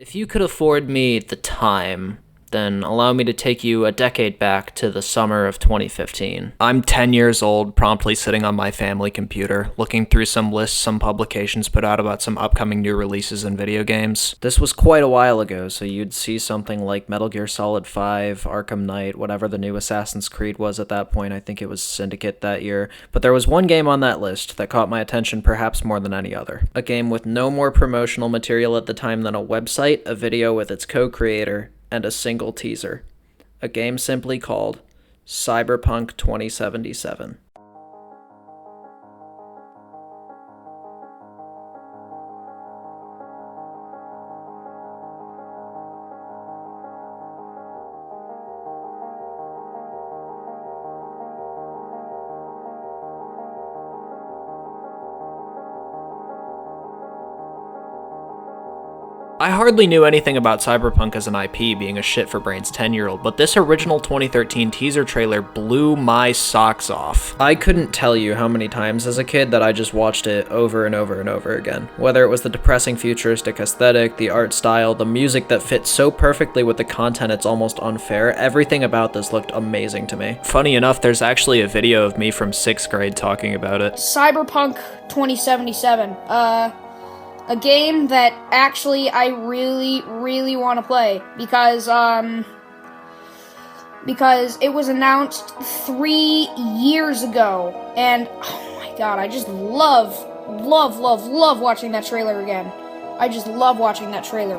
If you could afford me the time, then allow me to take you a decade back to the summer of 2015. I'm 10 years old, promptly sitting on my family computer, looking through some lists some publications put out about some upcoming new releases in video games. This was quite a while ago, so you'd see something like Metal Gear Solid 5, Arkham Knight, whatever the new Assassin's Creed was at that point. I think it was Syndicate that year. But there was one game on that list that caught my attention perhaps more than any other. A game with no more promotional material at the time than a website, a video with its co-creator, and a single teaser. A game simply called Cyberpunk 2077. I hardly knew anything about Cyberpunk as an IP, being a shit-for-brains 10-year-old, but this original 2013 teaser trailer blew my socks off. I couldn't tell you how many times as a kid that I just watched it over and over and over again. Whether it was the depressing futuristic aesthetic, the art style, the music that fits so perfectly with the content it's almost unfair, everything about this looked amazing to me. Funny enough, there's actually a video of me from 6th grade talking about it. Cyberpunk 2077. A game that actually I really want to play because it was announced 3 years ago, and oh my god, I just love watching that trailer again. I just love watching that trailer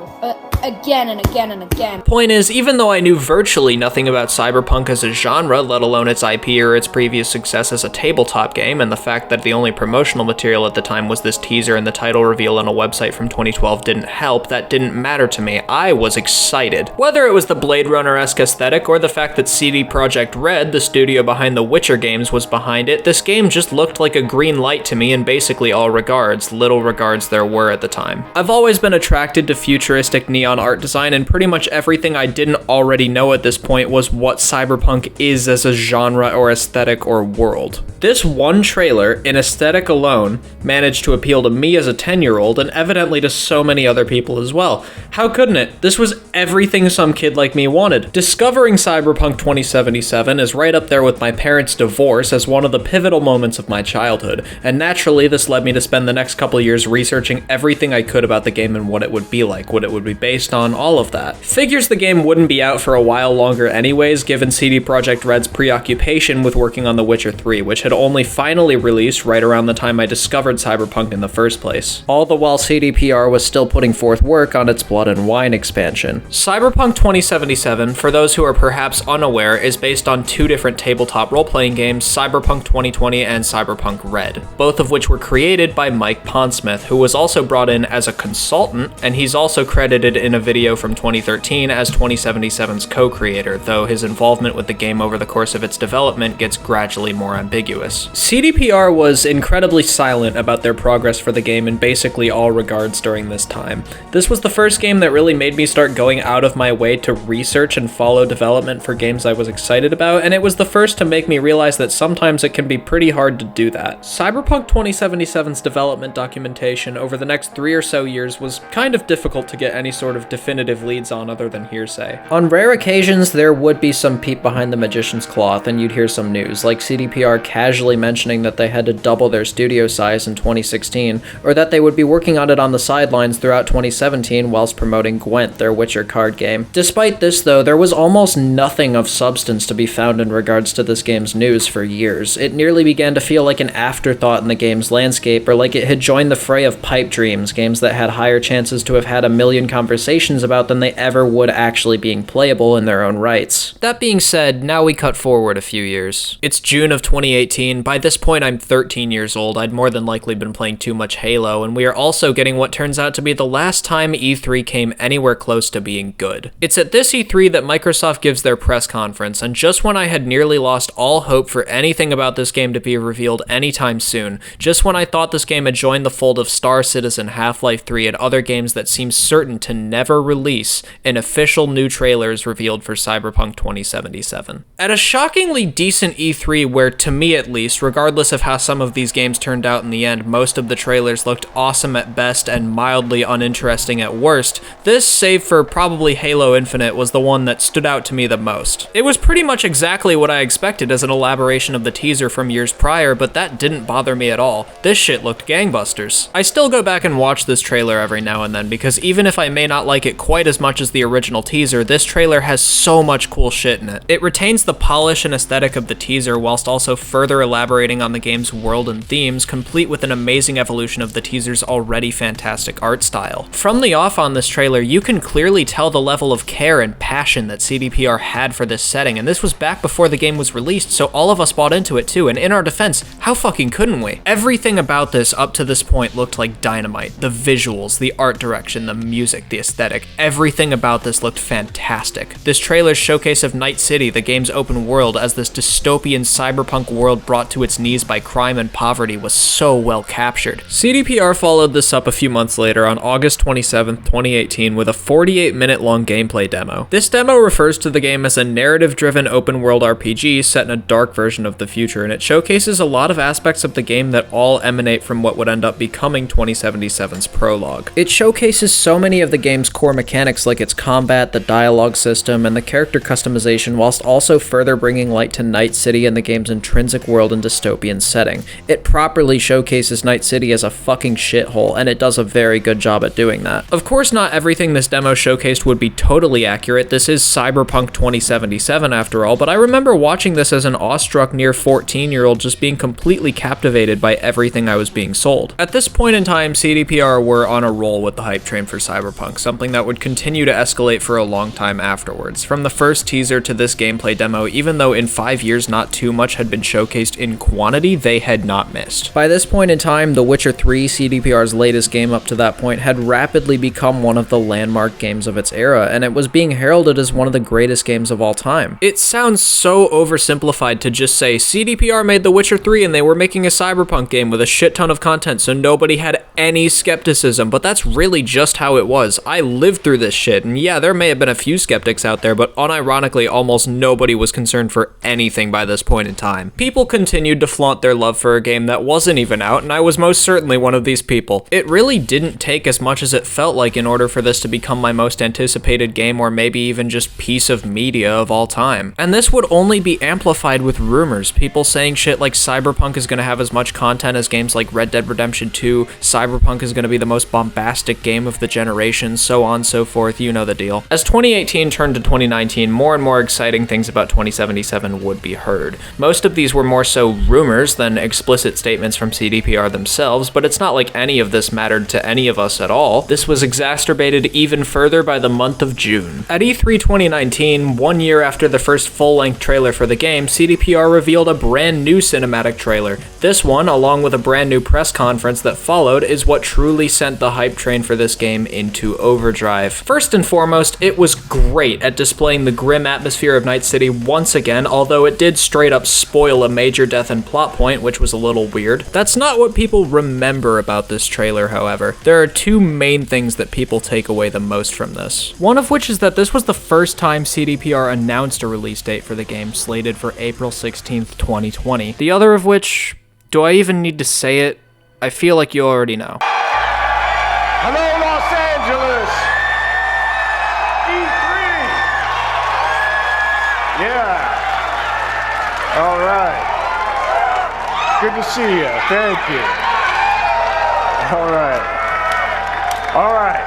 again and again and again. Point is, even though I knew virtually nothing about Cyberpunk as a genre, let alone its IP or its previous success as a tabletop game, and the fact that the only promotional material at the time was this teaser and the title reveal on a website from 2012 didn't help, that didn't matter to me. I was excited. Whether it was the Blade Runner-esque aesthetic or the fact that CD Projekt RED, the studio behind the Witcher games, was behind it, this game just looked like a green light to me in basically all regards, little regards there were at the time. I've always been attracted to futuristic neon art design, and pretty much everything I didn't already know at this point was what Cyberpunk is as a genre or aesthetic or world. This one trailer, in aesthetic alone, managed to appeal to me as a 10-year-old and evidently to so many other people as well. How couldn't it? This was everything some kid like me wanted. Discovering Cyberpunk 2077 is right up there with my parents' divorce as one of the pivotal moments of my childhood, and naturally this led me to spend the next couple years researching everything I could about the game and what it would be like, what it would be based on, all of that. Figures the game wouldn't be out for a while longer anyways, given CD Projekt RED's preoccupation with working on The Witcher 3, which had only finally released right around the time I discovered Cyberpunk in the first place. All the while CDPR was still putting forth work on its Blood and Wine expansion. Cyberpunk 2077, for those who are perhaps unaware, is based on two different tabletop role-playing games, Cyberpunk 2020 and Cyberpunk Red, both of which were created by Mike Pondsmith, who was also brought in as a consultant, and he's also credited in a video from 2013 as 2077's co-creator, though his involvement with the game over the course of its development gets gradually more ambiguous. CDPR was incredibly silent about their progress for the game in basically all regards during this time. This was the first game that really made me start going out of my way to research and follow development for games I was excited about, and it was the first to make me realize that sometimes it can be pretty hard to do that. Cyberpunk 2077's development documentation over the next 3 or so years was kind of difficult to get any sort of definitive leads on other than hearsay. On rare occasions, there would be some peep behind the magician's cloth and you'd hear some news, like CDPR casually mentioning that they had to double their studio size in 2016, or that they would be working on it on the sidelines throughout 2017 whilst promoting Gwent, their Witcher card game. Despite this though, there was almost nothing of substance to be found in regards to this game's news for years. It nearly began to feel like an afterthought in the game's landscape, or like it had joined the fray of pipe dreams, games that had higher chances to have had a million conversations about than they ever would actually being playable in their own rights. That being said, now we cut forward a few years. It's June of 2018. By this point, I'm 13 years old. I'd more than likely been playing too much Halo, and we are also getting what turns out to be the last time E3 came anywhere close to being good. It's at this E3 that Microsoft gives their press conference, and just when I had nearly lost all hope for anything about this game to be revealed anytime soon, just when I thought this game had joined the fold of Star Citizen, Half-Life 3, and other games that seem certain to never never release, an official new trailer is revealed for Cyberpunk 2077. At a shockingly decent E3 where, to me at least, regardless of how some of these games turned out in the end, most of the trailers looked awesome at best and mildly uninteresting at worst, this, save for probably Halo Infinite, was the one that stood out to me the most. It was pretty much exactly what I expected as an elaboration of the teaser from years prior, but that didn't bother me at all. This shit looked gangbusters. I still go back and watch this trailer every now and then, because even if I may not like it quite as much as the original teaser, this trailer has so much cool shit in it. It retains the polish and aesthetic of the teaser whilst also further elaborating on the game's world and themes, complete with an amazing evolution of the teaser's already fantastic art style. From the off on this trailer, you can clearly tell the level of care and passion that CDPR had for this setting, and this was back before the game was released, so all of us bought into it too, and in our defense, how fucking couldn't we? Everything about this up to this point looked like dynamite. The visuals, the art direction, the music, the aesthetic, everything about this looked fantastic. This trailer's showcase of Night City, the game's open world, as this dystopian cyberpunk world brought to its knees by crime and poverty, was so well captured. CDPR followed this up a few months later on August 27th, 2018 with a 48-minute long gameplay demo. This demo refers to the game as a narrative-driven open-world RPG set in a dark version of the future, and it showcases a lot of aspects of the game that all emanate from what would end up becoming 2077's prologue. It showcases so many of the game's core mechanics like its combat, the dialogue system, and the character customization, whilst also further bringing light to Night City and the game's intrinsic world and dystopian setting. It properly showcases Night City as a fucking shithole, and it does a very good job at doing that. Of course, not everything this demo showcased would be totally accurate. This is Cyberpunk 2077 after all, but I remember watching this as an awestruck near 14-year-old just being completely captivated by everything I was being sold. At this point in time, CDPR were on a roll with the hype train for Cyberpunk, something that would continue to escalate for a long time afterwards. From the first teaser to this gameplay demo, even though in 5 years not too much had been showcased in quantity, they had not missed. By this point in time, The Witcher 3, CDPR's latest game up to that point, had rapidly become one of the landmark games of its era, and it was being heralded as one of the greatest games of all time. It sounds so oversimplified to just say CDPR made The Witcher 3 and they were making a Cyberpunk game with a shit ton of content, so nobody had any skepticism, but that's really just how it was. I lived through this shit, and yeah, there may have been a few skeptics out there, but unironically, almost nobody was concerned for anything by this point in time. People continued to flaunt their love for a game that wasn't even out, and I was most certainly one of these people. It really didn't take as much as it felt like in order for this to become my most anticipated game, or maybe even just piece of media of all time. And this would only be amplified with rumors, people saying shit like Cyberpunk is going to have as much content as games like Red Dead Redemption 2, Cyberpunk is going to be the most bombastic game of the generation, so on and so forth, you know the deal. As 2018 turned to 2019, more and more exciting things about 2077 would be heard. Most of these were more so rumors than explicit statements from CDPR themselves, but it's not like any of this mattered to any of us at all. This was exacerbated even further by the month of June. At E3 2019, 1 year after the first full-length trailer for the game, CDPR revealed a brand new cinematic trailer. This one, along with a brand new press conference that followed, is what truly sent the hype train for this game into overdrive. First and foremost, it was great at displaying the grim atmosphere of Night City once again, although it did straight up spoil a major death and plot point, which was a little weird. That's not what people remember about this trailer, however. There are two main things that people take away the most from this. One of which is that this was the first time CDPR announced a release date for the game, slated for April 16th, 2020. The other of which, do I even need to say it? I feel like you already know. Hello, Los Angeles! E3! Yeah. All right. Good to see you. Thank you. All right. All right.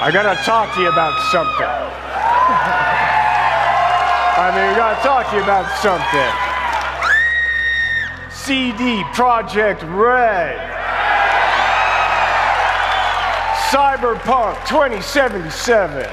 I gotta talk to you about something. I gotta talk to you about something. CD Projekt RED. Cyberpunk 2077.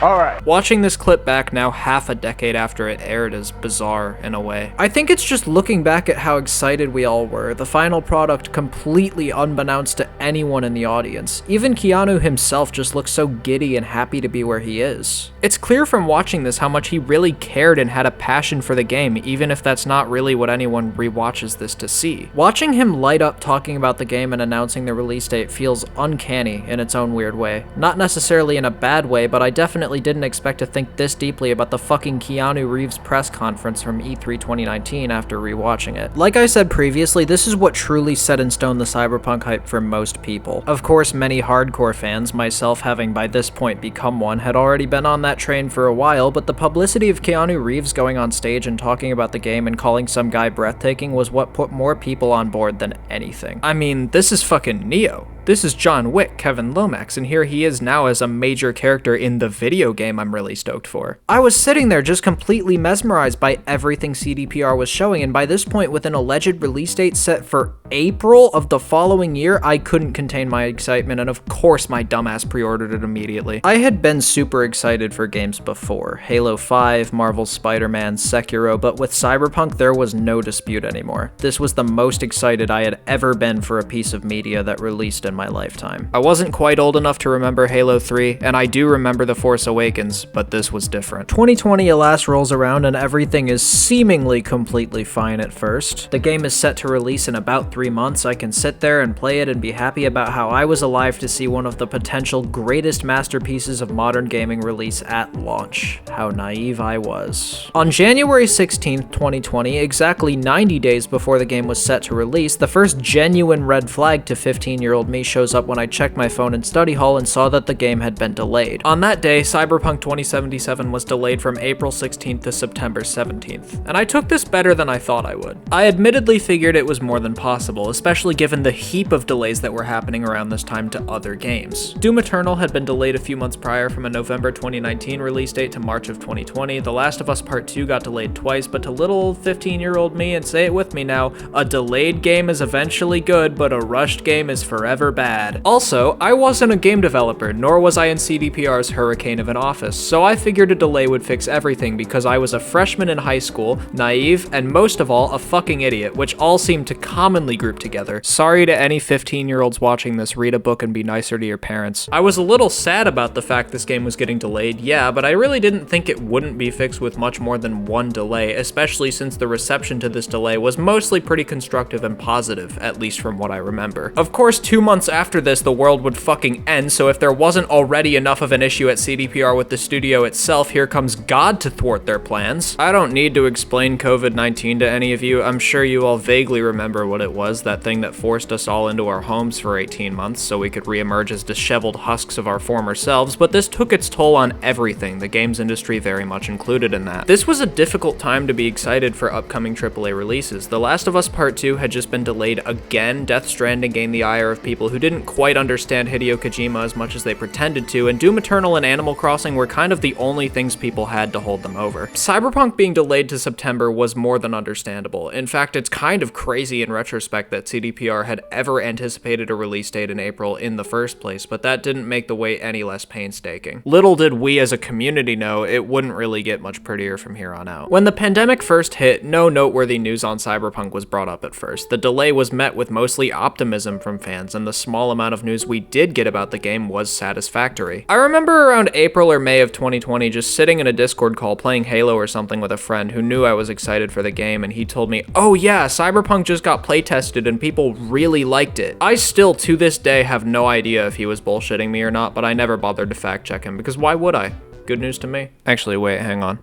All right. Watching this clip back now half a decade after it aired is bizarre in a way. I think it's just looking back at how excited we all were, the final product completely unbeknownst to anyone in the audience. Even Keanu himself just looks so giddy and happy to be where he is. It's clear from watching this how much he really cared and had a passion for the game, even if that's not really what anyone rewatches this to see. Watching him light up talking about the game and announcing the release date feels uncanny in its own weird way. Not necessarily in a bad way, but I definitely didn't expect to think this deeply about the fucking Keanu Reeves press conference from E3 2019 after rewatching it. Like I said previously, this is what truly set in stone the Cyberpunk hype for most people. Of course, many hardcore fans, myself having by this point become one, had already been on that train for a while, but the publicity of Keanu Reeves going on stage and talking about the game and calling some guy breathtaking was what put more people on board than anything. I mean, this is fucking Neo. This is John Wick, Kevin Lomax, and here he is now as a major character in the video game I'm really stoked for. I was sitting there just completely mesmerized by everything CDPR was showing, and by this point, with an alleged release date set for April of the following year, I couldn't contain my excitement, and of course my dumbass pre-ordered it immediately. I had been super excited for games before, Halo 5, Marvel's Spider-Man, Sekiro, but with Cyberpunk there was no dispute anymore. This was the most excited I had ever been for a piece of media that released in my lifetime. I wasn't quite old enough to remember Halo 3, and I do remember The Force Awakens, but this was different. 2020 alas rolls around and everything is seemingly completely fine at first. The game is set to release in about 3 months. I can sit there and play it and be happy about how I was alive to see one of the potential greatest masterpieces of modern gaming release at launch. How naive I was. On January 16th, 2020, exactly 90 days before the game was set to release, the first genuine red flag to 15-year-old me shows up when I checked my phone in study hall and saw that the game had been delayed. On that day, Cyberpunk 2077 was delayed from April 16th to September 17th, and I took this better than I thought I would. I admittedly figured it was more than possible, especially given the heap of delays that were happening around this time to other games. Doom Eternal had been delayed a few months prior from a November 2019 release date to March of 2020. The Last of Us Part 2 got delayed twice, but to little 15-year-old me, and say it with me now, a delayed game is eventually good, but a rushed game is forever bad. Also, I wasn't a game developer, nor was I in CDPR's hurricane of an office, so I figured a delay would fix everything because I was a freshman in high school, naive, and most of all, a fucking idiot, which all seem to commonly group together. Sorry to any 15-year-olds watching this, read a book and be nicer to your parents. I was a little sad about the fact this game was getting delayed, yeah, but I really didn't think it wouldn't be fixed with much more than one delay, especially since the reception to this delay was mostly pretty constructive and positive, at least from what I remember. Of course, 2 months after this, the world would fucking end, so if there wasn't already enough of an issue at CDPR with the studio itself, here comes God to thwart their plans. I don't need to explain COVID-19 to any of you. I'm sure you all vaguely remember what it was, that thing that forced us all into our homes for 18 months so we could reemerge as disheveled husks of our former selves, but this took its toll on everything, the games industry very much included in that. This was a difficult time to be excited for upcoming AAA releases. The Last of Us Part 2 had just been delayed again, Death Stranding gained the ire of people who didn't quite understand Hideo Kojima as much as they pretended to, and Doom Eternal and Animal Crossing were kind of the only things people had to hold them over. Cyberpunk being delayed to September was more than understandable. In fact, it's kind of crazy in retrospect that CDPR had ever anticipated a release date in April in the first place, but that didn't make the wait any less painstaking. Little did we as a community know it wouldn't really get much prettier from here on out. When the pandemic first hit, no noteworthy news on Cyberpunk was brought up at first. The delay was met with mostly optimism from fans, and the small amount of news we did get about the game was satisfactory. I remember around April or May of 2020 just sitting in a Discord call playing Halo or something with a friend who knew I was excited for the game, and he told me, "Oh yeah, Cyberpunk just got playtested and people really liked it." I still to this day have no idea if he was bullshitting me or not, but I never bothered to fact check him because why would I? Good news to me. Actually, wait, hang on.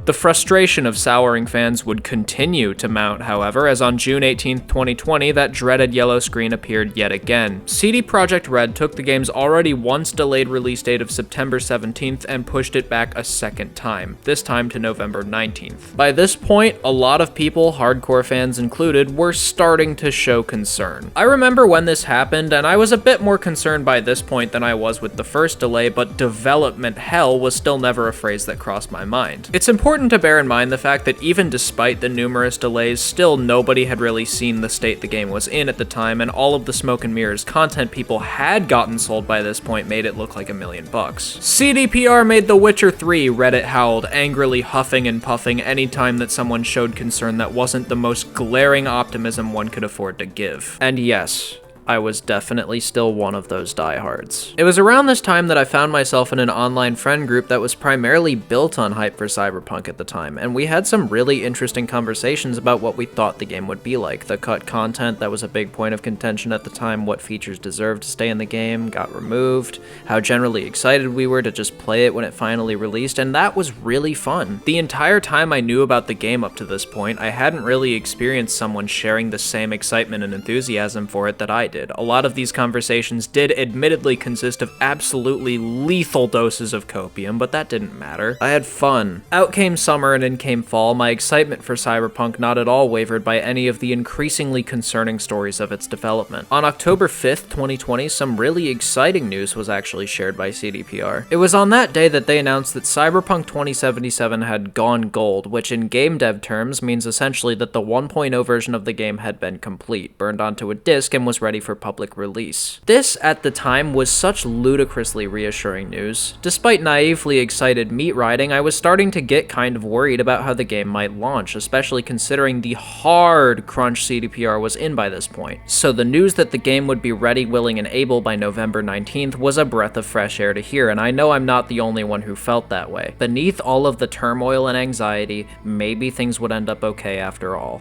The frustration of souring fans would continue to mount, however, as on June 18, 2020, that dreaded yellow screen appeared yet again. CD Projekt RED took the game's already once delayed release date of September 17th and pushed it back a second time, this time to November 19th. By this point, a lot of people, hardcore fans included, were starting to show concern. I remember when this happened, and I was a bit more concerned by this point than I was with the first delay, but development hell was still never a phrase that crossed my mind. It's important to bear in mind the fact that even despite the numerous delays, still nobody had really seen the state the game was in at the time, and all of the smoke and mirrors content people had gotten sold by this point made it look like $1 million. CDPR made The Witcher 3, Reddit howled, angrily huffing and puffing anytime that someone showed concern that wasn't the most glaring optimism one could afford to give. And yes, I was definitely still one of those diehards. It was around this time that I found myself in an online friend group that was primarily built on hype for Cyberpunk at the time, and we had some really interesting conversations about what we thought the game would be like. The cut content that was a big point of contention at the time, what features deserved to stay in the game, got removed, how generally excited we were to just play it when it finally released, and that was really fun. The entire time I knew about the game up to this point, I hadn't really experienced someone sharing the same excitement and enthusiasm for it that I did. A lot of these conversations did admittedly consist of absolutely lethal doses of copium, but that didn't matter. I had fun. Out came summer and in came fall, my excitement for Cyberpunk not at all wavered by any of the increasingly concerning stories of its development. On October 5th, 2020, some really exciting news was actually shared by CDPR. It was on that day that they announced that Cyberpunk 2077 had gone gold, which in game dev terms means essentially that the 1.0 version of the game had been complete, burned onto a disc, and was ready for public release. This, at the time, was such ludicrously reassuring news. Despite naively excited meat riding, I was starting to get kind of worried about how the game might launch, especially considering the hard crunch CDPR was in by this point. So the news that the game would be ready, willing, and able by November 19th was a breath of fresh air to hear, and I know I'm not the only one who felt that way. Beneath all of the turmoil and anxiety, maybe things would end up okay after all.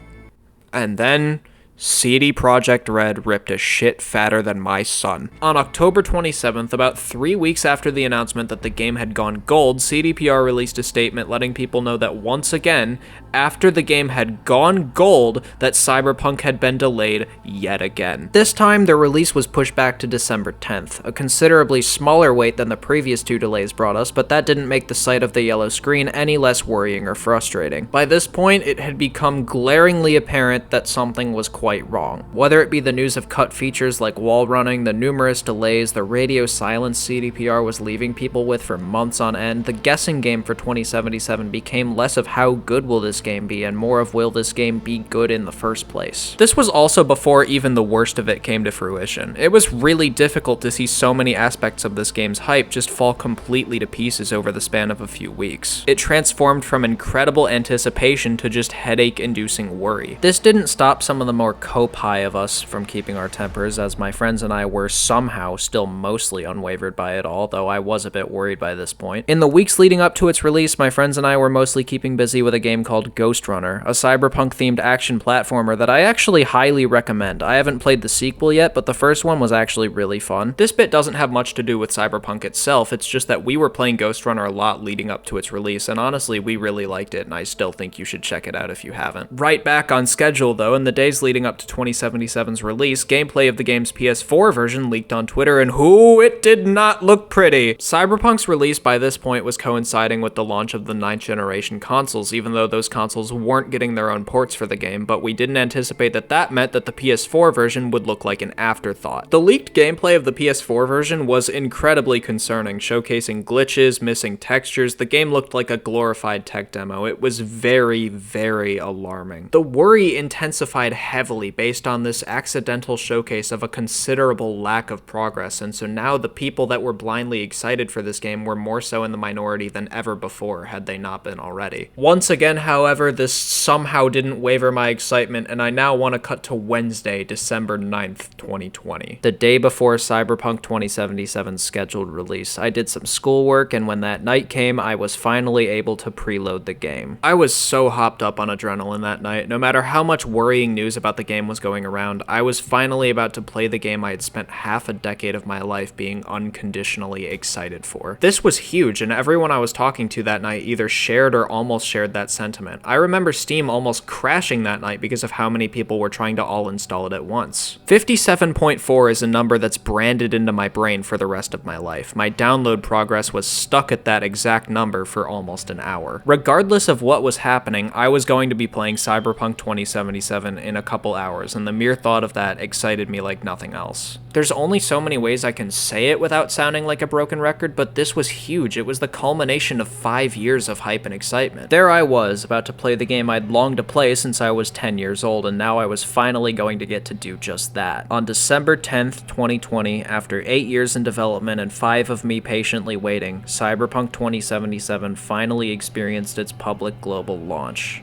And then CD Projekt RED ripped a shit fatter than my son. On October 27th, about 3 weeks after the announcement that the game had gone gold, CDPR released a statement letting people know that once again, after the game had gone gold, that Cyberpunk had been delayed yet again. This time, the release was pushed back to December 10th, a considerably smaller wait than the previous two delays brought us, but that didn't make the sight of the yellow screen any less worrying or frustrating. By this point, it had become glaringly apparent that something was quite wrong. Whether it be the news of cut features like wall running, the numerous delays, the radio silence CDPR was leaving people with for months on end, the guessing game for 2077 became less of how good will this game be and more of will this game be good in the first place. This was also before even the worst of it came to fruition. It was really difficult to see so many aspects of this game's hype just fall completely to pieces over the span of a few weeks. It transformed from incredible anticipation to just headache-inducing worry. This didn't stop some of the more cope high of us from keeping our tempers, as my friends and I were somehow still mostly unwavered by it all, though I was a bit worried by this point. In the weeks leading up to its release, my friends and I were mostly keeping busy with a game called Ghostrunner, a cyberpunk-themed action platformer that I actually highly recommend. I haven't played the sequel yet, but the first one was actually really fun. This bit doesn't have much to do with Cyberpunk itself, it's just that we were playing Ghostrunner a lot leading up to its release, and honestly, we really liked it, and I still think you should check it out if you haven't. Right back on schedule, though, in the days leading up to 2077's release, gameplay of the game's PS4 version leaked on Twitter, and it did not look pretty. Cyberpunk's release by this point was coinciding with the launch of the 9th generation consoles, even though those consoles weren't getting their own ports for the game, but we didn't anticipate that that meant that the PS4 version would look like an afterthought. The leaked gameplay of the PS4 version was incredibly concerning, showcasing glitches, missing textures. The game looked like a glorified tech demo. It was very, very alarming. The worry intensified heavily based on this accidental showcase of a considerable lack of progress, and so now the people that were blindly excited for this game were more so in the minority than ever before, had they not been already. Once again, however, this somehow didn't waver my excitement, and I now want to cut to Wednesday, December 9th, 2020. The day before Cyberpunk 2077's scheduled release, I did some schoolwork, and when that night came, I was finally able to preload the game. I was so hopped up on adrenaline that night. No matter how much worrying news about the the game was going around. I was finally about to play the game I had spent half a decade of my life being unconditionally excited for. This was huge, and everyone I was talking to that night either shared or almost shared that sentiment. I remember Steam almost crashing that night because of how many people were trying to all install it at once. 57.4 is a number that's branded into my brain for the rest of my life. My download progress was stuck at that exact number for almost an hour. Regardless of what was happening, I was going to be playing Cyberpunk 2077 in a couple hours, and the mere thought of that excited me like nothing else. There's only so many ways I can say it without sounding like a broken record, but this was huge. It was the culmination of 5 years of hype and excitement. There I was, about to play the game I'd longed to play since I was 10 years old, and now I was finally going to get to do just that. On December 10th, 2020, after 8 years in development and 5 of me patiently waiting, Cyberpunk 2077 finally experienced its public global launch.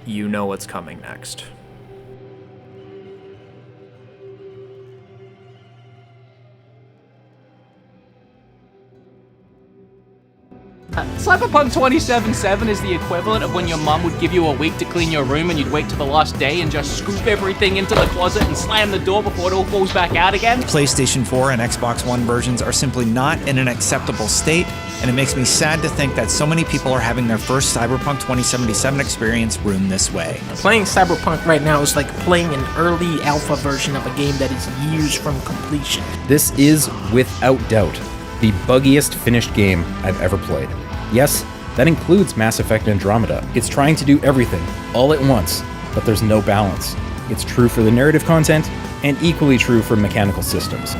You know what's coming next. Cyberpunk 2077 is the equivalent of when your mum would give you a week to clean your room and you'd wait till the last day and just scoop everything into the closet and slam the door before it all falls back out again. PlayStation 4 and Xbox One versions are simply not in an acceptable state, and it makes me sad to think that so many people are having their first Cyberpunk 2077 experience ruined this way. Playing Cyberpunk right now is like playing an early alpha version of a game that is years from completion. This is, without doubt, the buggiest finished game I've ever played. Yes, that includes Mass Effect Andromeda. It's trying to do everything, all at once, but there's no balance. It's true for the narrative content, and equally true for mechanical systems.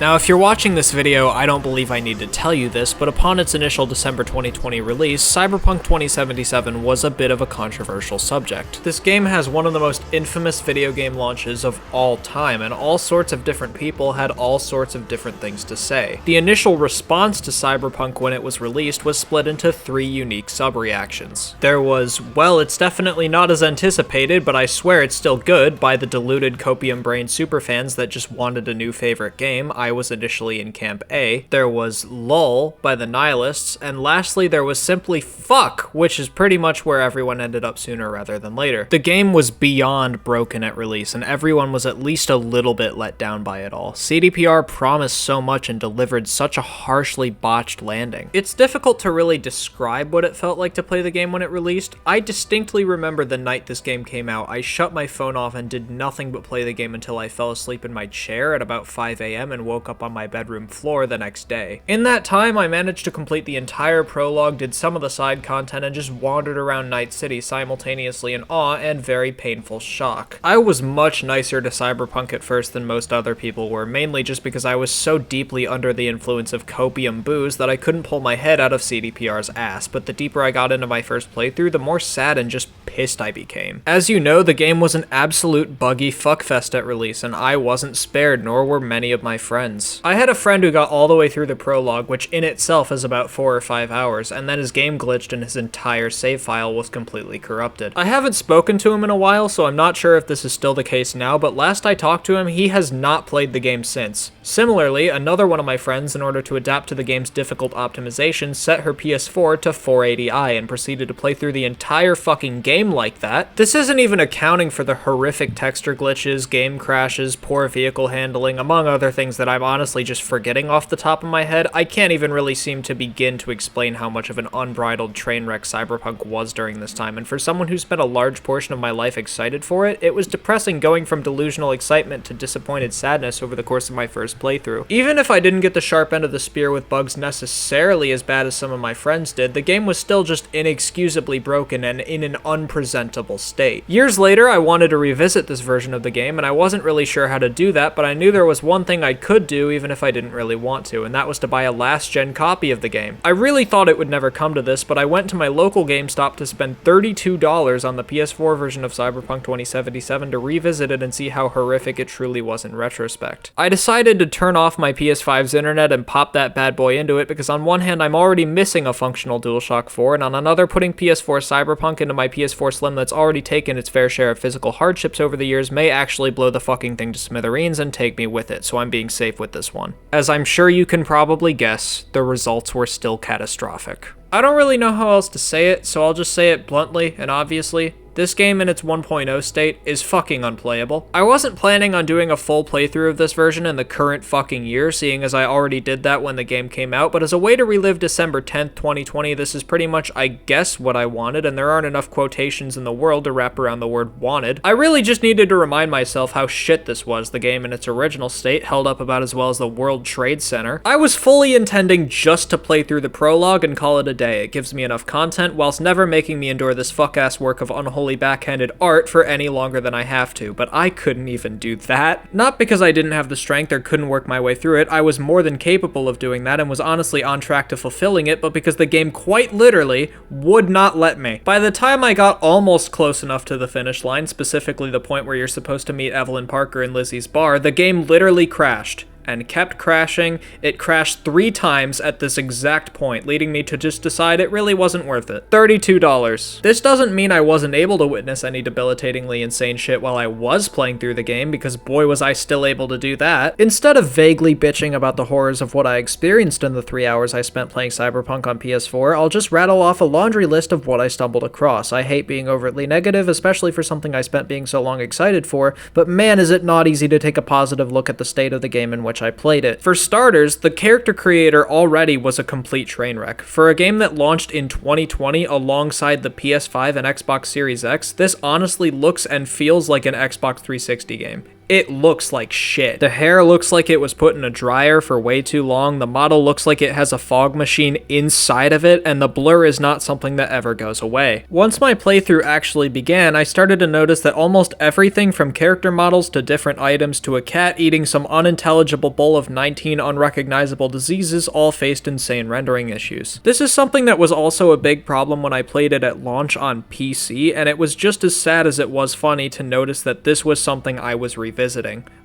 Now, if you're watching this video, I don't believe I need to tell you this, but upon its initial December 2020 release, Cyberpunk 2077 was a bit of a controversial subject. This game has one of the most infamous video game launches of all time, and all sorts of different people had all sorts of different things to say. The initial response to Cyberpunk when it was released was split into 3 unique sub-reactions. There was, well, it's definitely not as anticipated, but I swear it's still good, by the deluded copium-brained superfans that just wanted a new favorite game. I was initially in Camp A. There was lol by the nihilists, and lastly there was simply fuck, which is pretty much where everyone ended up sooner rather than later. The game was beyond broken at release, and everyone was at least a little bit let down by it all. CDPR promised so much and delivered such a harshly botched landing. It's difficult to really describe what it felt like to play the game when it released. I distinctly remember the night this game came out. I shut my phone off and did nothing but play the game until I fell asleep in my chair at about 5 a.m. and woke up on my bedroom floor the next day. In that time, I managed to complete the entire prologue, did some of the side content, and just wandered around Night City simultaneously in awe and very painful shock. I was much nicer to Cyberpunk at first than most other people were, mainly just because I was so deeply under the influence of copium booze that I couldn't pull my head out of CDPR's ass, but the deeper I got into my first playthrough, the more sad and just pissed I became. As you know, the game was an absolute buggy fuckfest at release, and I wasn't spared, nor were many of my friends. I had a friend who got all the way through the prologue, which in itself is about 4 or 5 hours, and then his game glitched and his entire save file was completely corrupted. I haven't spoken to him in a while, so I'm not sure if this is still the case now, but last I talked to him, he has not played the game since. Similarly, another one of my friends, in order to adapt to the game's difficult optimization, set her PS4 to 480i and proceeded to play through the entire fucking game like that. This isn't even accounting for the horrific texture glitches, game crashes, poor vehicle handling, among other things that I'm honestly just forgetting off the top of my head. I can't even really seem to begin to explain how much of an unbridled train wreck Cyberpunk was during this time, and for someone who spent a large portion of my life excited for it, it was depressing going from delusional excitement to disappointed sadness over the course of my first playthrough. Even if I didn't get the sharp end of the spear with bugs necessarily as bad as some of my friends did, the game was still just inexcusably broken and in an unpresentable state. Years later, I wanted to revisit this version of the game, and I wasn't really sure how to do that, but I knew there was one thing I could could do even if I didn't really want to, and that was to buy a last-gen copy of the game. I really thought it would never come to this, but I went to my local GameStop to spend $32 on the PS4 version of Cyberpunk 2077 to revisit it and see how horrific it truly was in retrospect. I decided to turn off my PS5's internet and pop that bad boy into it because on one hand I'm already missing a functional DualShock 4, and on another putting PS4 Cyberpunk into my PS4 Slim that's already taken its fair share of physical hardships over the years may actually blow the fucking thing to smithereens and take me with it, so I'm being safe with this one. As I'm sure you can probably guess, the results were still catastrophic. I don't really know how else to say it, so I'll just say it bluntly and obviously. This game in its 1.0 state is fucking unplayable. I wasn't planning on doing a full playthrough of this version in the current fucking year, seeing as I already did that when the game came out, but as a way to relive December 10th, 2020, this is pretty much, I guess, what I wanted, and there aren't enough quotations in the world to wrap around the word wanted. I really just needed to remind myself how shit this was. The game in its original state held up about as well as the World Trade Center. I was fully intending just to play through the prologue and call it a day. It gives me enough content whilst never making me endure this fuck-ass work of unholy backhanded art for any longer than I have to, but I couldn't even do that. Not because I didn't have the strength or couldn't work my way through it, I was more than capable of doing that and was honestly on track to fulfilling it, but because the game quite literally would not let me. By the time I got almost close enough to the finish line, specifically the point where you're supposed to meet Evelyn Parker in Lizzie's bar, the game literally crashed. And kept crashing. It crashed 3 times at this exact point, leading me to just decide it really wasn't worth it. $32. This doesn't mean I wasn't able to witness any debilitatingly insane shit while I was playing through the game, because boy was I still able to do that. Instead of vaguely bitching about the horrors of what I experienced in the 3 hours I spent playing Cyberpunk on PS4, I'll just rattle off a laundry list of what I stumbled across. I hate being overtly negative, especially for something I spent being so long excited for, but man is it not easy to take a positive look at the state of the game in which I played it. For starters, the character creator already was a complete train wreck. For a game that launched in 2020 alongside the PS5 and Xbox Series X, this honestly looks and feels like an Xbox 360 game. It looks like shit. The hair looks like it was put in a dryer for way too long, the model looks like it has a fog machine inside of it, and the blur is not something that ever goes away. Once my playthrough actually began, I started to notice that almost everything from character models to different items to a cat eating some unintelligible bowl of 19 unrecognizable diseases all faced insane rendering issues. This is something that was also a big problem when I played it at launch on PC, and it was just as sad as it was funny to notice that this was something I was revisiting.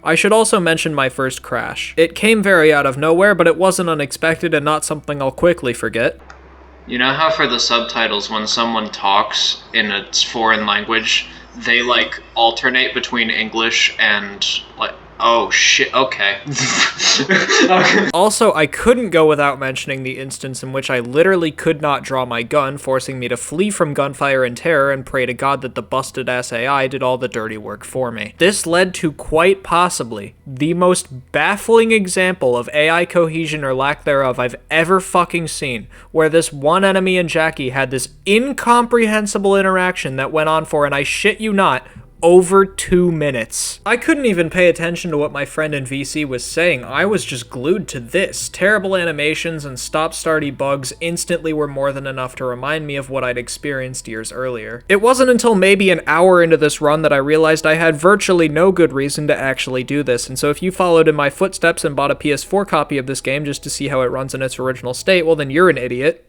I should also mention my first crash. It came very out of nowhere, but it wasn't unexpected and not something I'll quickly forget. You know how for the subtitles, when someone talks in a foreign language, they like alternate between English and like, oh shit, okay. Also, I couldn't go without mentioning the instance in which I literally could not draw my gun, forcing me to flee from gunfire and terror and pray to God that the busted-ass AI did all the dirty work for me. This led to quite possibly the most baffling example of AI cohesion or lack thereof I've ever fucking seen, where this one enemy and Jackie had this incomprehensible interaction that went on for, and I shit you not, over 2 minutes. I couldn't even pay attention to what my friend in VC was saying. I was just glued to this. Terrible animations and stop-starty bugs instantly were more than enough to remind me of what I'd experienced years earlier. It wasn't until maybe an hour into this run that I realized I had virtually no good reason to actually do this, and so if you followed in my footsteps and bought a PS4 copy of this game just to see how it runs in its original state, well then you're an idiot.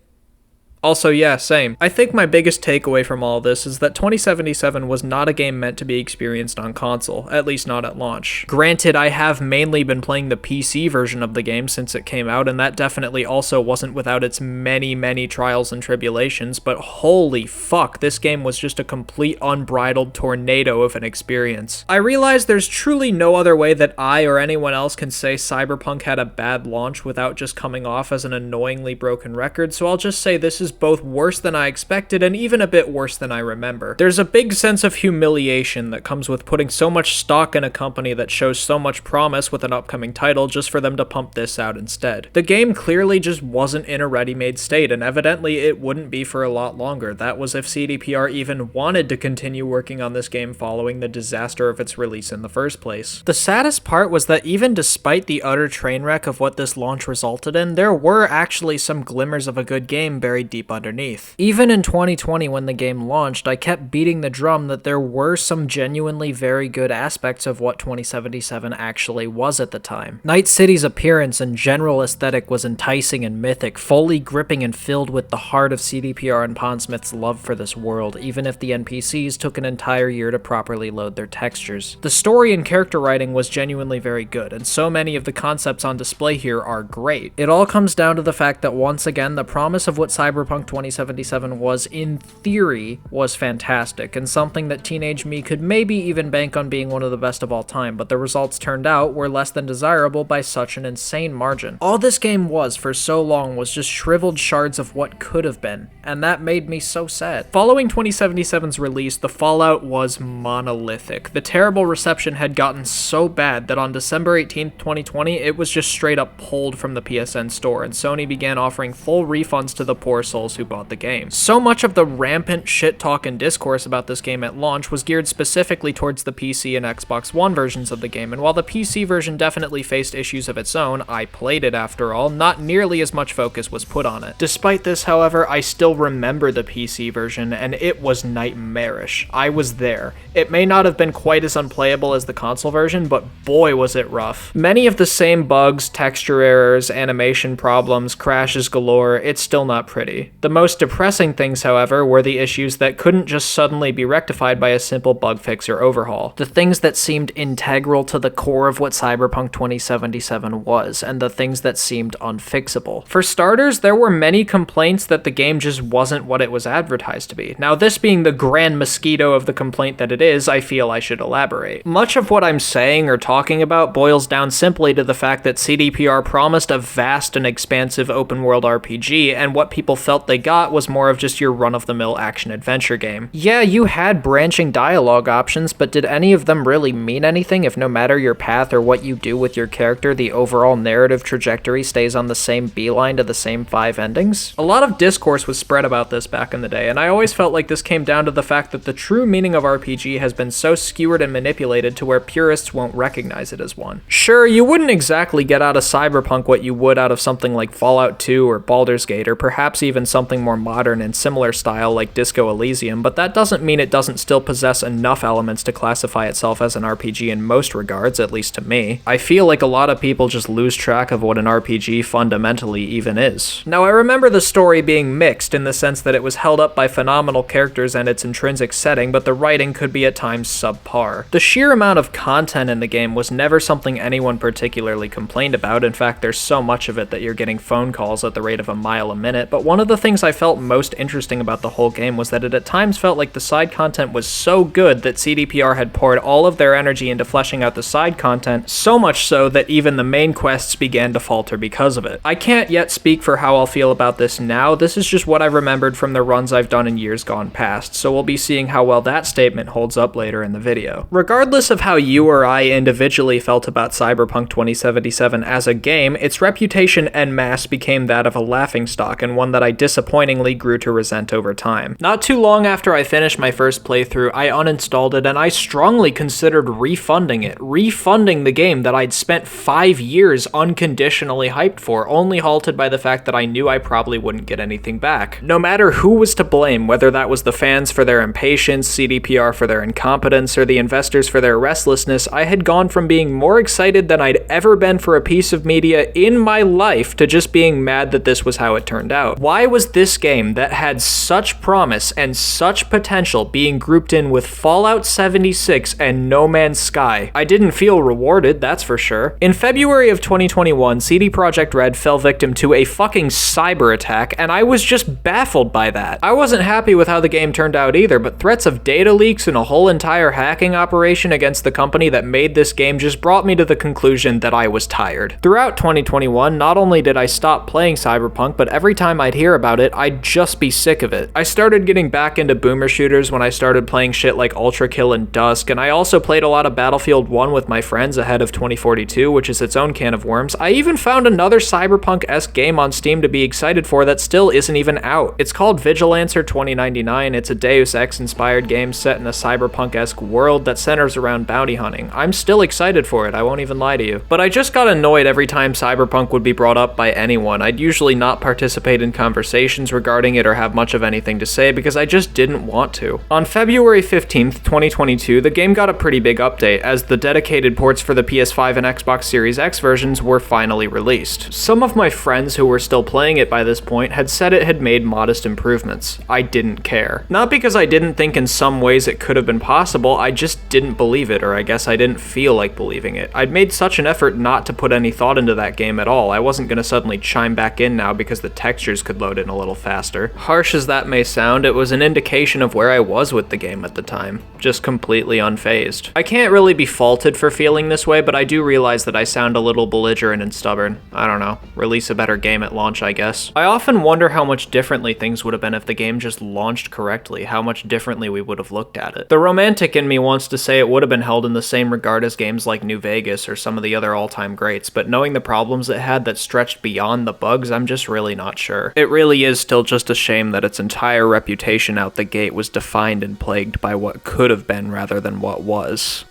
Also, yeah, same. I think my biggest takeaway from all this is that 2077 was not a game meant to be experienced on console, at least not at launch. Granted, I have mainly been playing the PC version of the game since it came out, and that definitely also wasn't without its many, many trials and tribulations, but holy fuck, this game was just a complete unbridled tornado of an experience. I realize there's truly no other way that I or anyone else can say Cyberpunk had a bad launch without just coming off as an annoyingly broken record, so I'll just say this is both worse than I expected and even a bit worse than I remember. There's a big sense of humiliation that comes with putting so much stock in a company that shows so much promise with an upcoming title just for them to pump this out instead. The game clearly just wasn't in a ready-made state, and evidently it wouldn't be for a lot longer. That was if CDPR even wanted to continue working on this game following the disaster of its release in the first place. The saddest part was that even despite the utter train wreck of what this launch resulted in, there were actually some glimmers of a good game buried deep keep underneath. Even in 2020 when the game launched, I kept beating the drum that there were some genuinely very good aspects of what 2077 actually was at the time. Night City's appearance and general aesthetic was enticing and mythic, fully gripping and filled with the heart of CDPR and Pondsmith's love for this world, even if the NPCs took an entire year to properly load their textures. The story and character writing was genuinely very good, and so many of the concepts on display here are great. It all comes down to the fact that once again, the promise of what Cyberpunk 2077 was in theory was fantastic, and something that teenage me could maybe even bank on being one of the best of all time, but the results turned out were less than desirable by such an insane margin. All this game was for so long was just shriveled shards of what could have been, and that made me so sad. Following 2077's release, the fallout was monolithic. The terrible reception had gotten so bad that on December 18th, 2020, it was just straight up pulled from the PSN store, and Sony began offering full refunds to the poor souls who bought the game. So much of the rampant shit talk and discourse about this game at launch was geared specifically towards the PC and Xbox One versions of the game, and while the PC version definitely faced issues of its own, I played it after all, not nearly as much focus was put on it. Despite this, however, I still remember the PC version, and it was nightmarish. I was there. It may not have been quite as unplayable as the console version, but boy was it rough. Many of the same bugs, texture errors, animation problems, crashes galore, it's still not pretty. The most depressing things, however, were the issues that couldn't just suddenly be rectified by a simple bug fix or overhaul. The things that seemed integral to the core of what Cyberpunk 2077 was, and the things that seemed unfixable. For starters, there were many complaints that the game just wasn't what it was advertised to be. Now, this being the grand mosquito of the complaint that it is, I feel I should elaborate. Much of what I'm saying or talking about boils down simply to the fact that CDPR promised a vast and expansive open-world RPG, and what people felt they got was more of just your run-of-the-mill action-adventure game. Yeah, you had branching dialogue options, but did any of them really mean anything if no matter your path or what you do with your character, the overall narrative trajectory stays on the same beeline to the same 5 endings? A lot of discourse was spread about this back in the day, and I always felt like this came down to the fact that the true meaning of RPG has been so skewered and manipulated to where purists won't recognize it as one. Sure, you wouldn't exactly get out of Cyberpunk what you would out of something like Fallout 2 or Baldur's Gate, or perhaps even something more modern and similar style like Disco Elysium, but that doesn't mean it doesn't still possess enough elements to classify itself as an RPG in most regards, at least to me. I feel like a lot of people just lose track of what an RPG fundamentally even is. Now, I remember the story being mixed in the sense that it was held up by phenomenal characters and its intrinsic setting, but the writing could be at times subpar. The sheer amount of content in the game was never something anyone particularly complained about. In fact, there's so much of it that you're getting phone calls at the rate of a mile a minute, but one of the things I felt most interesting about the whole game was that it at times felt like the side content was so good that CDPR had poured all of their energy into fleshing out the side content, so much so that even the main quests began to falter because of it. I can't yet speak for how I'll feel about this now. This is just what I remembered from the runs I've done in years gone past, so we'll be seeing how well that statement holds up later in the video. Regardless of how you or I individually felt about Cyberpunk 2077 as a game, its reputation en masse became that of a laughingstock, and one that I disappointingly grew to resent over time. Not too long after I finished my first playthrough, I uninstalled it, and I strongly considered refunding it. Refunding the game that I'd spent 5 years unconditionally hyped for, only halted by the fact that I knew I probably wouldn't get anything back. No matter who was to blame, whether that was the fans for their impatience, CDPR for their incompetence, or the investors for their restlessness, I had gone from being more excited than I'd ever been for a piece of media in my life to just being mad that this was how it turned out. Why was this game that had such promise and such potential being grouped in with Fallout 76 and No Man's Sky? I didn't feel rewarded, that's for sure. In February of 2021, CD Projekt RED fell victim to a fucking cyber attack, and I was just baffled by that. I wasn't happy with how the game turned out either, but threats of data leaks and a whole entire hacking operation against the company that made this game just brought me to the conclusion that I was tired. Throughout 2021, not only did I stop playing Cyberpunk, but every time I'd hear about it, I'd just be sick of it. I started getting back into boomer shooters when I started playing shit like Ultra Kill and Dusk, and I also played a lot of Battlefield 1 with my friends ahead of 2042, which is its own can of worms. I even found another Cyberpunk-esque game on Steam to be excited for that still isn't even out. It's called Vigilancer 2099. It's a Deus Ex-inspired game set in a Cyberpunk-esque world that centers around bounty hunting. I'm still excited for it, I won't even lie to you. But I just got annoyed every time Cyberpunk would be brought up by anyone. I'd usually not participate in conversations conversations regarding it or have much of anything to say because I just didn't want to. On February 15th, 2022, the game got a pretty big update as the dedicated ports for the PS5 and Xbox Series X versions were finally released. Some of my friends who were still playing it by this point had said it had made modest improvements. I didn't care. Not because I didn't think in some ways it could have been possible, I just didn't believe it, or I guess I didn't feel like believing it. I'd made such an effort not to put any thought into that game at all. I wasn't gonna suddenly chime back in now because the textures could load in a little faster. Harsh as that may sound, it was an indication of where I was with the game at the time. Just completely unfazed. I can't really be faulted for feeling this way, but I do realize that I sound a little belligerent and stubborn. I don't know. Release a better game at launch, I guess. I often wonder how much differently things would have been if the game just launched correctly, how much differently we would have looked at it. The romantic in me wants to say it would have been held in the same regard as games like New Vegas or some of the other all-time greats, but knowing the problems it had that stretched beyond the bugs, I'm just really not sure. It really is still just a shame that its entire reputation out the gate was defined and plagued by what could have been rather than what was.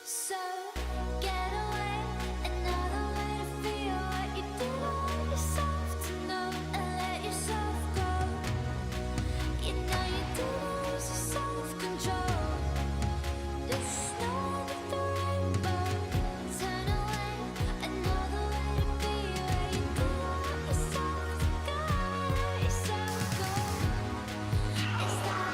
So get away, another way to feel what you did on yourself to know and let yourself go. You know you did lose your self-control. There's snow with the rainbow. Turn away, another way to be where you did want yourself to go. Let yourself go. Is that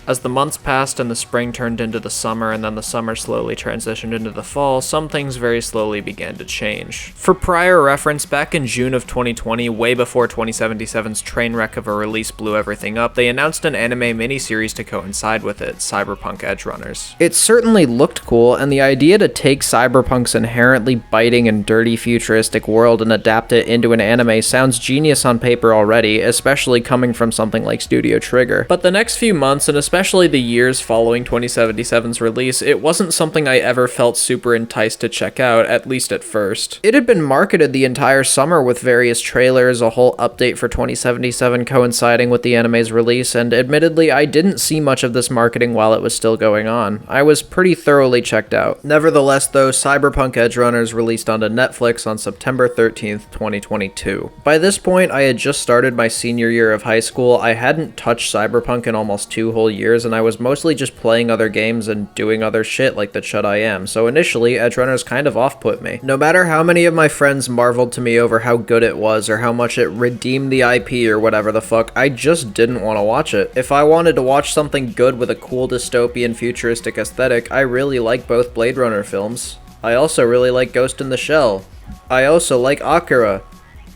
As the months passed and the spring turned into the summer and then the summer slowly transitioned into the fall, some things very slowly began to change. For prior reference, back in June of 2020, way before 2077's train wreck of a release blew everything up, they announced an anime miniseries to coincide with it, Cyberpunk Edgerunners. It certainly looked cool, and the idea to take Cyberpunk's inherently biting and dirty futuristic world and adapt it into an anime sounds genius on paper already, especially coming from something like Studio Trigger. But the next few months, and especially the years following 2077's release, it wasn't something I ever felt super enticed to check out, at least at first. It had been marketed the entire summer with various trailers, a whole update for 2077 coinciding with the anime's release, and admittedly I didn't see much of this marketing while it was still going on. I was pretty thoroughly checked out. Nevertheless though, Cyberpunk Edgerunners released onto Netflix on September 13th, 2022. By this point, I had just started my senior year of high school. I hadn't touched Cyberpunk in almost 2 whole years, and I was mostly just playing other games and doing other shit like the chud I am, so initially, Edgerunners kind of off-put me. No matter how many of my friends marveled to me over how good it was or how much it redeemed the IP or whatever the fuck, I just didn't want to watch it. If I wanted to watch something good with a cool dystopian futuristic aesthetic, I really like both Blade Runner films. I also really like Ghost in the Shell. I also like Akira,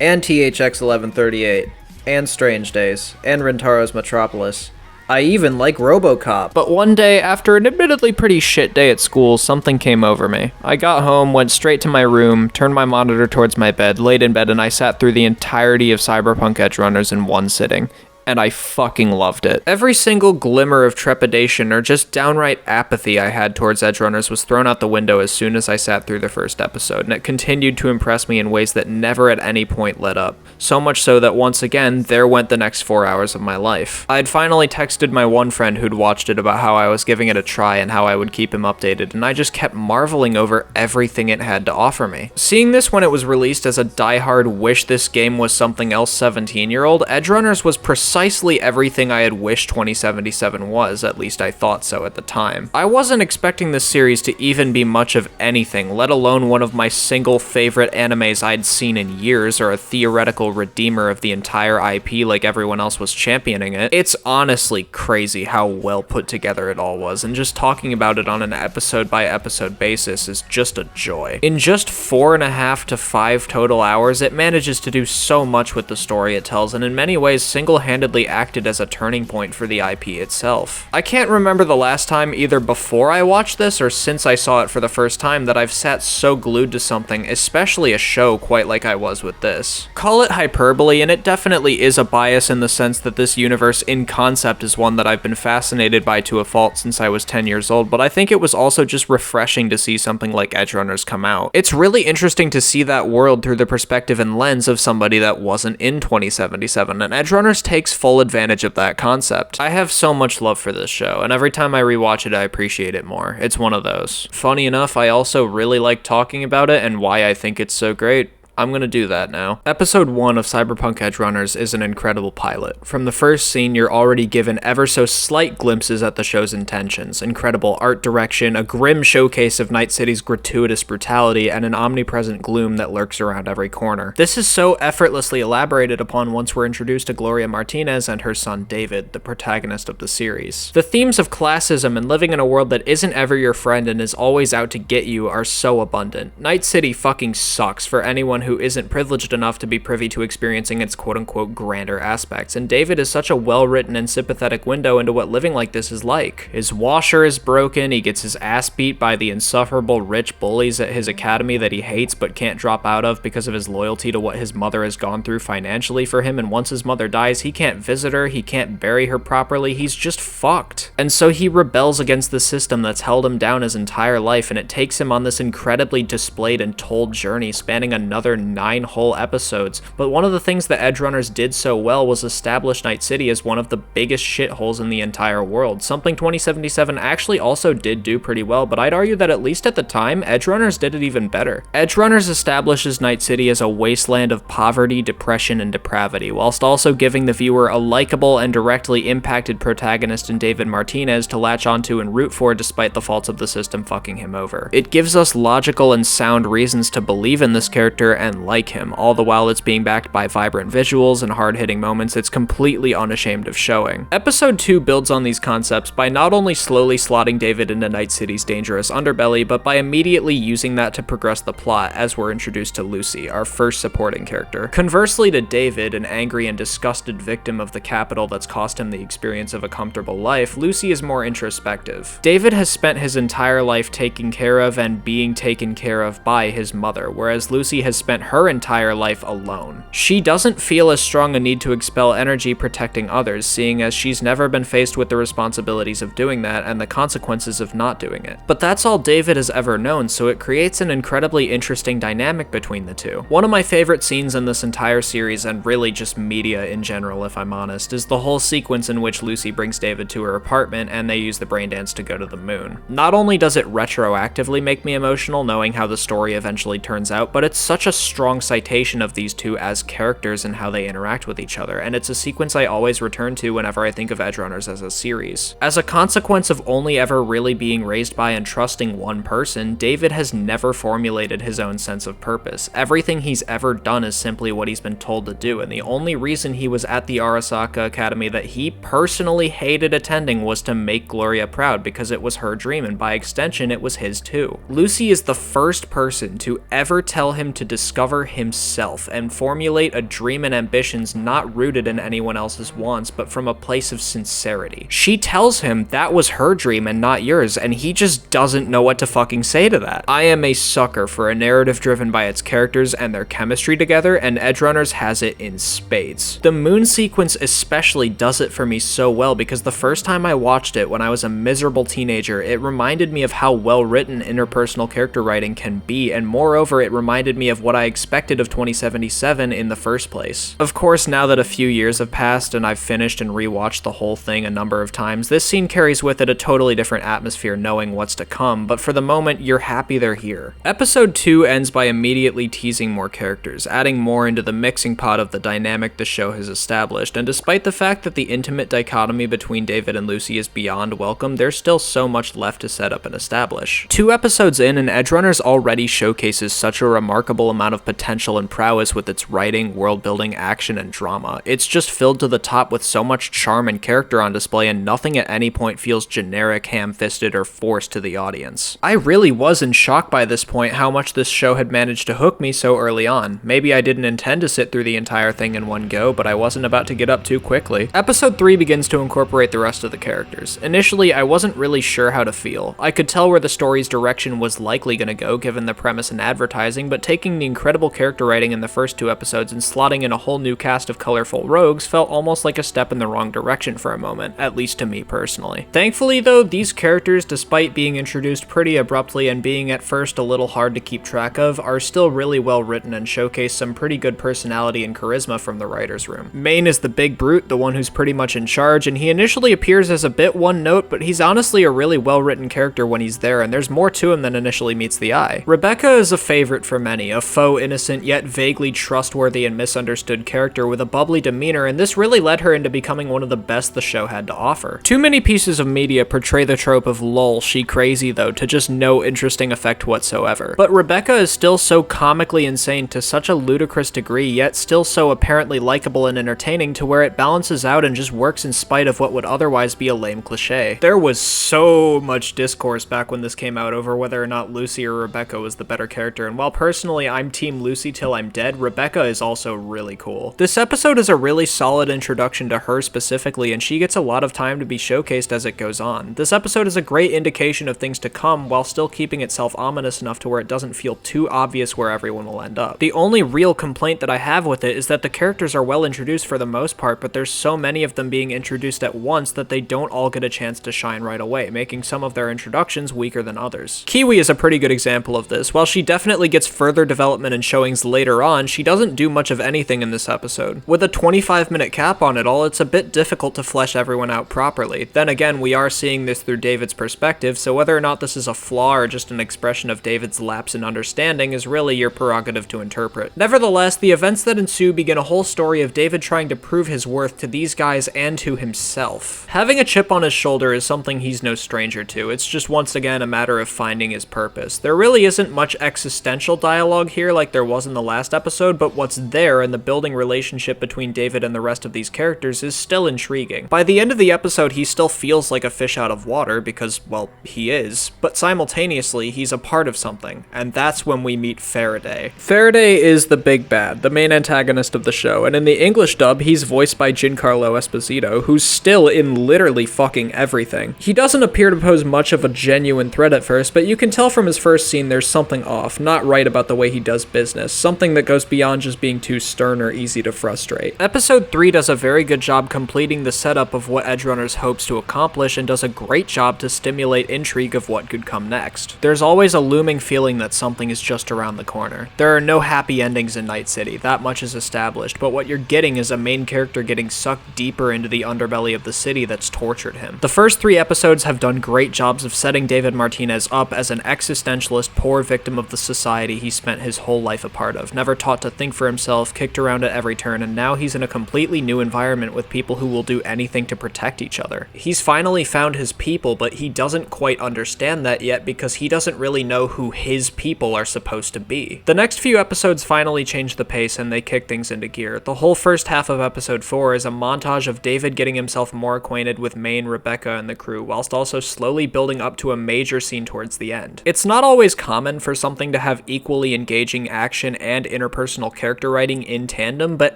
and THX 1138, and Strange Days, and Rintaro's Metropolis. I even like RoboCop. But one day, after an admittedly pretty shit day at school, something came over me. I got home, went straight to my room, turned my monitor towards my bed, laid in bed, and I sat through the entirety of Cyberpunk Edgerunners in one sitting. And I fucking loved it. Every single glimmer of trepidation or just downright apathy I had towards Edgerunners was thrown out the window as soon as I sat through the first episode, and it continued to impress me in ways that never at any point let up. So much so that once again, there went the next 4 hours of my life. I'd finally texted my one friend who'd watched it about how I was giving it a try and how I would keep him updated, and I just kept marveling over everything it had to offer me. Seeing this when it was released as a diehard wish this game was something else 17-year-old, Edgerunners was precisely everything I had wished 2077 was, at least I thought so at the time. I wasn't expecting this series to even be much of anything, let alone one of my single favorite animes I'd seen in years or a theoretical redeemer of the entire IP like everyone else was championing it. It's honestly crazy how well put together it all was, and just talking about it on an episode by episode basis is just a joy. In just 4.5 to 5 total hours, it manages to do so much with the story it tells, and in many ways single-handedly single-handedly acted as a turning point for the IP itself. I can't remember the last time, either before I watched this or since I saw it for the first time, that I've sat so glued to something, especially a show, quite like I was with this. Call it hyperbole, and it definitely is a bias in the sense that this universe in concept is one that I've been fascinated by to a fault since I was 10 years old, but I think it was also just refreshing to see something like Edgerunners come out. It's really interesting to see that world through the perspective and lens of somebody that wasn't in 2077, and Edgerunners takes full advantage of that concept. I have so much love for this show, and every time I rewatch it, I appreciate it more. It's one of those. Funny enough, I also really like talking about it and why I think it's so great. I'm gonna do that now. Episode 1 of Cyberpunk Edgerunners is an incredible pilot. From the first scene, you're already given ever so slight glimpses at the show's intentions. Incredible art direction, a grim showcase of Night City's gratuitous brutality, and an omnipresent gloom that lurks around every corner. This is so effortlessly elaborated upon once we're introduced to Gloria Martinez and her son David, the protagonist of the series. The themes of classism and living in a world that isn't ever your friend and is always out to get you are so abundant. Night City fucking sucks for anyone who isn't privileged enough to be privy to experiencing its quote-unquote grander aspects, and David is such a well-written and sympathetic window into what living like this is like. His washer is broken, he gets his ass beat by the insufferable rich bullies at his academy that he hates but can't drop out of because of his loyalty to what his mother has gone through financially for him, and once his mother dies, he can't visit her, he can't bury her properly, he's just fucked. And so he rebels against the system that's held him down his entire life, and it takes him on this incredibly displayed and told journey spanning another 9 whole episodes. But one of the things that Edgerunners did so well was establish Night City as one of the biggest shitholes in the entire world, something 2077 actually also did do pretty well, but I'd argue that at least at the time, Edgerunners did it even better. Edgerunners establishes Night City as a wasteland of poverty, depression, and depravity, whilst also giving the viewer a likable and directly impacted protagonist in David Martinez to latch onto and root for despite the faults of the system fucking him over. It gives us logical and sound reasons to believe in this character and like him, all the while it's being backed by vibrant visuals and hard-hitting moments it's completely unashamed of showing. Episode 2 builds on these concepts by not only slowly slotting David into Night City's dangerous underbelly, but by immediately using that to progress the plot as we're introduced to Lucy, our first supporting character. Conversely to David, an angry and disgusted victim of the capital that's cost him the experience of a comfortable life, Lucy is more introspective. David has spent his entire life taking care of and being taken care of by his mother, whereas Lucy has spent her entire life alone. She doesn't feel as strong a need to expel energy protecting others, seeing as she's never been faced with the responsibilities of doing that and the consequences of not doing it. But that's all David has ever known, so it creates an incredibly interesting dynamic between the two. One of my favorite scenes in this entire series, and really just media in general if I'm honest, is the whole sequence in which Lucy brings David to her apartment and they use the brain dance to go to the moon. Not only does it retroactively make me emotional knowing how the story eventually turns out, but it's such a strong citation of these two as characters and how they interact with each other, and it's a sequence I always return to whenever I think of Edgerunners as a series. As a consequence of only ever really being raised by and trusting one person, David has never formulated his own sense of purpose. Everything he's ever done is simply what he's been told to do, and the only reason he was at the Arasaka Academy that he personally hated attending was to make Gloria proud, because it was her dream, and by extension it was his too. Lucy is the first person to ever tell him to discover himself and formulate a dream and ambitions not rooted in anyone else's wants, but from a place of sincerity. She tells him that was her dream and not yours, and he just doesn't know what to fucking say to that. I am a sucker for a narrative driven by its characters and their chemistry together, and Edgerunners has it in spades. The moon sequence especially does it for me so well, because the first time I watched it when I was a miserable teenager, it reminded me of how well written interpersonal character writing can be, and moreover it reminded me of what I expected of 2077 in the first place. Of course, now that a few years have passed and I've finished and rewatched the whole thing a number of times, this scene carries with it a totally different atmosphere knowing what's to come, but for the moment, you're happy they're here. Episode 2 ends by immediately teasing more characters, adding more into the mixing pot of the dynamic the show has established, and despite the fact that the intimate dichotomy between David and Lucy is beyond welcome, there's still so much left to set up and establish. 2 episodes in, and Edgerunners already showcases such a remarkable amount amount of potential and prowess with its writing, world building, action, and drama. It's just filled to the top with so much charm and character on display, and nothing at any point feels generic, ham-fisted, or forced to the audience. I really was in shock by this point how much this show had managed to hook me so early on. Maybe I didn't intend to sit through the entire thing in one go, but I wasn't about to get up too quickly. Episode 3 begins to incorporate the rest of the characters. Initially, I wasn't really sure how to feel. I could tell where the story's direction was likely gonna go given the premise and advertising, but taking the incredible character writing in the first 2 episodes and slotting in a whole new cast of colorful rogues felt almost like a step in the wrong direction for a moment, at least to me personally. Thankfully though, these characters, despite being introduced pretty abruptly and being at first a little hard to keep track of, are still really well written and showcase some pretty good personality and charisma from the writer's room. Maine is the big brute, the one who's pretty much in charge, and he initially appears as a bit one note, but he's honestly a really well written character when he's there, and there's more to him than initially meets the eye. Rebecca is a favorite for many, a faux innocent yet vaguely trustworthy and misunderstood character with a bubbly demeanor, and this really led her into becoming one of the best the show had to offer. Too many pieces of media portray the trope of lol, she crazy though, to just no interesting effect whatsoever. But Rebecca is still so comically insane to such a ludicrous degree, yet still so apparently likable and entertaining to where it balances out and just works in spite of what would otherwise be a lame cliche. There was so much discourse back when this came out over whether or not Lucy or Rebecca was the better character, and while personally I'm team Lucy till I'm dead, Rebecca is also really cool. This episode is a really solid introduction to her specifically, and she gets a lot of time to be showcased as it goes on. This episode is a great indication of things to come while still keeping itself ominous enough to where it doesn't feel too obvious where everyone will end up. The only real complaint that I have with it is that the characters are well introduced for the most part, but there's so many of them being introduced at once that they don't all get a chance to shine right away, making some of their introductions weaker than others. Kiwi is a pretty good example of this. While she definitely gets further development and showings later on, she doesn't do much of anything in this episode. With a 25-minute cap on it all, it's a bit difficult to flesh everyone out properly. Then again, we are seeing this through David's perspective, so whether or not this is a flaw or just an expression of David's lapse in understanding is really your prerogative to interpret. Nevertheless, the events that ensue begin a whole story of David trying to prove his worth to these guys and to himself. Having a chip on his shoulder is something he's no stranger to. It's just once again a matter of finding his purpose. There really isn't much existential dialogue here like there was in the last episode, but what's there in the building relationship between David and the rest of these characters is still intriguing. By the end of the episode, he still feels like a fish out of water because, well, he is, but simultaneously, he's a part of something, and that's when we meet Faraday. Faraday is the big bad, the main antagonist of the show, and in the English dub, he's voiced by Giancarlo Esposito, who's still in literally fucking everything. He doesn't appear to pose much of a genuine threat at first, but you can tell from his first scene there's something off, not right about the way he does business, something that goes beyond just being too stern or easy to frustrate. Episode 3 does a very good job completing the setup of what Edgerunners hopes to accomplish and does a great job to stimulate intrigue of what could come next. There's always a looming feeling that something is just around the corner. There are no happy endings in Night City, that much is established, but what you're getting is a main character getting sucked deeper into the underbelly of the city that's tortured him. The first 3 episodes have done great jobs of setting David Martinez up as an existentialist, poor victim of the society he spent his whole life a part of, never taught to think for himself, kicked around at every turn, and now he's in a completely new environment with people who will do anything to protect each other. He's finally found his people, but he doesn't quite understand that yet because he doesn't really know who his people are supposed to be. The next few episodes finally change the pace and they kick things into gear. The whole first half of episode 4 is a montage of David getting himself more acquainted with Maine, Rebecca, and the crew, whilst also slowly building up to a major scene towards the end. It's not always common for something to have equally engaging action and interpersonal character writing in tandem, but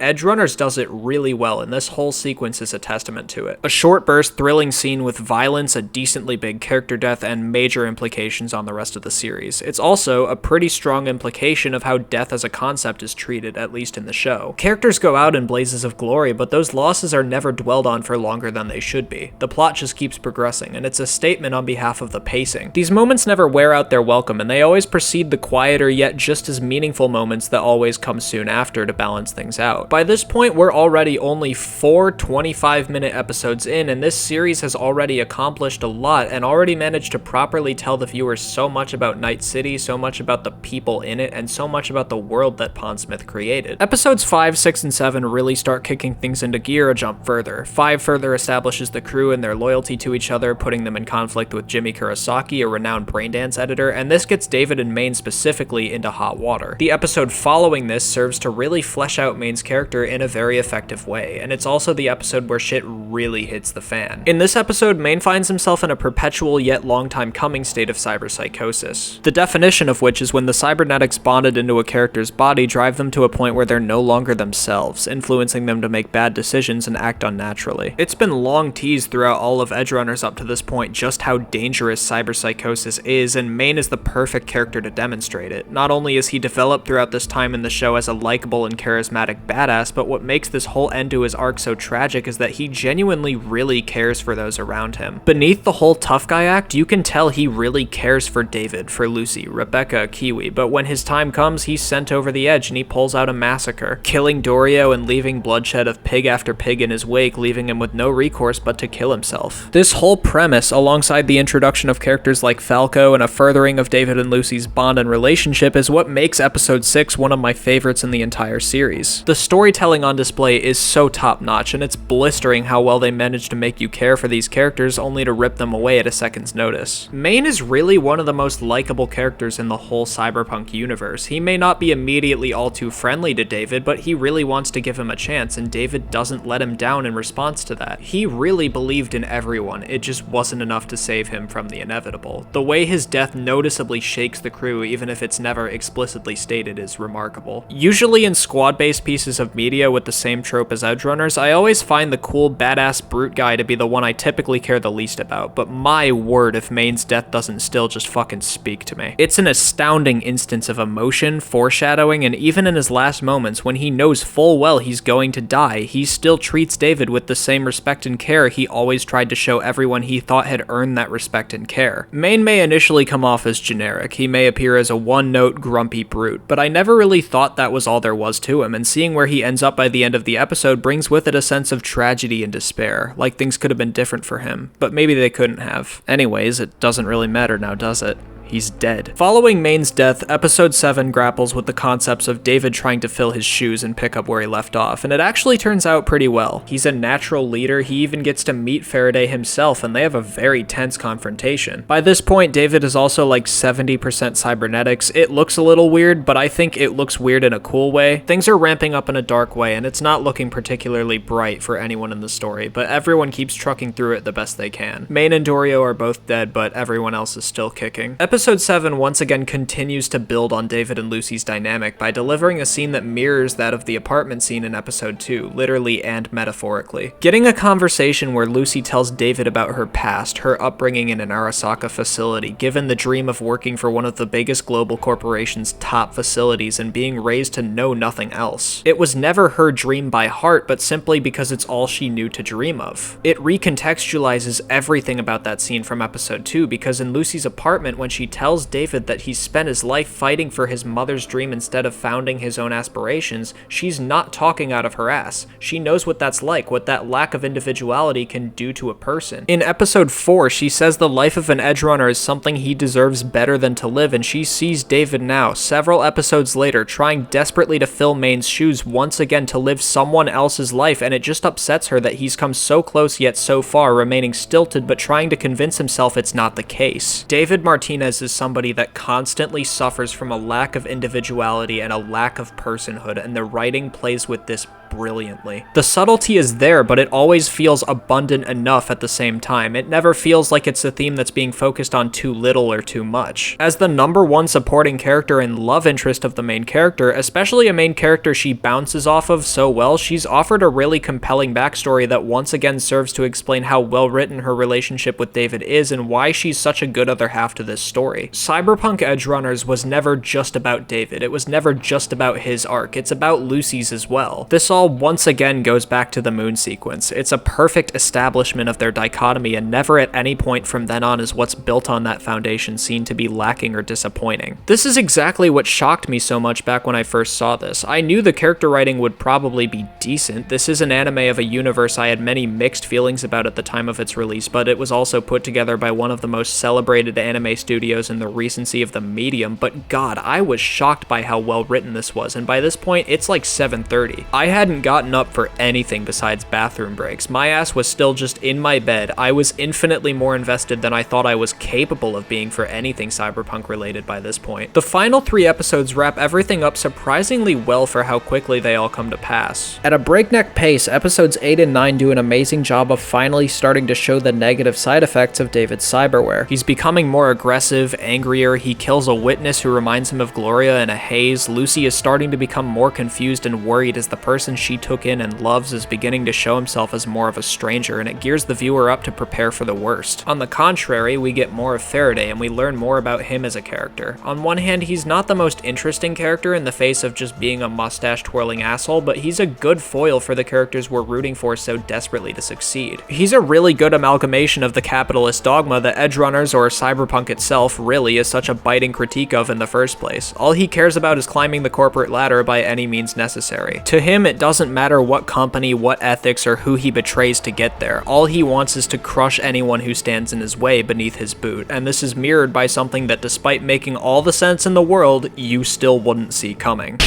Edgerunners does it really well, and this whole sequence is a testament to it. A short burst, thrilling scene with violence, a decently big character death, and major implications on the rest of the series. It's also a pretty strong implication of how death as a concept is treated, at least in the show. Characters go out in blazes of glory, but those losses are never dwelled on for longer than they should be. The plot just keeps progressing, and it's a statement on behalf of the pacing. These moments never wear out their welcome, and they always precede the quieter yet just as meaningful moments that always come soon after to balance things out. By this point, we're already only 4 25-minute episodes in, and this series has already accomplished a lot and already managed to properly tell the viewers so much about Night City, so much about the people in it, and so much about the world that Pondsmith created. Episodes 5, 6, and 7 really start kicking things into gear a jump further. 5 further establishes the crew and their loyalty to each other, putting them in conflict with Jimmy Kurosaki, a renowned braindance editor, and this gets David and Maine specifically into hot water. daughter. The episode following this serves to really flesh out Main's character in a very effective way, and it's also the episode where shit really hits the fan. In this episode, Main finds himself in a perpetual yet long time coming state of cyberpsychosis. The definition of which is when the cybernetics bonded into a character's body drive them to a point where they're no longer themselves, influencing them to make bad decisions and act unnaturally. It's been long teased throughout all of Edgerunners up to this point just how dangerous cyberpsychosis is, and Main is the perfect character to demonstrate it. Not only is he developed throughout this time in the show as a likable and charismatic badass, but what makes this whole end to his arc so tragic is that he genuinely really cares for those around him. Beneath the whole tough guy act, you can tell he really cares for David, for Lucy, Rebecca, Kiwi, but when his time comes, he's sent over the edge and he pulls out a massacre, killing Dorio and leaving bloodshed of pig after pig in his wake, leaving him with no recourse but to kill himself. This whole premise, alongside the introduction of characters like Falco and a furthering of David and Lucy's bond and relationship, is what makes episode 6 one of my favorites in the entire series. The storytelling on display is so top-notch, and it's blistering how well they managed to make you care for these characters only to rip them away at a second's notice. Main is really one of the most likable characters in the whole Cyberpunk universe. He may not be immediately all too friendly to David, but he really wants to give him a chance, and David doesn't let him down in response to that. He really believed in everyone, it just wasn't enough to save him from the inevitable. The way his death noticeably shakes the crew, even if it's never explicitly stated, is remarkable. Usually in squad-based pieces of media with the same trope as Edgerunners, I always find the cool, badass brute guy to be the one I typically care the least about, but my word if Main's death doesn't still just fucking speak to me. It's an astounding instance of emotion, foreshadowing, and even in his last moments, when he knows full well he's going to die, he still treats David with the same respect and care he always tried to show everyone he thought had earned that respect and care. Main may initially come off as generic, he may appear as a one-note, grumpy brute, but I never really thought that was all there was to him, and seeing where he ends up by the end of the episode brings with it a sense of tragedy and despair, like things could have been different for him, but maybe they couldn't have. Anyways, it doesn't really matter now, does it? He's dead. Following Main's death, episode 7 grapples with the concepts of David trying to fill his shoes and pick up where he left off, and it actually turns out pretty well. He's a natural leader, he even gets to meet Faraday himself, and they have a very tense confrontation. By this point, David is also like 70% cybernetics. It looks a little weird, but I think it looks weird in a cool way. Things are ramping up in a dark way, and it's not looking particularly bright for anyone in the story, but everyone keeps trucking through it the best they can. Main and Dorio are both dead, but everyone else is still kicking. Episode 7 once again continues to build on David and Lucy's dynamic by delivering a scene that mirrors that of the apartment scene in episode 2, literally and metaphorically. Getting a conversation where Lucy tells David about her past, her upbringing in an Arasaka facility, given the dream of working for one of the biggest global corporation's top facilities and being raised to know nothing else. It was never her dream by heart, but simply because it's all she knew to dream of. It recontextualizes everything about that scene from episode 2, because in Lucy's apartment, when she tells David that he's spent his life fighting for his mother's dream instead of founding his own aspirations, she's not talking out of her ass. She knows what that's like, what that lack of individuality can do to a person. In episode 4, she says the life of an Edgerunner is something he deserves better than to live, and she sees David now, several episodes later, trying desperately to fill Main's shoes once again to live someone else's life, and it just upsets her that he's come so close yet so far, remaining stilted but trying to convince himself it's not the case. David Martinez is somebody that constantly suffers from a lack of individuality and a lack of personhood, and the writing plays with this brilliantly. The subtlety is there, but it always feels abundant enough at the same time. It never feels like it's a theme that's being focused on too little or too much. As the #1 supporting character and love interest of the main character, especially a main character she bounces off of so well, she's offered a really compelling backstory that once again serves to explain how well written her relationship with David is and why she's such a good other half to this story. Cyberpunk Edgerunners was never just about David. It was never just about his arc. It's about Lucy's as well. This all once again goes back to the moon sequence. It's a perfect establishment of their dichotomy, and never at any point from then on is what's built on that foundation seen to be lacking or disappointing. This is exactly what shocked me so much back when I first saw this. I knew the character writing would probably be decent. This is an anime of a universe I had many mixed feelings about at the time of its release, but it was also put together by one of the most celebrated anime studios studios and the recency of the medium, but god, I was shocked by how well written this was, and by this point, it's like 7:30. I hadn't gotten up for anything besides bathroom breaks. My ass was still just in my bed. I was infinitely more invested than I thought I was capable of being for anything Cyberpunk related by this point. The final 3 episodes wrap everything up surprisingly well for how quickly they all come to pass. At a breakneck pace, episodes 8 and 9 do an amazing job of finally starting to show the negative side effects of David's cyberware. He's becoming more aggressive, angrier, he kills a witness who reminds him of Gloria in a haze, Lucy is starting to become more confused and worried as the person she took in and loves is beginning to show himself as more of a stranger, and it gears the viewer up to prepare for the worst. On the contrary, we get more of Faraday and we learn more about him as a character. On one hand, he's not the most interesting character in the face of just being a mustache-twirling asshole, but he's a good foil for the characters we're rooting for so desperately to succeed. He's a really good amalgamation of the capitalist dogma that Edgerunners or Cyberpunk itself really is such a biting critique of in the first place. All he cares about is climbing the corporate ladder by any means necessary. To him, it doesn't matter what company, what ethics, or who he betrays to get there. All he wants is to crush anyone who stands in his way beneath his boot, and this is mirrored by something that despite making all the sense in the world, you still wouldn't see coming.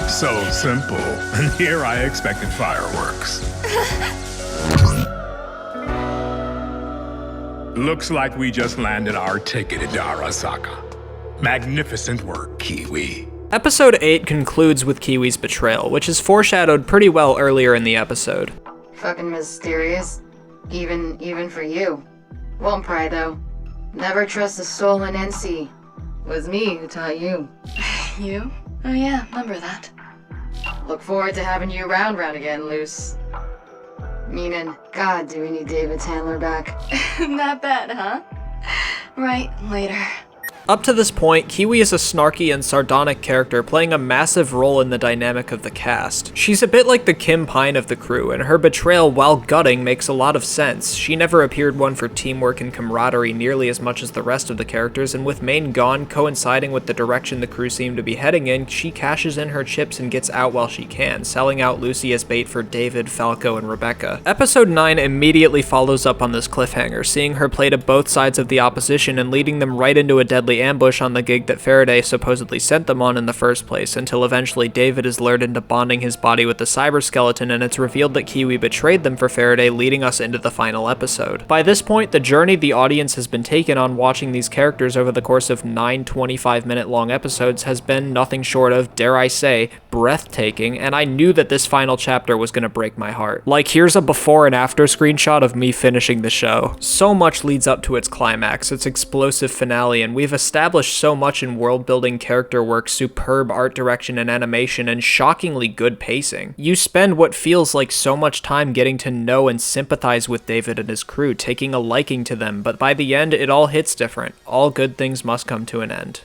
So simple, and here I expected fireworks. Looks like we just landed our ticket into Arasaka. Magnificent work, Kiwi. Episode 8 concludes with Kiwi's betrayal, which is foreshadowed pretty well earlier in the episode. Fucking mysterious. Even for you. Won't pry though. Never trust a soul in NC. Was me who taught you. You? Oh yeah, remember that. Look forward to having you round again, Luce. Meaning, God, do we need David's handler back? That bad, huh? Right, later. Up to this point, Kiwi is a snarky and sardonic character playing a massive role in the dynamic of the cast. She's a bit like the Kim Pine of the crew, and her betrayal, while gutting, makes a lot of sense. She never appeared one for teamwork and camaraderie nearly as much as the rest of the characters, and with Main gone, coinciding with the direction the crew seemed to be heading in, she cashes in her chips and gets out while she can, selling out Lucy as bait for David, Falco, and Rebecca. Episode 9 immediately follows up on this cliffhanger, seeing her play to both sides of the opposition and leading them right into a deadly ambush on the gig that Faraday supposedly sent them on in the first place, until eventually David is lured into bonding his body with the cyber skeleton, and it's revealed that Kiwi betrayed them for Faraday, leading us into the final episode. By this point, the journey the audience has been taken on watching these characters over the course of 9 25-minute long episodes has been nothing short of, dare I say, breathtaking, and I knew that this final chapter was gonna break my heart. Like, here's a before and after screenshot of me finishing the show. So much leads up to its climax, its explosive finale, and we've established so much in world-building, character work, superb art direction and animation, and shockingly good pacing. You spend what feels like so much time getting to know and sympathize with David and his crew, taking a liking to them, but by the end, it all hits different. All good things must come to an end.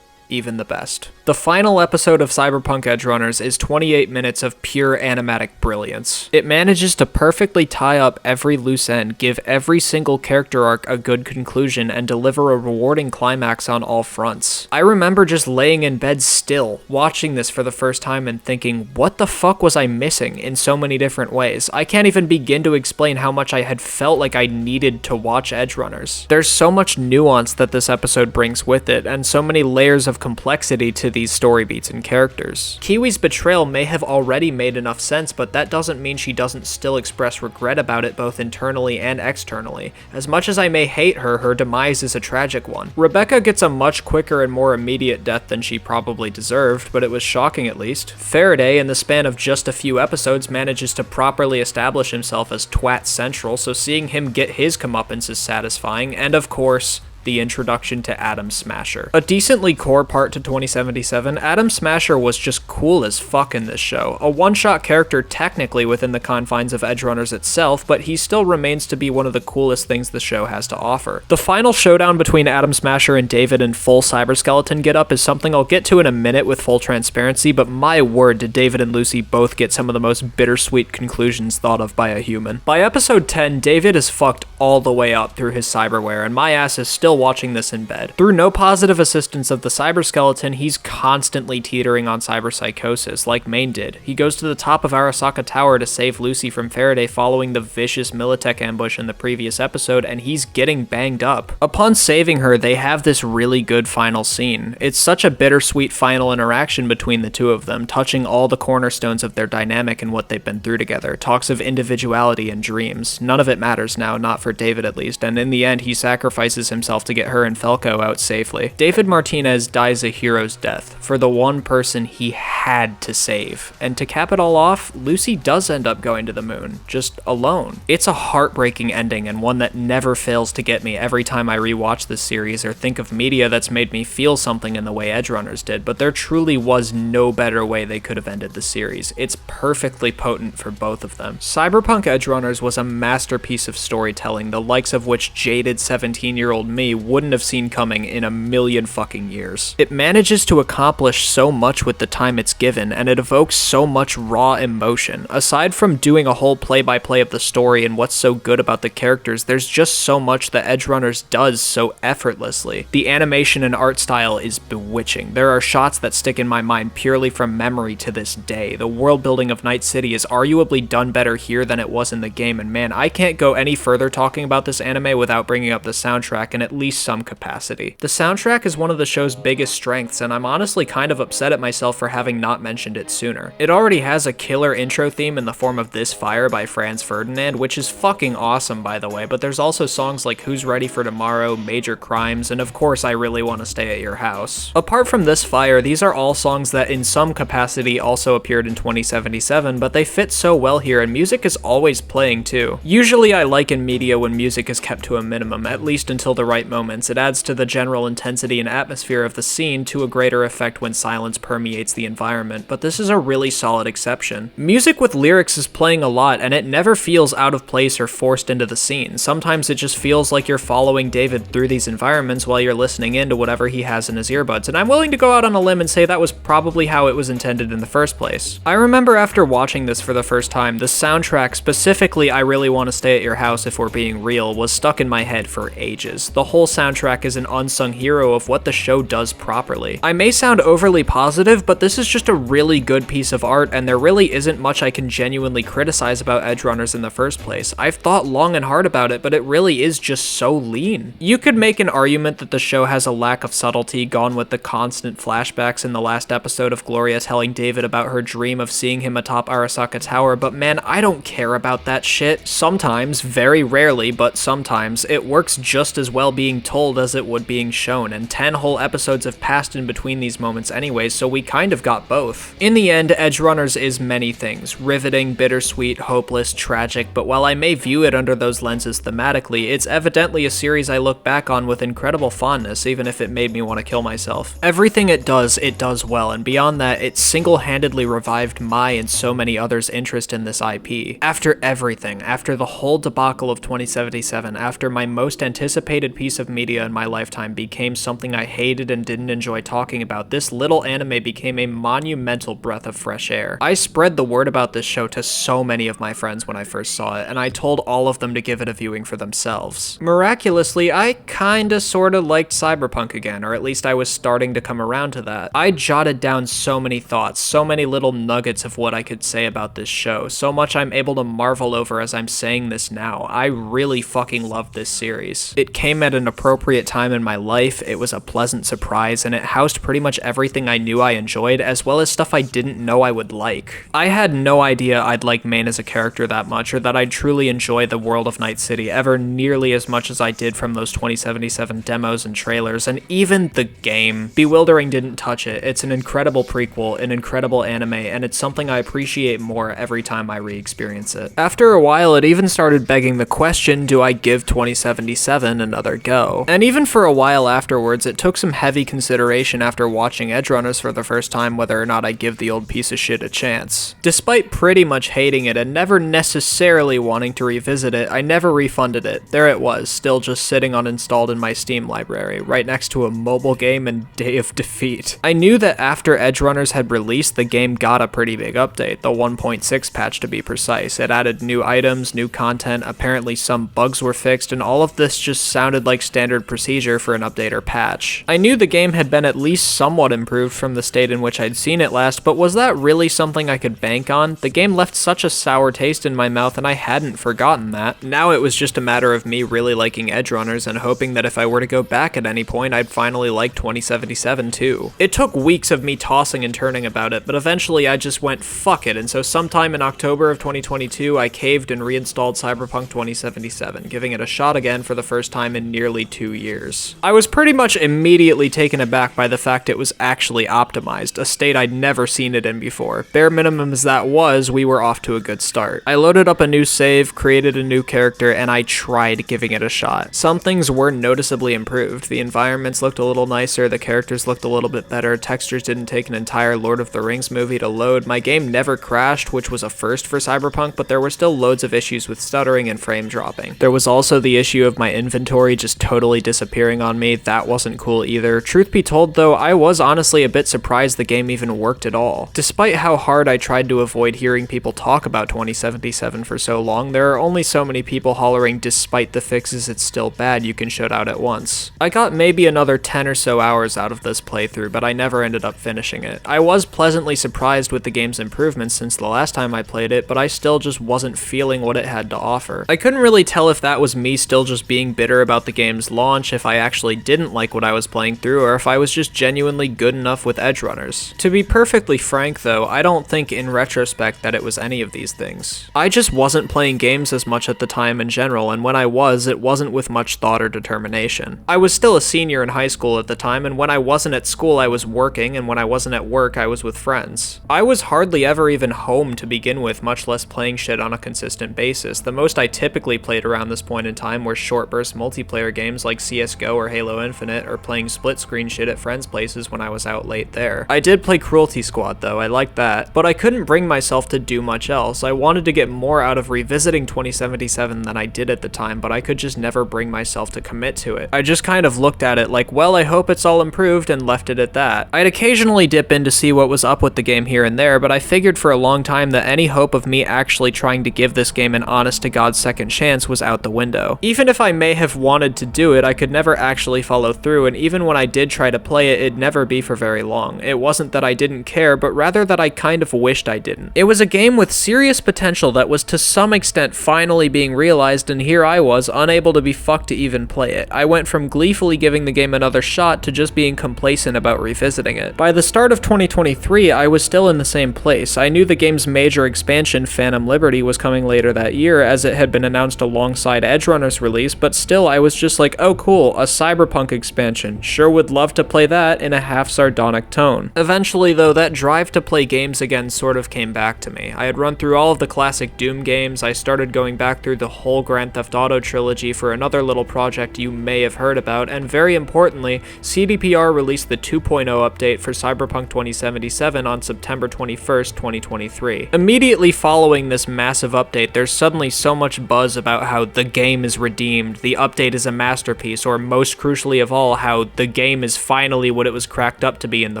Even the best. The final episode of Cyberpunk Edgerunners is 28 minutes of pure animatic brilliance. It manages to perfectly tie up every loose end, give every single character arc a good conclusion, and deliver a rewarding climax on all fronts. I remember just laying in bed still, watching this for the first time and thinking, what the fuck was I missing in so many different ways? I can't even begin to explain how much I had felt like I needed to watch Edgerunners. There's so much nuance that this episode brings with it, and so many layers of complexity to these story beats and characters. Kiwi's betrayal may have already made enough sense, but that doesn't mean she doesn't still express regret about it both internally and externally. As much as I may hate her, her demise is a tragic one. Rebecca gets a much quicker and more immediate death than she probably deserved, but it was shocking at least. Faraday, in the span of just a few episodes, manages to properly establish himself as Twat Central, so seeing him get his comeuppance is satisfying, and of course, the introduction to Atom Smasher. A decently core part to 2077, Atom Smasher was just cool as fuck in this show. A one-shot character technically within the confines of Edgerunners itself, but he still remains to be one of the coolest things the show has to offer. The final showdown between Atom Smasher and David in full cyberskeleton getup is something I'll get to in a minute with full transparency, but my word did David and Lucy both get some of the most bittersweet conclusions thought of by a human. By episode 10, David is fucked all the way up through his cyberware, and my ass is still still watching this in bed. Through no positive assistance of the cyberskeleton, he's constantly teetering on cyberpsychosis, like Main did. He goes to the top of Arasaka Tower to save Lucy from Faraday following the vicious Militech ambush in the previous episode, and he's getting banged up. Upon saving her, they have this really good final scene. It's such a bittersweet final interaction between the two of them, touching all the cornerstones of their dynamic and what they've been through together. Talks of individuality and dreams. None of it matters now, not for David at least, and in the end he sacrifices himself to get her and Falco out safely. David Martinez dies a hero's death for the one person he had to save. And to cap it all off, Lucy does end up going to the moon, just alone. It's a heartbreaking ending and one that never fails to get me every time I rewatch this series or think of media that's made me feel something in the way Edgerunners did, but there truly was no better way they could have ended the series. It's perfectly potent for both of them. Cyberpunk Edgerunners was a masterpiece of storytelling, the likes of which jaded 17-year-old me wouldn't have seen coming in a million fucking years. It manages to accomplish so much with the time it's given, and it evokes so much raw emotion. Aside from doing a whole play-by-play of the story and what's so good about the characters, there's just so much that Edgerunners does so effortlessly. The animation and art style is bewitching. There are shots that stick in my mind purely from memory to this day. The world building of Night City is arguably done better here than it was in the game, and man, I can't go any further talking about this anime without bringing up the soundtrack in at least some capacity. The soundtrack is one of the show's biggest strengths, and I'm honestly kind of upset at myself for having not mentioned it sooner. It already has a killer intro theme in the form of This Fire by Franz Ferdinand, which is fucking awesome by the way, but there's also songs like Who's Ready for Tomorrow, Major Crimes, and of course I Really Want to Stay at Your House. Apart from This Fire, these are all songs that in some capacity also appeared in 2077, but they fit so well here and music is always playing too. Usually I like in media when music is kept to a minimum, at least until the right moments. It adds to the general intensity and atmosphere of the scene to a greater effect when silence permeates the environment, but this is a really solid exception. Music with lyrics is playing a lot and it never feels out of place or forced into the scene. Sometimes it just feels like you're following David through these environments while you're listening in to whatever he has in his earbuds, and I'm willing to go out on a limb and say that was probably how it was intended in the first place. I remember after watching this for the first time, the soundtrack, specifically I Really Want to Stay at Your House If We're Being Real, was stuck in my head for ages. The whole soundtrack is an unsung hero of what the show does properly. I may sound overly positive, but this is just a really good piece of art, and there really isn't much I can genuinely criticize about Edgerunners in the first place. I've thought long and hard about it, but it really is just so lean. You could make an argument that the show has a lack of subtlety, gone with the constant flashbacks in the last episode of Gloria telling David about her dream of seeing him atop Arasaka Tower, but man, I don't care about that shit. Sometimes, very rarely, but sometimes, it works just as well being told as it would being shown, and 10 whole episodes have passed in between these moments anyways, so we kind of got both. In the end, Edgerunners is many things. Riveting, bittersweet, hopeless, tragic, but while I may view it under those lenses thematically, it's evidently a series I look back on with incredible fondness, even if it made me want to kill myself. Everything it does well, and beyond that, it single-handedly revived my and so many others' interest in this IP. After everything, after the whole debacle of 2077, after my most anticipated piece of media in my lifetime became something I hated and didn't enjoy talking about, this little anime became a monumental breath of fresh air. I spread the word about this show to so many of my friends when I first saw it, and I told all of them to give it a viewing for themselves. Miraculously, I kinda sorta liked Cyberpunk again, or at least I was starting to come around to that. I jotted down so many thoughts, so many little nuggets of what I could say about this show, so much I'm able to marvel over as I'm saying this now. I really fucking love this series. It came at an appropriate time in my life, it was a pleasant surprise, and it housed pretty much everything I knew I enjoyed, as well as stuff I didn't know I would like. I had no idea I'd like Main as a character that much, or that I'd truly enjoy the world of Night City ever nearly as much as I did from those 2077 demos and trailers, and even the game. Bewildering didn't touch it. It's an incredible prequel, an incredible anime, and it's something I appreciate more every time I re-experience it. After a while, it even started begging the question, do I give 2077 another go? And even for a while afterwards, it took some heavy consideration after watching Edgerunners for the first time whether or not I give the old piece of shit a chance. Despite pretty much hating it and never necessarily wanting to revisit it, I never refunded it. There it was, still just sitting uninstalled in my Steam library, right next to a mobile game and Day of Defeat. I knew that after Edgerunners had released, the game got a pretty big update, the 1.6 patch to be precise. It added new items, new content, apparently some bugs were fixed, and all of this just sounded like like standard procedure for an update or patch. I knew the game had been at least somewhat improved from the state in which I'd seen it last, but was that really something I could bank on? The game left such a sour taste in my mouth and I hadn't forgotten that. Now it was just a matter of me really liking Edgerunners and hoping that if I were to go back at any point, I'd finally like 2077 too. It took weeks of me tossing and turning about it, but eventually I just went fuck it, and so sometime in October of 2022, I caved and reinstalled Cyberpunk 2077, giving it a shot again for the first time in nearly 2 years. I was pretty much immediately taken aback by the fact it was actually optimized, a state I'd never seen it in before. Bare minimum as that was, we were off to a good start. I loaded up a new save, created a new character, and I tried giving it a shot. Some things were noticeably improved. The environments looked a little nicer, the characters looked a little bit better, textures didn't take an entire Lord of the Rings movie to load, my game never crashed, which was a first for Cyberpunk, but there were still loads of issues with stuttering and frame dropping. There was also the issue of my inventory just totally disappearing on me. That wasn't cool either. Truth be told though, I was honestly a bit surprised the game even worked at all. Despite how hard I tried to avoid hearing people talk about 2077 for so long, there are only so many people hollering despite the fixes it's still bad you can shout out at once. I got maybe another 10 or so hours out of this playthrough, but I never ended up finishing it. I was pleasantly surprised with the game's improvements since the last time I played it, but I still just wasn't feeling what it had to offer. I couldn't really tell if that was me still just being bitter about the game's launch, if I actually didn't like what I was playing through, or if I was just genuinely good enough with Edgerunners. To be perfectly frank though, I don't think in retrospect that it was any of these things. I just wasn't playing games as much at the time in general, and when I was, it wasn't with much thought or determination. I was still a senior in high school at the time, and when I wasn't at school I was working, and when I wasn't at work I was with friends. I was hardly ever even home to begin with, much less playing shit on a consistent basis. The most I typically played around this point in time were short burst multiplayer games like CSGO or Halo Infinite, or playing split screen shit at friends' places when I was out late there. I did play Cruelty Squad though, I liked that, but I couldn't bring myself to do much else. I wanted to get more out of revisiting 2077 than I did at the time, but I could just never bring myself to commit to it. I just kind of looked at it like, well, I hope it's all improved, and left it at that. I'd occasionally dip in to see what was up with the game here and there, but I figured for a long time that any hope of me actually trying to give this game an honest-to-God second chance was out the window. Even if I may have wanted to do it, I could never actually follow through, and even when I did try to play it, it'd never be for very long. It wasn't that I didn't care, but rather that I kind of wished I didn't. It was a game with serious potential that was to some extent finally being realized, and here I was, unable to be fucked to even play it. I went from gleefully giving the game another shot to just being complacent about revisiting it. By the start of 2023, I was still in the same place. I knew the game's major expansion, Phantom Liberty, was coming later that year, as it had been announced alongside Edgerunners' release, but still I was just like, oh cool, a Cyberpunk expansion. Sure would love to play that, in a half sardonic tone. Eventually though, that drive to play games again sort of came back to me. I had run through all of the classic Doom games, I started going back through the whole Grand Theft Auto trilogy for another little project you may have heard about, and very importantly, CDPR released the 2.0 update for Cyberpunk 2077 on September 21st, 2023. Immediately following this massive update, there's suddenly so much buzz about how the game is redeemed, the update is a masterpiece, or most crucially of all, how the game is finally what it was cracked up to be in the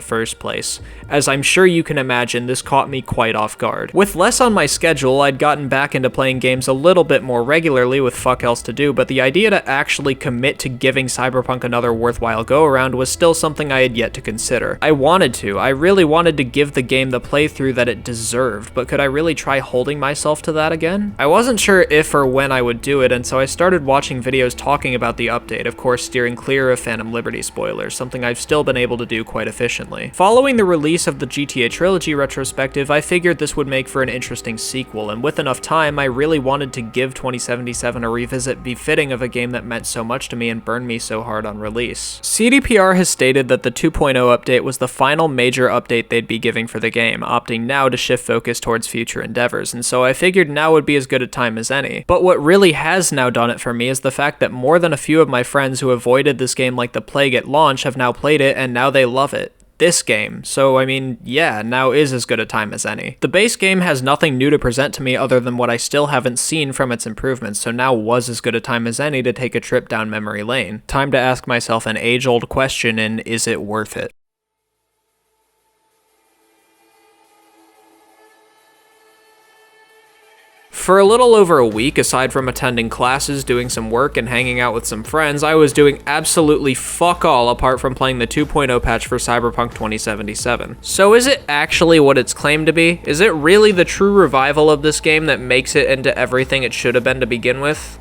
first place. As I'm sure you can imagine, this caught me quite off guard. With less on my schedule, I'd gotten back into playing games a little bit more regularly with fuck else to do, but the idea to actually commit to giving Cyberpunk another worthwhile go-around was still something I had yet to consider. I wanted to. I really wanted to give the game the playthrough that it deserved, but could I really try holding myself to that again? I wasn't sure if or when I would do it, and so I started watching videos talking about the update, of course steering clear of Phantom Liberty spoilers, something I've still been able to do quite efficiently. Following the release of the GTA Trilogy retrospective, I figured this would make for an interesting sequel, and with enough time, I really wanted to give 2077 a revisit befitting of a game that meant so much to me and burned me so hard on release. CDPR has stated that the 2.0 update was the final major update they'd be giving for the game, opting now to shift focus towards future endeavors, and so I figured now would be as good a time as any. But what really has now done it for me is the fact that more than a few of my friends who avoided this game like the plague at launch have now played it, and now they love it. This game. So, I mean, yeah, now is as good a time as any. The base game has nothing new to present to me other than what I still haven't seen from its improvements, so now was as good a time as any to take a trip down memory lane. Time to ask myself an age-old question in, is it worth it? For a little over a week, aside from attending classes, doing some work, and hanging out with some friends, I was doing absolutely fuck all apart from playing the 2.0 patch for Cyberpunk 2077. So is it actually what it's claimed to be? Is it really the true revival of this game that makes it into everything it should have been to begin with?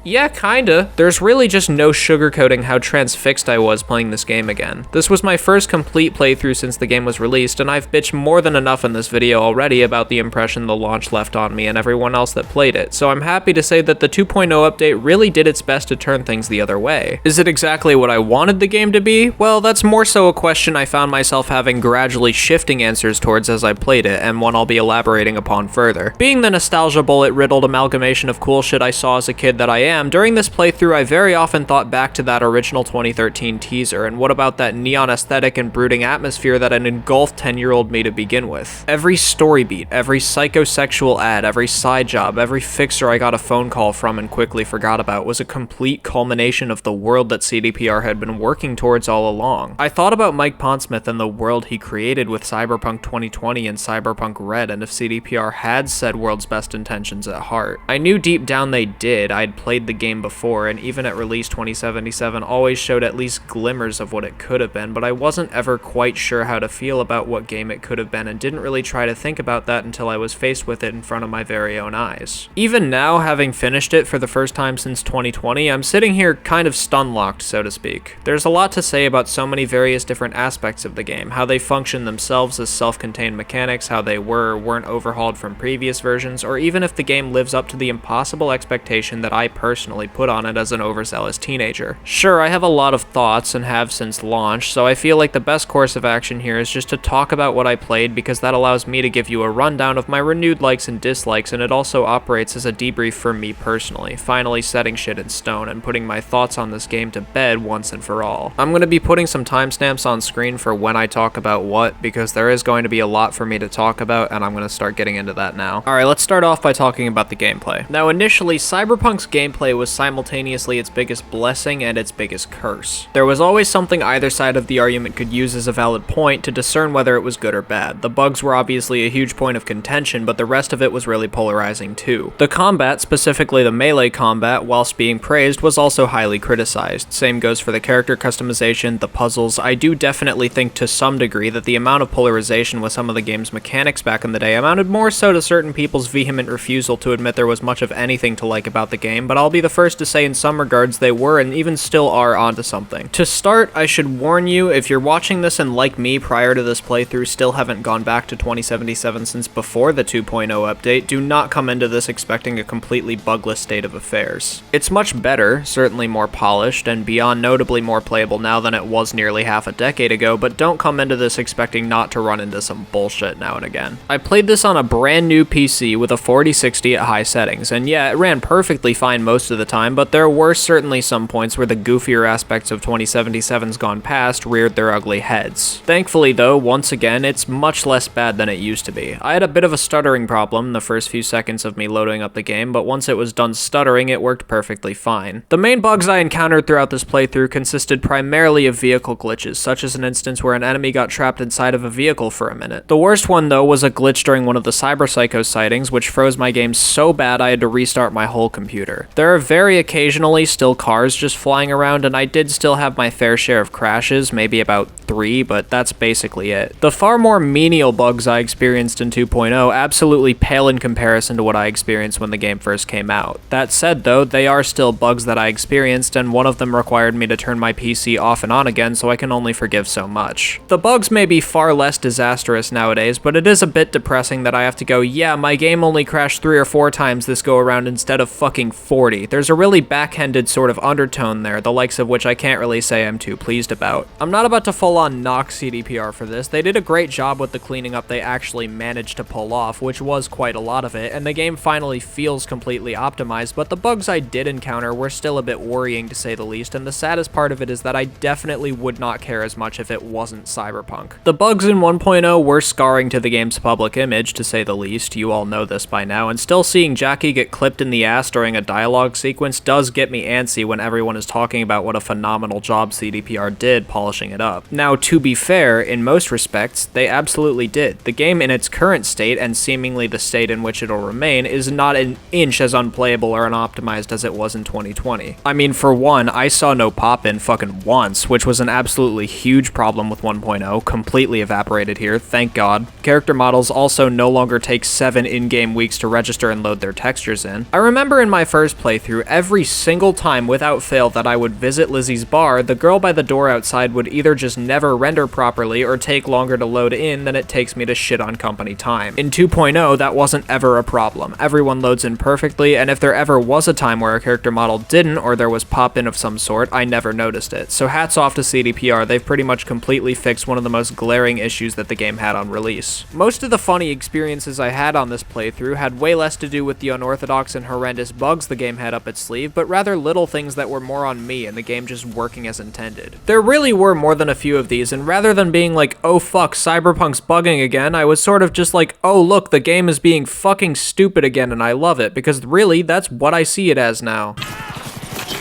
Yeah, kinda. There's really just no sugarcoating how transfixed I was playing this game again. This was my first complete playthrough since the game was released, and I've bitched more than enough in this video already about the impression the launch left on me and everyone else that played it, so I'm happy to say that the 2.0 update really did its best to turn things the other way. Is it exactly what I wanted the game to be? Well, that's more so a question I found myself having gradually shifting answers towards as I played it, and one I'll be elaborating upon further. Being the nostalgia bullet riddled amalgamation of cool shit I saw as a kid that I am, during this playthrough I very often thought back to that original 2013 teaser, and what about that neon aesthetic and brooding atmosphere that had engulfed 10-year-old me to begin with. Every story beat, every psychosexual ad, every side job, every fixer I got a phone call from and quickly forgot about was a complete culmination of the world that CDPR had been working towards all along. I thought about Mike Pondsmith and the world he created with Cyberpunk 2020 and Cyberpunk RED, and if CDPR had said world's best intentions at heart. I knew deep down they did. I'd played the game before, and even at release 2077 always showed at least glimmers of what it could have been, but I wasn't ever quite sure how to feel about what game it could have been, and didn't really try to think about that until I was faced with it in front of my very own eyes. Even now, having finished it for the first time since 2020, I'm sitting here kind of stun-locked, so to speak. There's a lot to say about so many various different aspects of the game, how they function themselves as self-contained mechanics, how they were or weren't overhauled from previous versions, or even if the game lives up to the impossible expectation that I personally put on it as an overzealous teenager. Sure, I have a lot of thoughts and have since launch, so I feel like the best course of action here is just to talk about what I played, because that allows me to give you a rundown of my renewed likes and dislikes, and it also operates as a debrief for me personally, finally setting shit in stone and putting my thoughts on this game to bed once and for all. I'm going to be putting some timestamps on screen for when I talk about what, because there is going to be a lot for me to talk about, and I'm going to start getting into that now. Alright, let's start off by talking about the gameplay. Now initially, Cyberpunk's gameplay was simultaneously its biggest blessing and its biggest curse. There was always something either side of the argument could use as a valid point to discern whether it was good or bad. The bugs were obviously a huge point of contention, but the rest of it was really polarizing too. The combat, specifically the melee combat, whilst being praised, was also highly criticized. Same goes for the character customization, the puzzles. I do definitely think to some degree that the amount of polarization with some of the game's mechanics back in the day amounted more so to certain people's vehement refusal to admit there was much of anything to like about the game, but I'll be the first to say in some regards they were and even still are onto something. To start, I should warn you, if you're watching this and like me prior to this playthrough still haven't gone back to 2077 since before the 2.0 update, do not come into this expecting a completely bugless state of affairs. It's much better, certainly more polished, and beyond notably more playable now than it was nearly half a decade ago, but don't come into this expecting not to run into some bullshit now and again. I played this on a brand new PC with a 4060 at high settings, and yeah, it ran perfectly fine most of the time, but there were certainly some points where the goofier aspects of 2077's gone past reared their ugly heads. Thankfully though, once again, it's much less bad than it used to be. I had a bit of a stuttering problem in the first few seconds of me loading up the game, but once it was done stuttering, it worked perfectly fine. The main bugs I encountered throughout this playthrough consisted primarily of vehicle glitches, such as an instance where an enemy got trapped inside of a vehicle for a minute. The worst one though was a glitch during one of the Cyberpsycho sightings, which froze my game so bad I had to restart my whole computer. There are very occasionally still cars just flying around, and I did still have my fair share of crashes, maybe about 3, but that's basically it. The far more menial bugs I experienced in 2.0 absolutely pale in comparison to what I experienced when the game first came out. That said though, they are still bugs that I experienced, and one of them required me to turn my PC off and on again, so I can only forgive so much. The bugs may be far less disastrous nowadays, but it is a bit depressing that I have to go, yeah, my game only crashed 3 or 4 times this go around instead of fucking 40. There's a really backhanded sort of undertone there, the likes of which I can't really say I'm too pleased about. I'm not about to full on knock CDPR for this. They did a great job with the cleaning up they actually managed to pull off, which was quite a lot of it, and the game finally feels completely optimized, but the bugs I did encounter were still a bit worrying to say the least, and the saddest part of it is that I definitely would not care as much if it wasn't Cyberpunk. The bugs in 1.0 were scarring to the game's public image, to say the least. You all know this by now, and still seeing Jackie get clipped in the ass during a dialogue dialogue sequence does get me antsy when everyone is talking about what a phenomenal job CDPR did polishing it up. Now, to be fair, in most respects, they absolutely did. The game in its current state, and seemingly the state in which it'll remain, is not an inch as unplayable or unoptimized as it was in 2020. I mean, for one, I saw no pop-in fucking once, which was an absolutely huge problem with 1.0, completely evaporated here, thank god. Character models also no longer take 7 in-game weeks to register and load their textures in. I remember in my first playthrough, every single time without fail that I would visit Lizzie's bar, the girl by the door outside would either just never render properly or take longer to load in than it takes me to shit on company time. In 2.0, that wasn't ever a problem. Everyone loads in perfectly, and if there ever was a time where a character model didn't, or there was pop-in of some sort, I never noticed it. So hats off to CDPR, they've pretty much completely fixed one of the most glaring issues that the game had on release. Most of the funny experiences I had on this playthrough had way less to do with the unorthodox and horrendous bugs the game had up its sleeve, but rather little things that were more on me and the game just working as intended. There really were more than a few of these, and rather than being like, oh fuck, Cyberpunk's bugging again, I was sort of just like, oh look, the game is being fucking stupid again and I love it, because really, that's what I see it as now.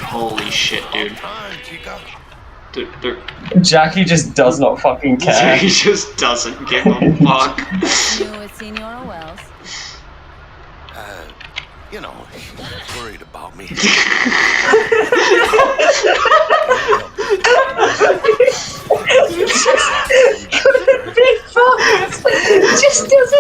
Holy shit, dude. Jackie just does not fucking care. He just doesn't give a fuck. Senora Wells. You know, he's worried about me. Just doesn't.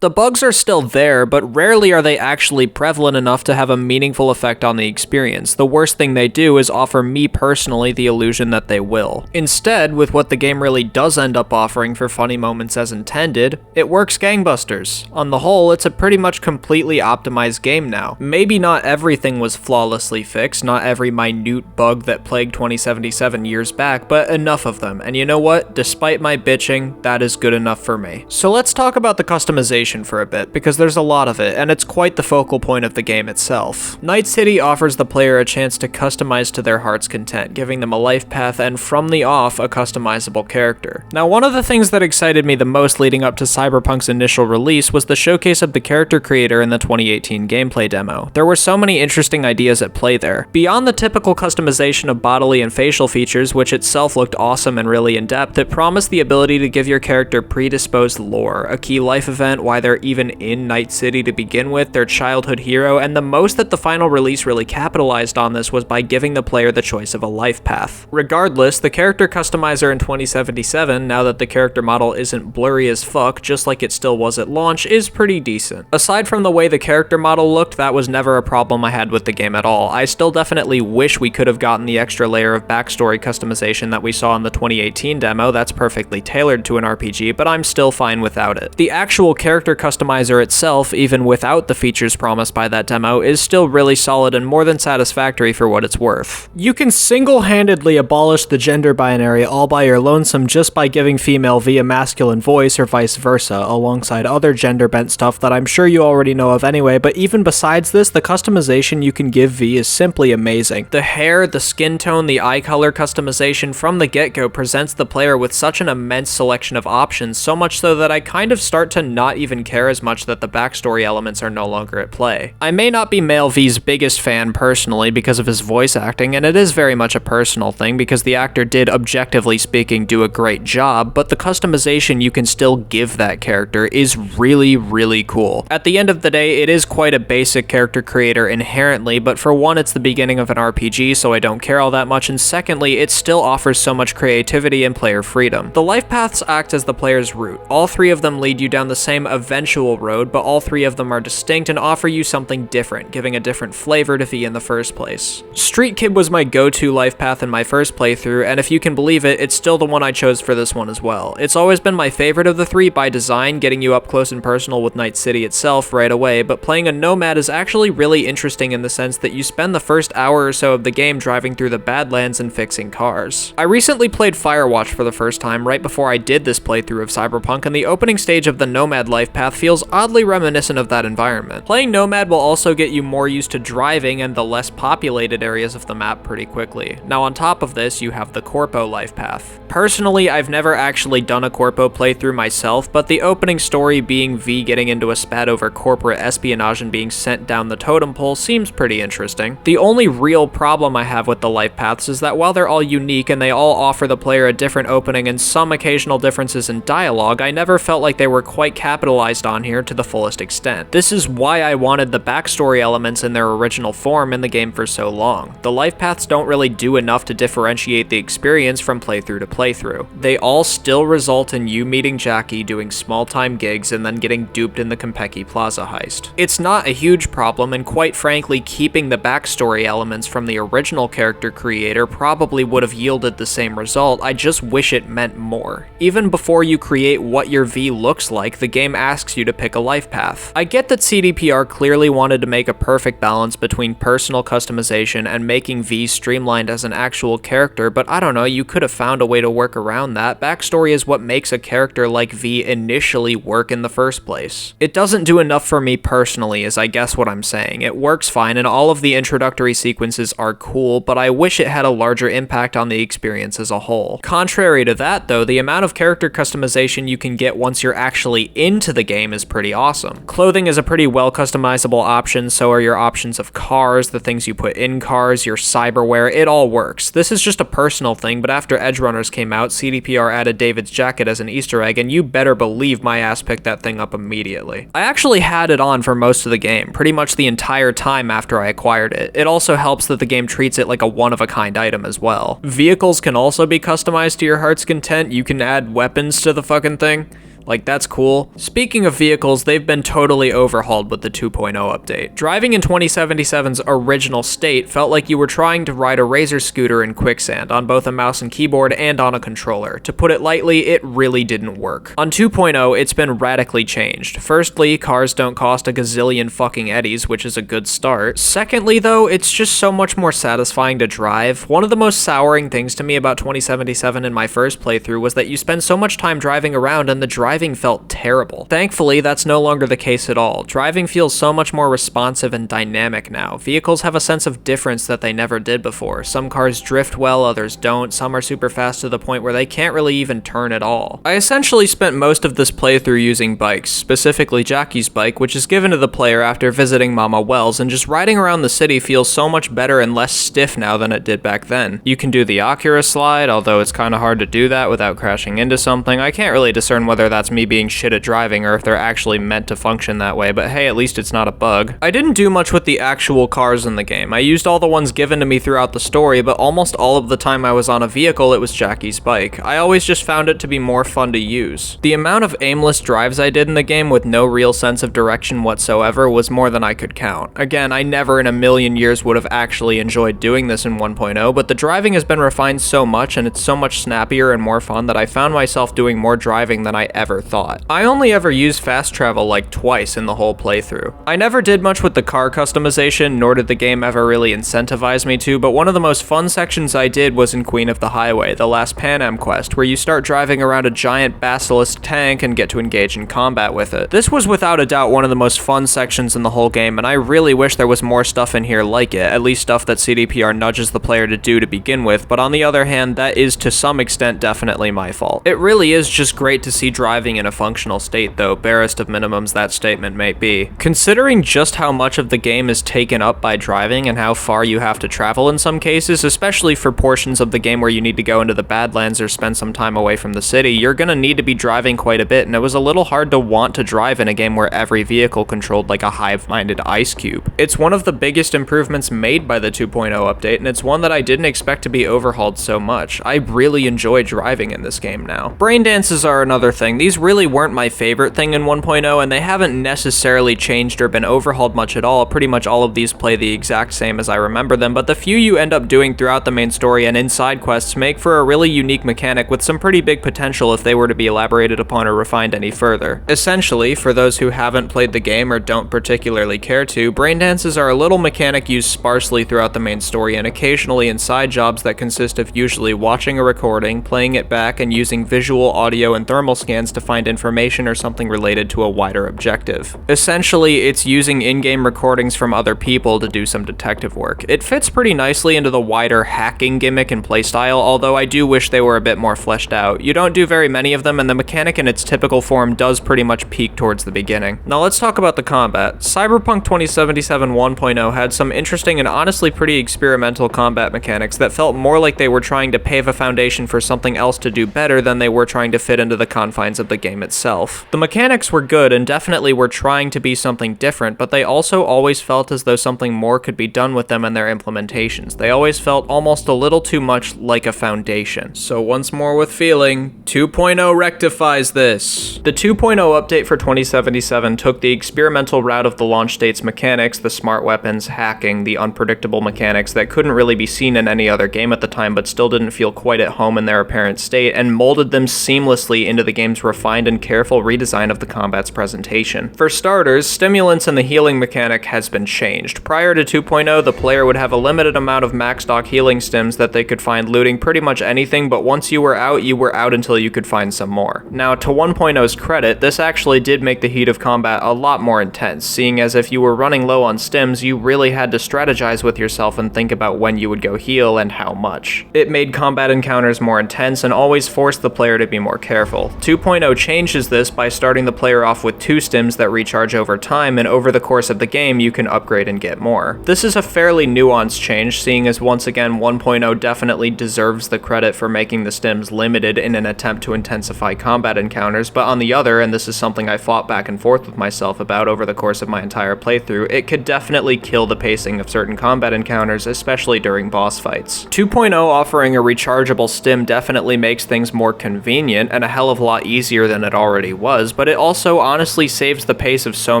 The bugs are still there, but rarely are they actually prevalent enough to have a meaningful effect on the experience. The worst thing they do is offer me personally the illusion that they will. Instead, with what the game really does end up offering for funny moments as intended, it works gangbusters. On the whole, it's a pretty much completely optimized game now. Maybe not everything was flawlessly fixed, not every minute bug that plagued 2077 years back, but enough of them. And you know what? Despite my bitching, that is good enough for me. So let's talk about the customization for a bit, because there's a lot of it, and it's quite the focal point of the game itself. Night City offers the player a chance to customize to their heart's content, giving them a life path and from the off, a customizable character. Now, one of the things that excited me the most leading up to Cyberpunk's initial release was the showcase of the character creator in the 2018 gameplay demo. There were so many interesting ideas at play there. Beyond the typical customization of bodily and facial features, which itself looked awesome and really in-depth, it promised the ability to give your character predisposed lore, a key life event, why they're even in Night City to begin with, their childhood hero, and the most that the final release really capitalized on this was by giving the player the choice of a life path. Regardless, the character customizer in 2077, now that the character model isn't blurry as fuck, just like it still was at launch, is pretty decent. Aside from the way the character model looked, that was never a problem I had with the game at all. I still definitely wish we could have gotten the extra layer of backstory customization that we saw in the 2018 demo. That's perfectly tailored to an RPG, but I'm still fine without it. The actual character customizer itself, even without the features promised by that demo, is still really solid and more than satisfactory for what it's worth. You can single-handedly abolish the gender binary all by your lonesome just by giving female V a masculine voice or vice versa, alongside other gender-bent stuff that I'm sure you already know of anyway, but even besides this, the customization you can give V is simply amazing. The hair, the skin tone, the eye color customization from the get-go presents the player with such an immense selection of options, so much so that I kind of start to not even care as much that the backstory elements are no longer at play. I may not be Male V's biggest fan personally because of his voice acting, and it is very much a personal thing because the actor did, objectively speaking, do a great job, but the customization you can still give that character is really, really cool. At the end of the day, it is quite a basic character creator inherently, but for one, it's the beginning of an RPG, so I don't care all that much, and secondly, it still offers so much creativity and player freedom. The life paths act as the player's route. All three of them lead you down the same eventual road, but all three of them are distinct and offer you something different, giving a different flavor to V in the first place. Street Kid was my go-to life path in my first playthrough, and if you can believe it, it's still the one I chose for this one as well. It's always been my favorite of the three by design, getting you up close and personal with Night City itself right away, but playing a Nomad is actually really interesting in the sense that you spend the first hour or so of the game driving through the Badlands and fixing cars. I recently played Firewatch for the first time right before I did this playthrough of Cyberpunk, and the opening stage of the Nomad life path feels oddly reminiscent of that environment. Playing Nomad will also get you more used to driving and the less populated areas of the map pretty quickly. Now on top of this, you have the Corpo life path. Personally, I've never actually done a Corpo playthrough myself, but the opening story being V getting into a spat over corporate espionage and being sent down the totem pole seems pretty interesting. The only real problem I have with the life paths is that while they're all unique and they all offer the player a different opening and some occasional differences in dialogue, I never felt like they were quite capitalized on here to the fullest extent. This is why I wanted the backstory elements in their original form in the game for so long. The life paths don't really do enough to differentiate the experience from playthrough to playthrough. They all still result in you meeting Jackie, doing small-time gigs, and then getting duped in the Konpeki Plaza heist. It's not a huge problem, and quite frankly, keeping the backstory elements from the original character creator probably would have yielded the same result. I just wish it meant more. Even before you create what your V looks like, the game asks you to pick a life path. I get that CDPR clearly wanted to make a perfect balance between personal customization and making V streamlined as an actual character, but I don't know, you could have found a way to work around that. Backstory is what makes a character like V initially work in the first place. It doesn't do enough for me personally, is I guess what I'm saying. It works fine and all of the introductory sequences are cool, but I wish it had a larger impact on the experience as a whole. Contrary to that though, the amount of character customization you can get once you're actually into the game is pretty awesome. Clothing is a pretty well customizable option, so are your options of cars, the things you put in cars, your cyberware, it all works. This is just a personal thing, but after Edgerunners came out, CDPR added David's jacket as an Easter egg, and you better believe my ass picked that thing up immediately. I actually had it on for most of the game, pretty much the entire time after I acquired it. It also helps that the game treats it like a one-of-a-kind item as well. Vehicles can also be customized to your heart's content. You can add weapons to the fucking thing. Like, that's cool. Speaking of vehicles, they've been totally overhauled with the 2.0 update. Driving in 2077's original state felt like you were trying to ride a Razor scooter in quicksand on both a mouse and keyboard and on a controller. To put it lightly, it really didn't work. On 2.0, it's been radically changed. Firstly, cars don't cost a gazillion fucking eddies, which is a good start. Secondly, though, it's just so much more satisfying to drive. One of the most souring things to me about 2077 in my first playthrough was that you spend so much time driving around and the driving felt terrible. Thankfully, that's no longer the case at all. Driving feels so much more responsive and dynamic now. Vehicles have a sense of difference that they never did before. Some cars drift well, others don't. Some are super fast to the point where they can't really even turn at all. I essentially spent most of this playthrough using bikes, specifically Jackie's bike, which is given to the player after visiting Mama Wells, and just riding around the city feels so much better and less stiff now than it did back then. You can do the Oculus slide, although it's kind of hard to do that without crashing into something. I can't really discern whether that's me being shit at driving or if they're actually meant to function that way, but hey, at least it's not a bug. I didn't do much with the actual cars in the game. I used all the ones given to me throughout the story, but almost all of the time I was on a vehicle, it was Jackie's bike. I always just found it to be more fun to use. The amount of aimless drives I did in the game with no real sense of direction whatsoever was more than I could count. Again, I never in a million years would have actually enjoyed doing this in 1.0, but the driving has been refined so much and it's so much snappier and more fun that I found myself doing more driving than I ever thought. I only ever used fast travel like twice in the whole playthrough. I never did much with the car customization, nor did the game ever really incentivize me to, but one of the most fun sections I did was in Queen of the Highway, the last Pan Am quest, where you start driving around a giant basilisk tank and get to engage in combat with it. This was without a doubt one of the most fun sections in the whole game, and I really wish there was more stuff in here like it, at least stuff that CDPR nudges the player to do to begin with, but on the other hand, that is to some extent definitely my fault. It really is just great to see driving in a functional state though, barest of minimums that statement may be. Considering just how much of the game is taken up by driving and how far you have to travel in some cases, especially for portions of the game where you need to go into the Badlands or spend some time away from the city, you're gonna need to be driving quite a bit, and it was a little hard to want to drive in a game where every vehicle controlled like a hive-minded ice cube. It's one of the biggest improvements made by the 2.0 update, and it's one that I didn't expect to be overhauled so much. I really enjoy driving in this game now. Brain dances are another thing. These really weren't my favorite thing in 1.0, and they haven't necessarily changed or been overhauled much at all. Pretty much all of these play the exact same as I remember them, but the few you end up doing throughout the main story and in side quests make for a really unique mechanic with some pretty big potential if they were to be elaborated upon or refined any further. Essentially, for those who haven't played the game or don't particularly care to, brain dances are a little mechanic used sparsely throughout the main story and occasionally in side jobs that consist of usually watching a recording, playing it back, and using visual, audio, and thermal scans to find information or something related to a wider objective. Essentially, it's using in-game recordings from other people to do some detective work. It fits pretty nicely into the wider hacking gimmick and playstyle, although I do wish they were a bit more fleshed out. You don't do very many of them, and the mechanic in its typical form does pretty much peak towards the beginning. Now let's talk about the combat. Cyberpunk 2077 1.0 had some interesting and honestly pretty experimental combat mechanics that felt more like they were trying to pave a foundation for something else to do better than they were trying to fit into the confines of the game itself. The mechanics were good and definitely were trying to be something different, but they also always felt as though something more could be done with them and their implementations. They always felt almost a little too much like a foundation. So once more with feeling, 2.0 rectifies this. The 2.0 update for 2077 took the experimental route of the launch date's mechanics, the smart weapons, hacking, the unpredictable mechanics that couldn't really be seen in any other game at the time but still didn't feel quite at home in their apparent state, and molded them seamlessly into the game's refined and careful redesign of the combat's presentation. For starters, stimulants and the healing mechanic has been changed. Prior to 2.0, the player would have a limited amount of max stock healing stims that they could find looting pretty much anything, but once you were out until you could find some more. Now, to 1.0's credit, this actually did make the heat of combat a lot more intense, seeing as if you were running low on stims, you really had to strategize with yourself and think about when you would go heal and how much. It made combat encounters more intense and always forced the player to be more careful. 2.0 changes this by starting the player off with 2 stims that recharge over time, and over the course of the game you can upgrade and get more. This is a fairly nuanced change, seeing as once again 1.0 definitely deserves the credit for making the stims limited in an attempt to intensify combat encounters, but on the other, and this is something I fought back and forth with myself about over the course of my entire playthrough, it could definitely kill the pacing of certain combat encounters, especially during boss fights. 2.0 offering a rechargeable stim definitely makes things more convenient and a hell of a lot easier than it already was, but it also honestly saves the pace of so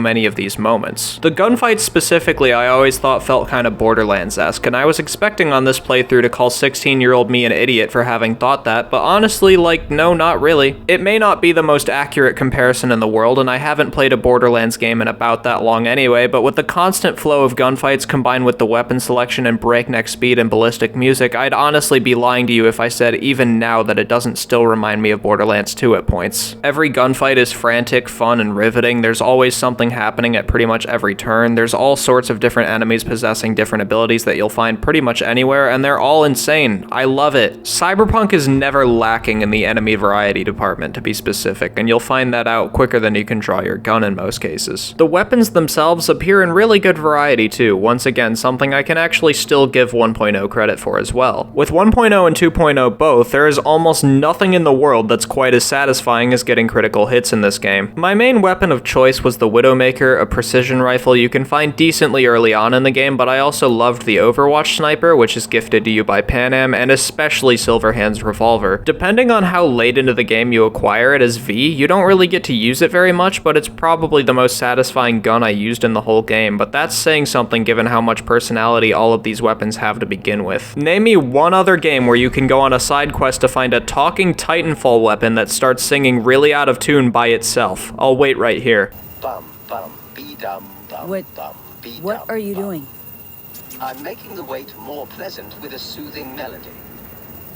many of these moments. The gunfights specifically I always thought felt kind of Borderlands-esque, and I was expecting on this playthrough to call 16-year-old me an idiot for having thought that, but honestly, like, no, not really. It may not be the most accurate comparison in the world, and I haven't played a Borderlands game in about that long anyway, but with the constant flow of gunfights combined with the weapon selection and breakneck speed and ballistic music, I'd honestly be lying to you if I said even now that it doesn't still remind me of Borderlands 2 at points. Every gunfight is frantic, fun, and riveting. There's always something happening at pretty much every turn. There's all sorts of different enemies possessing different abilities that you'll find pretty much anywhere, and they're all insane. I love it. Cyberpunk is never lacking in the enemy variety department, to be specific, and you'll find that out quicker than you can draw your gun in most cases. The weapons themselves appear in really good variety too, once again something I can actually still give 1.0 credit for as well. With 1.0 and 2.0 both, there is almost nothing in the world that's quite as satisfying as getting critical hits in this game. My main weapon of choice was the Widowmaker, a precision rifle you can find decently early on in the game, but I also loved the Overwatch Sniper, which is gifted to you by Pan Am, and especially Silverhand's revolver. Depending on how late into the game you acquire it as V, you don't really get to use it very much, but it's probably the most satisfying gun I used in the whole game, but that's saying something given how much personality all of these weapons have to begin with. Name me one other game where you can go on a side quest to find a talking Titanfall weapon that starts singing really out of tune by itself. I'll wait right here. What are you doing? I'm making the wait more pleasant with a soothing melody.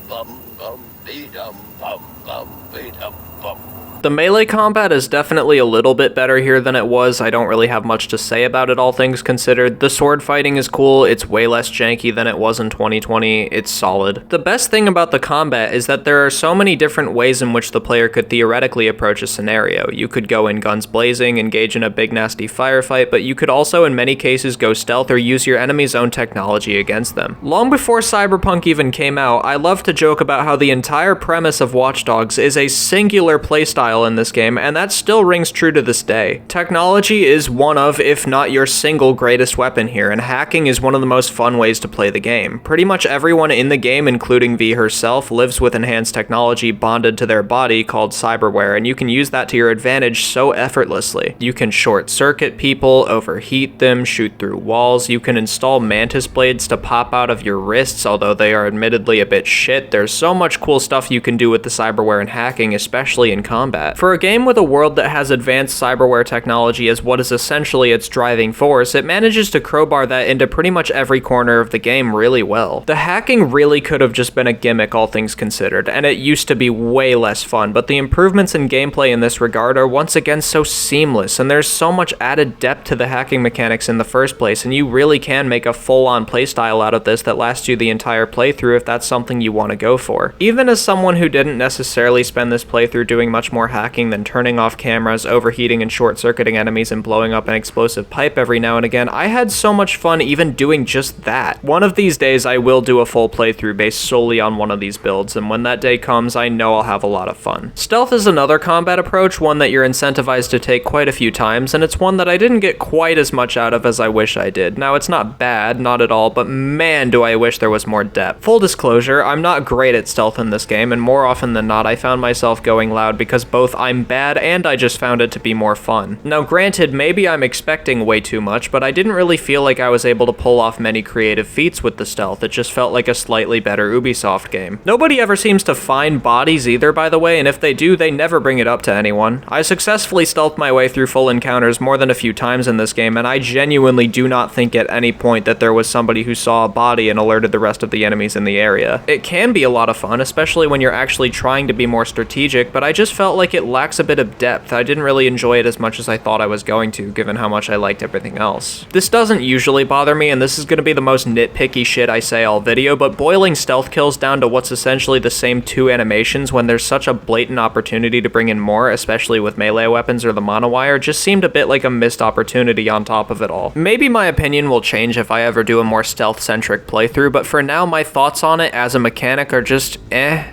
Bum bum be dum bum bum be dum bum. The melee combat is definitely a little bit better here than it was. I don't really have much to say about it, all things considered. The sword fighting is cool, it's way less janky than it was in 2020, it's solid. The best thing about the combat is that there are so many different ways in which the player could theoretically approach a scenario. You could go in guns blazing, engage in a big nasty firefight, but you could also in many cases go stealth or use your enemy's own technology against them. Long before Cyberpunk even came out, I love to joke about how the entire premise of Watch Dogs is a singular playstyle in this game, and that still rings true to this day. Technology is one of, if not your single greatest weapon here, and hacking is one of the most fun ways to play the game. Pretty much everyone in the game, including V herself, lives with enhanced technology bonded to their body called cyberware, and you can use that to your advantage so effortlessly. You can short circuit people, overheat them, shoot through walls, you can install mantis blades to pop out of your wrists, although they are admittedly a bit shit. There's so much cool stuff you can do with the cyberware and hacking, especially in combat. combat. For a game with a world that has advanced cyberware technology as what is essentially its driving force, it manages to crowbar that into pretty much every corner of the game really well. The hacking really could have just been a gimmick, all things considered, and it used to be way less fun, but the improvements in gameplay in this regard are once again so seamless, and there's so much added depth to the hacking mechanics in the first place, and you really can make a full-on playstyle out of this that lasts you the entire playthrough if that's something you want to go for. Even as someone who didn't necessarily spend this playthrough doing much more hacking than turning off cameras, overheating and short-circuiting enemies, and blowing up an explosive pipe every now and again, I had so much fun even doing just that. One of these days I will do a full playthrough based solely on one of these builds, and when that day comes, I know I'll have a lot of fun. Stealth is another combat approach, one that you're incentivized to take quite a few times, and it's one that I didn't get quite as much out of as I wish I did. Now, it's not bad, not at all, but man, do I wish there was more depth. Full disclosure, I'm not great at stealth in this game, and more often than not, I found myself going loud because both I'm bad and I just found it to be more fun. Now, granted, maybe I'm expecting way too much, but I didn't really feel like I was able to pull off many creative feats with the stealth. It just felt like a slightly better Ubisoft game. Nobody ever seems to find bodies either, by the way, and if they do, they never bring it up to anyone. I successfully stealthed my way through full encounters more than a few times in this game, and I genuinely do not think at any point that there was somebody who saw a body and alerted the rest of the enemies in the area. It can be a lot of fun, especially when you're actually trying to be more strategic, but I just felt like it lacks a bit of depth. I didn't really enjoy it as much as I thought I was going to, given how much I liked everything else. This doesn't usually bother me, and this is going to be the most nitpicky shit I say all video, but boiling stealth kills down to what's essentially the same two animations when there's such a blatant opportunity to bring in more, especially with melee weapons or the monowire, just seemed a bit like a missed opportunity on top of it all. Maybe my opinion will change if I ever do a more stealth-centric playthrough, but for now my thoughts on it as a mechanic are just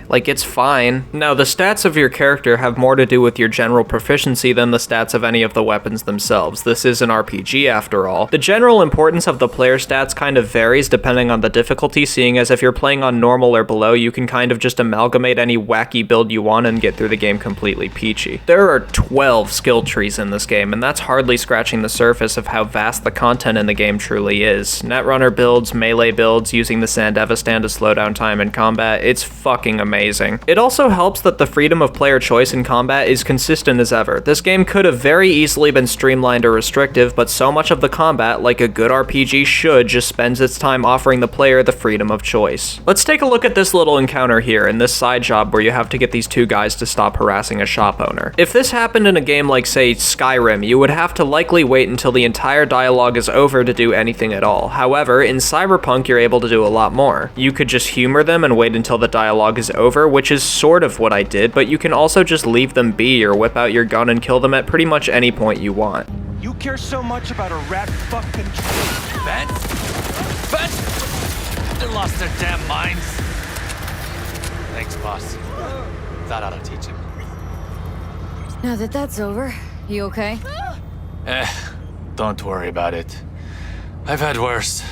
like it's fine. Now, the stats of your character have more to do with your general proficiency than the stats of any of the weapons themselves. This is an RPG after all. The general importance of the player stats kind of varies depending on the difficulty, seeing as if you're playing on normal or below, you can kind of just amalgamate any wacky build you want and get through the game completely peachy. There are 12 skill trees in this game, and that's hardly scratching the surface of how vast the content in the game truly is. Netrunner builds, melee builds, using the Sandevistan to slow down time in combat, it's fucking amazing. It also helps that the freedom of player choice in combat is consistent as ever. This game could have very easily been streamlined or restrictive, but so much of the combat, like a good RPG should, just spends its time offering the player the freedom of choice. Let's take a look at this little encounter here in this side job where you have to get these two guys to stop harassing a shop owner. If this happened in a game like, say, Skyrim, you would have to likely wait until the entire dialogue is over to do anything at all. However, in Cyberpunk, you're able to do a lot more. You could just humor them and wait until the dialogue is over, which is sort of what I did, but you can also just leave them be or whip out your gun and kill them at pretty much any point you want. You care so much about a rat fucking vet? Vet? They lost their damn minds. Thanks, boss. That ought to teach him. Now that that's over, you okay? Don't worry about it. I've had worse.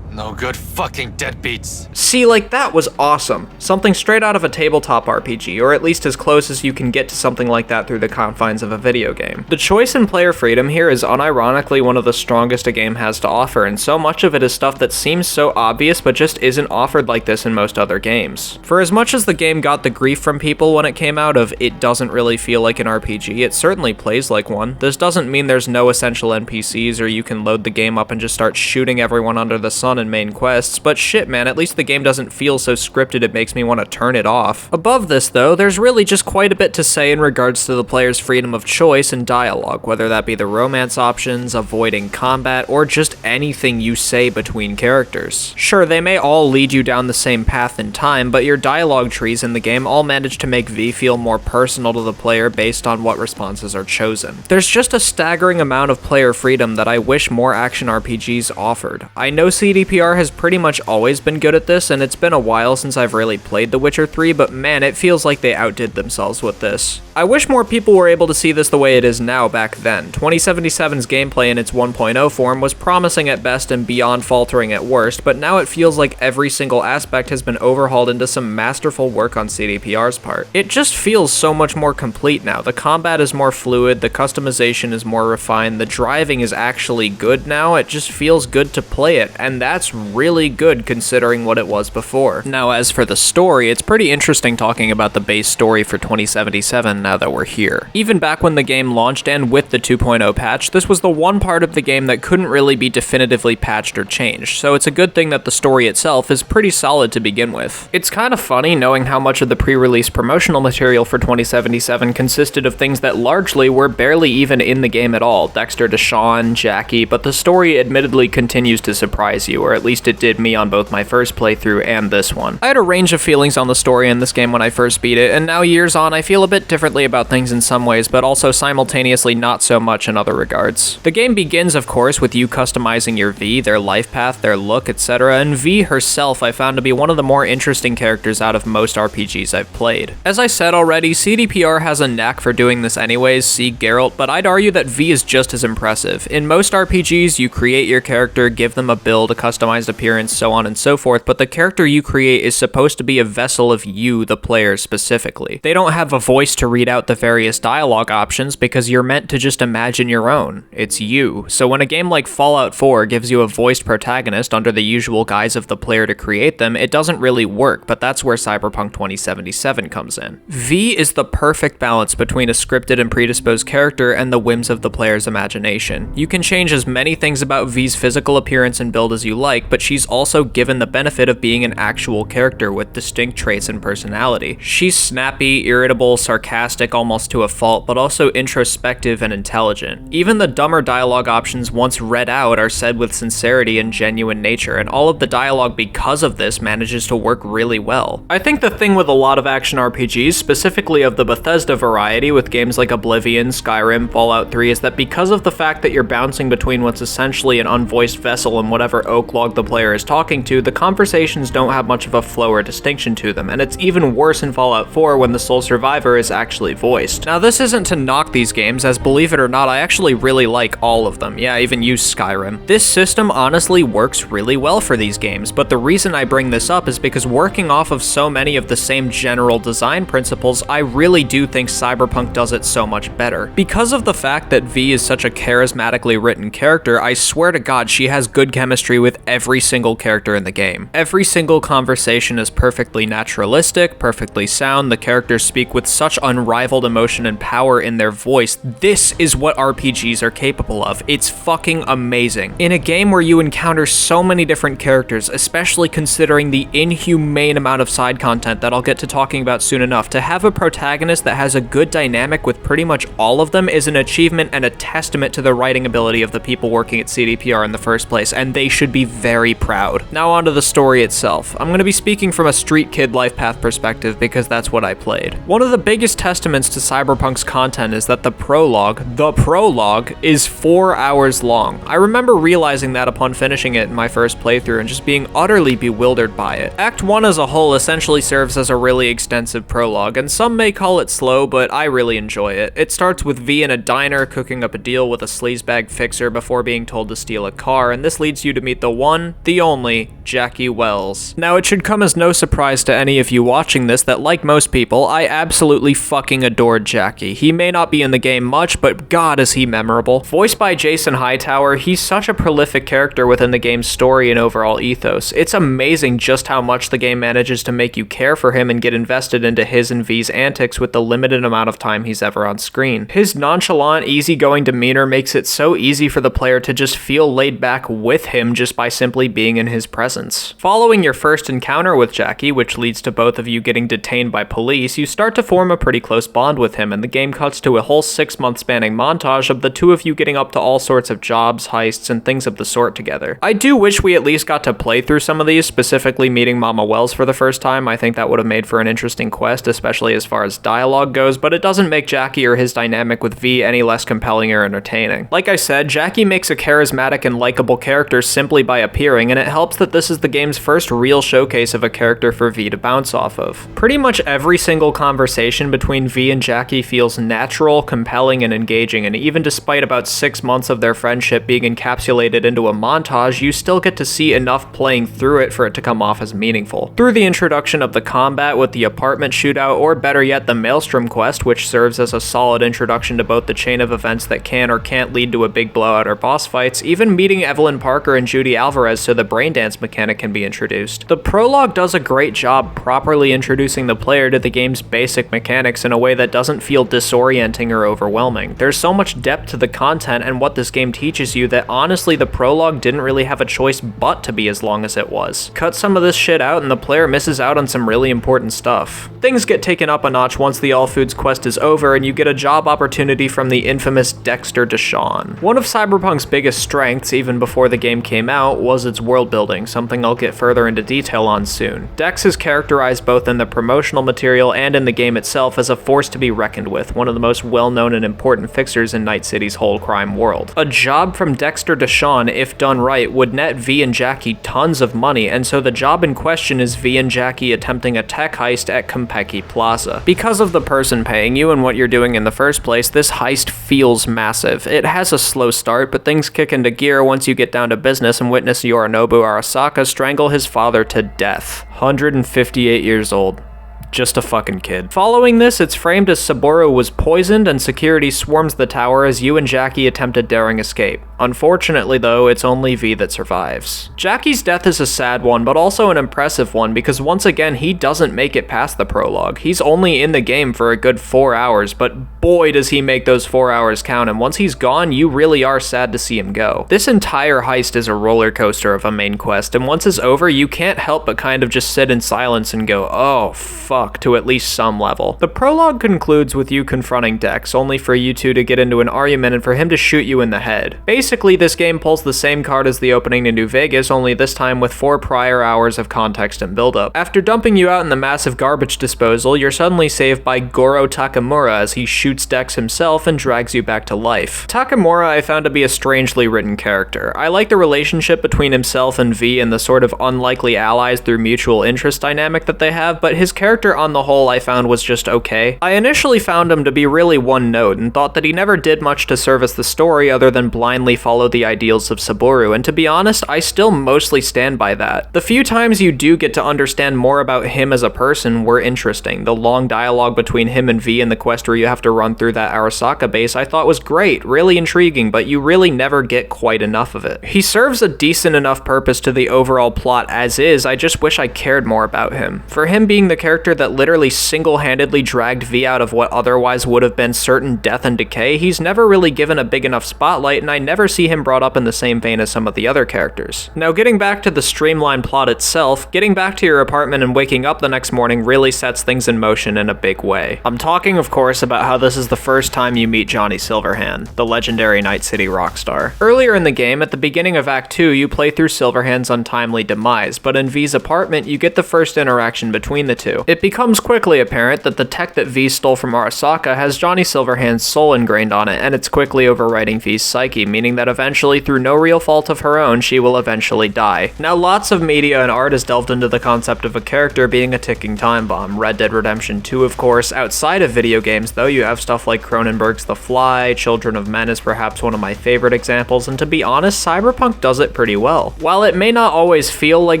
No good fucking deadbeats. See, like, that was awesome. Something straight out of a tabletop RPG, or at least as close as you can get to something like that through the confines of a video game. The choice in player freedom here is unironically one of the strongest a game has to offer, and so much of it is stuff that seems so obvious but just isn't offered like this in most other games. For as much as the game got the grief from people when it came out of it doesn't really feel like an RPG, it certainly plays like one. This doesn't mean there's no essential NPCs or you can load the game up and just start shooting everyone under the sun in main quests, but shit man, at least the game doesn't feel so scripted it makes me want to turn it off. Above this though, there's really just quite a bit to say in regards to the player's freedom of choice and dialogue, whether that be the romance options, avoiding combat, or just anything you say between characters. Sure, they may all lead you down the same path in time, but your dialogue trees in the game all manage to make V feel more personal to the player based on what responses are chosen. There's just a staggering amount of player freedom that I wish more action RPGs offered. I know CDPR has pretty much always been good at this, and it's been a while since I've really played The Witcher 3, but man, it feels like they outdid themselves with this. I wish more people were able to see this the way it is now back then. 2077's gameplay in its 1.0 form was promising at best and beyond faltering at worst, but now it feels like every single aspect has been overhauled into some masterful work on CDPR's part. It just feels so much more complete now. The combat is more fluid, the customization is more refined, the driving is actually good now, it just feels good to play it, and that's really good considering what it was before. Now, as for the story, it's pretty interesting talking about the base story for 2077. now that we're here. Even back when the game launched and with the 2.0 patch, this was the one part of the game that couldn't really be definitively patched or changed, so it's a good thing that the story itself is pretty solid to begin with. It's kind of funny knowing how much of the pre-release promotional material for 2077 consisted of things that largely were barely even in the game at all, Dexter, Deshawn, Jackie, but the story admittedly continues to surprise you, or at least it did me on both my first playthrough and this one. I had a range of feelings on the story in this game when I first beat it, and now years on I feel a bit differently about things in some ways, but also simultaneously not so much in other regards. The game begins, of course, with you customizing your V, their life path, their look, etc., and V herself I found to be one of the more interesting characters out of most RPGs I've played. As I said already, CDPR has a knack for doing this anyways, see Geralt, but I'd argue that V is just as impressive. In most RPGs, you create your character, give them a build, a customized appearance, so on and so forth, but the character you create is supposed to be a vessel of you, the player, specifically. They don't have a voice to read out the various dialogue options because you're meant to just imagine your own. It's you. So when a game like Fallout 4 gives you a voiced protagonist under the usual guise of the player to create them, it doesn't really work, but that's where Cyberpunk 2077 comes in. V is the perfect balance between a scripted and predisposed character and the whims of the player's imagination. You can change as many things about V's physical appearance and build as you like, but she's also given the benefit of being an actual character with distinct traits and personality. She's snappy, irritable, sarcastic almost to a fault, but also introspective and intelligent. Even the dumber dialogue options once read out are said with sincerity and genuine nature, and all of the dialogue because of this manages to work really well. I think the thing with a lot of action RPGs, specifically of the Bethesda variety with games like Oblivion, Skyrim, Fallout 3, is that because of the fact that you're bouncing between what's essentially an unvoiced vessel and whatever oak log the player is talking to, the conversations don't have much of a flow or distinction to them, and it's even worse in Fallout 4 when the sole survivor is actually voiced. Now this isn't to knock these games, as believe it or not, I actually really like all of them. Yeah, I even use Skyrim. This system honestly works really well for these games, but the reason I bring this up is because working off of so many of the same general design principles, I really do think Cyberpunk does it so much better. Because of the fact that V is such a charismatically written character, I swear to God she has good chemistry with every single character in the game. Every single conversation is perfectly naturalistic, perfectly sound, the characters speak with such unrivaled emotion and power in their voice. This is what RPGs are capable of. It's fucking amazing. In a game where you encounter so many different characters, especially considering the inhumane amount of side content that I'll get to talking about soon enough, to have a protagonist that has a good dynamic with pretty much all of them is an achievement and a testament to the writing ability of the people working at CDPR in the first place, and they should be very proud. Now onto the story itself. I'm going to be speaking from a street kid life path perspective because that's what I played. One of the biggest testaments to Cyberpunk's content is that the prologue is 4 hours long. I remember realizing that upon finishing it in my first playthrough and just being utterly bewildered by it. Act 1 as a whole essentially serves as a really extensive prologue, and some may call it slow, but I really enjoy it. It starts with V in a diner cooking up a deal with a sleazebag fixer before being told to steal a car, and this leads you to meet the one, the only, Jackie Wells. Now it should come as no surprise to any of you watching this that, like most people, I absolutely fucking adored Jackie. He may not be in the game much, but god is he memorable. Voiced by Jason Hightower, he's such a prolific character within the game's story and overall ethos. It's amazing just how much the game manages to make you care for him and get invested into his and V's antics with the limited amount of time he's ever on screen. His nonchalant, easygoing demeanor makes it so easy for the player to just feel laid back with him just by simply being in his presence. Following your first encounter with Jackie, which leads to both of you getting detained by police, you start to form a pretty close bond with him, and the game cuts to a whole 6-month spanning montage of the two of you getting up to all sorts of jobs, heists, and things of the sort together. I do wish we at least got to play through some of these, specifically meeting Mama Wells for the first time. I think that would have made for an interesting quest, especially as far as dialogue goes, but it doesn't make Jackie or his dynamic with V any less compelling or entertaining. Like I said, Jackie makes a charismatic and likable character simply by appearing, and it helps that this is the game's first real showcase of a character for V to bounce off of. Pretty much every single conversation between V and Jackie feels natural, compelling, and engaging, and even despite about 6 months of their friendship being encapsulated into a montage, you still get to see enough playing through it for it to come off as meaningful. Through the introduction of the combat with the apartment shootout, or better yet, the Maelstrom quest, which serves as a solid introduction to both the chain of events that can or can't lead to a big blowout or boss fights, even meeting Evelyn Parker and Judy Alvarez so the braindance mechanic can be introduced. The prologue does a great job properly introducing the player to the game's basic mechanics in a a way that doesn't feel disorienting or overwhelming. There's so much depth to the content and what this game teaches you that honestly the prologue didn't really have a choice but to be as long as it was. Cut some of this shit out and the player misses out on some really important stuff. Things get taken up a notch once the All Foods quest is over and you get a job opportunity from the infamous Dexter Deshawn. One of Cyberpunk's biggest strengths, even before the game came out, was its world building, something I'll get further into detail on soon. Dex is characterized both in the promotional material and in the game itself as a force to be reckoned with, one of the most well-known and important fixers in Night City's whole crime world. A job from Dexter Deshawn, if done right, would net V and Jackie tons of money, and so the job in question is V and Jackie attempting a tech heist at Compeki Plaza. Because of the person paying you and what you're doing in the first place, this heist feels massive. It has a slow start, but things kick into gear once you get down to business and witness Yorinobu Arasaka strangle his father to death. 158 years old. Just a fucking kid. Following this, it's framed as Saburo was poisoned and security swarms the tower as you and Jackie attempt a daring escape. Unfortunately though, it's only V that survives. Jackie's death is a sad one, but also an impressive one because once again, he doesn't make it past the prologue. He's only in the game for a good 4 hours, but boy does he make those 4 hours count, and once he's gone, you really are sad to see him go. This entire heist is a roller coaster of a main quest, and once it's over, you can't help but kind of just sit in silence and go, oh fuck, to at least some level. The prologue concludes with you confronting Dex, only for you two to get into an argument and for him to shoot you in the head. Basically, this game pulls the same card as the opening to New Vegas, only this time with 4 prior hours of context and buildup. After dumping you out in the massive garbage disposal, you're suddenly saved by Goro Takamura as he shoots Dex himself and drags you back to life. Takamura I found to be a strangely written character. I like the relationship between himself and V and the sort of unlikely allies through mutual interest dynamic that they have, but his character on the whole I found was just okay. I initially found him to be really one note and thought that he never did much to service the story other than blindly follow the ideals of Saburo, and to be honest, I still mostly stand by that. The few times you do get to understand more about him as a person were interesting. The long dialogue between him and V in the quest where you have to run through that Arasaka base I thought was great, really intriguing, but you really never get quite enough of it. He serves a decent enough purpose to the overall plot as is, I just wish I cared more about him. For him being the character that literally single-handedly dragged V out of what otherwise would have been certain death and decay, he's never really given a big enough spotlight, and I never see him brought up in the same vein as some of the other characters. Now, getting back to the streamlined plot itself, getting back to your apartment and waking up the next morning really sets things in motion in a big way. I'm talking, of course, about how this is the first time you meet Johnny Silverhand, the legendary Night City rockstar. Earlier in the game, at the beginning of Act 2, you play through Silverhand's untimely demise, but in V's apartment, you get the first interaction between the two. It becomes quickly apparent that the tech that V stole from Arasaka has Johnny Silverhand's soul ingrained on it, and it's quickly overwriting V's psyche, meaning that eventually, through no real fault of her own, she will eventually die. Now, lots of media and art has delved into the concept of a character being a ticking time bomb. Red Dead Redemption 2, of course. Outside of video games, though, you have stuff like Cronenberg's The Fly, Children of Men is perhaps one of my favorite examples, and to be honest, Cyberpunk does it pretty well. While it may not always feel like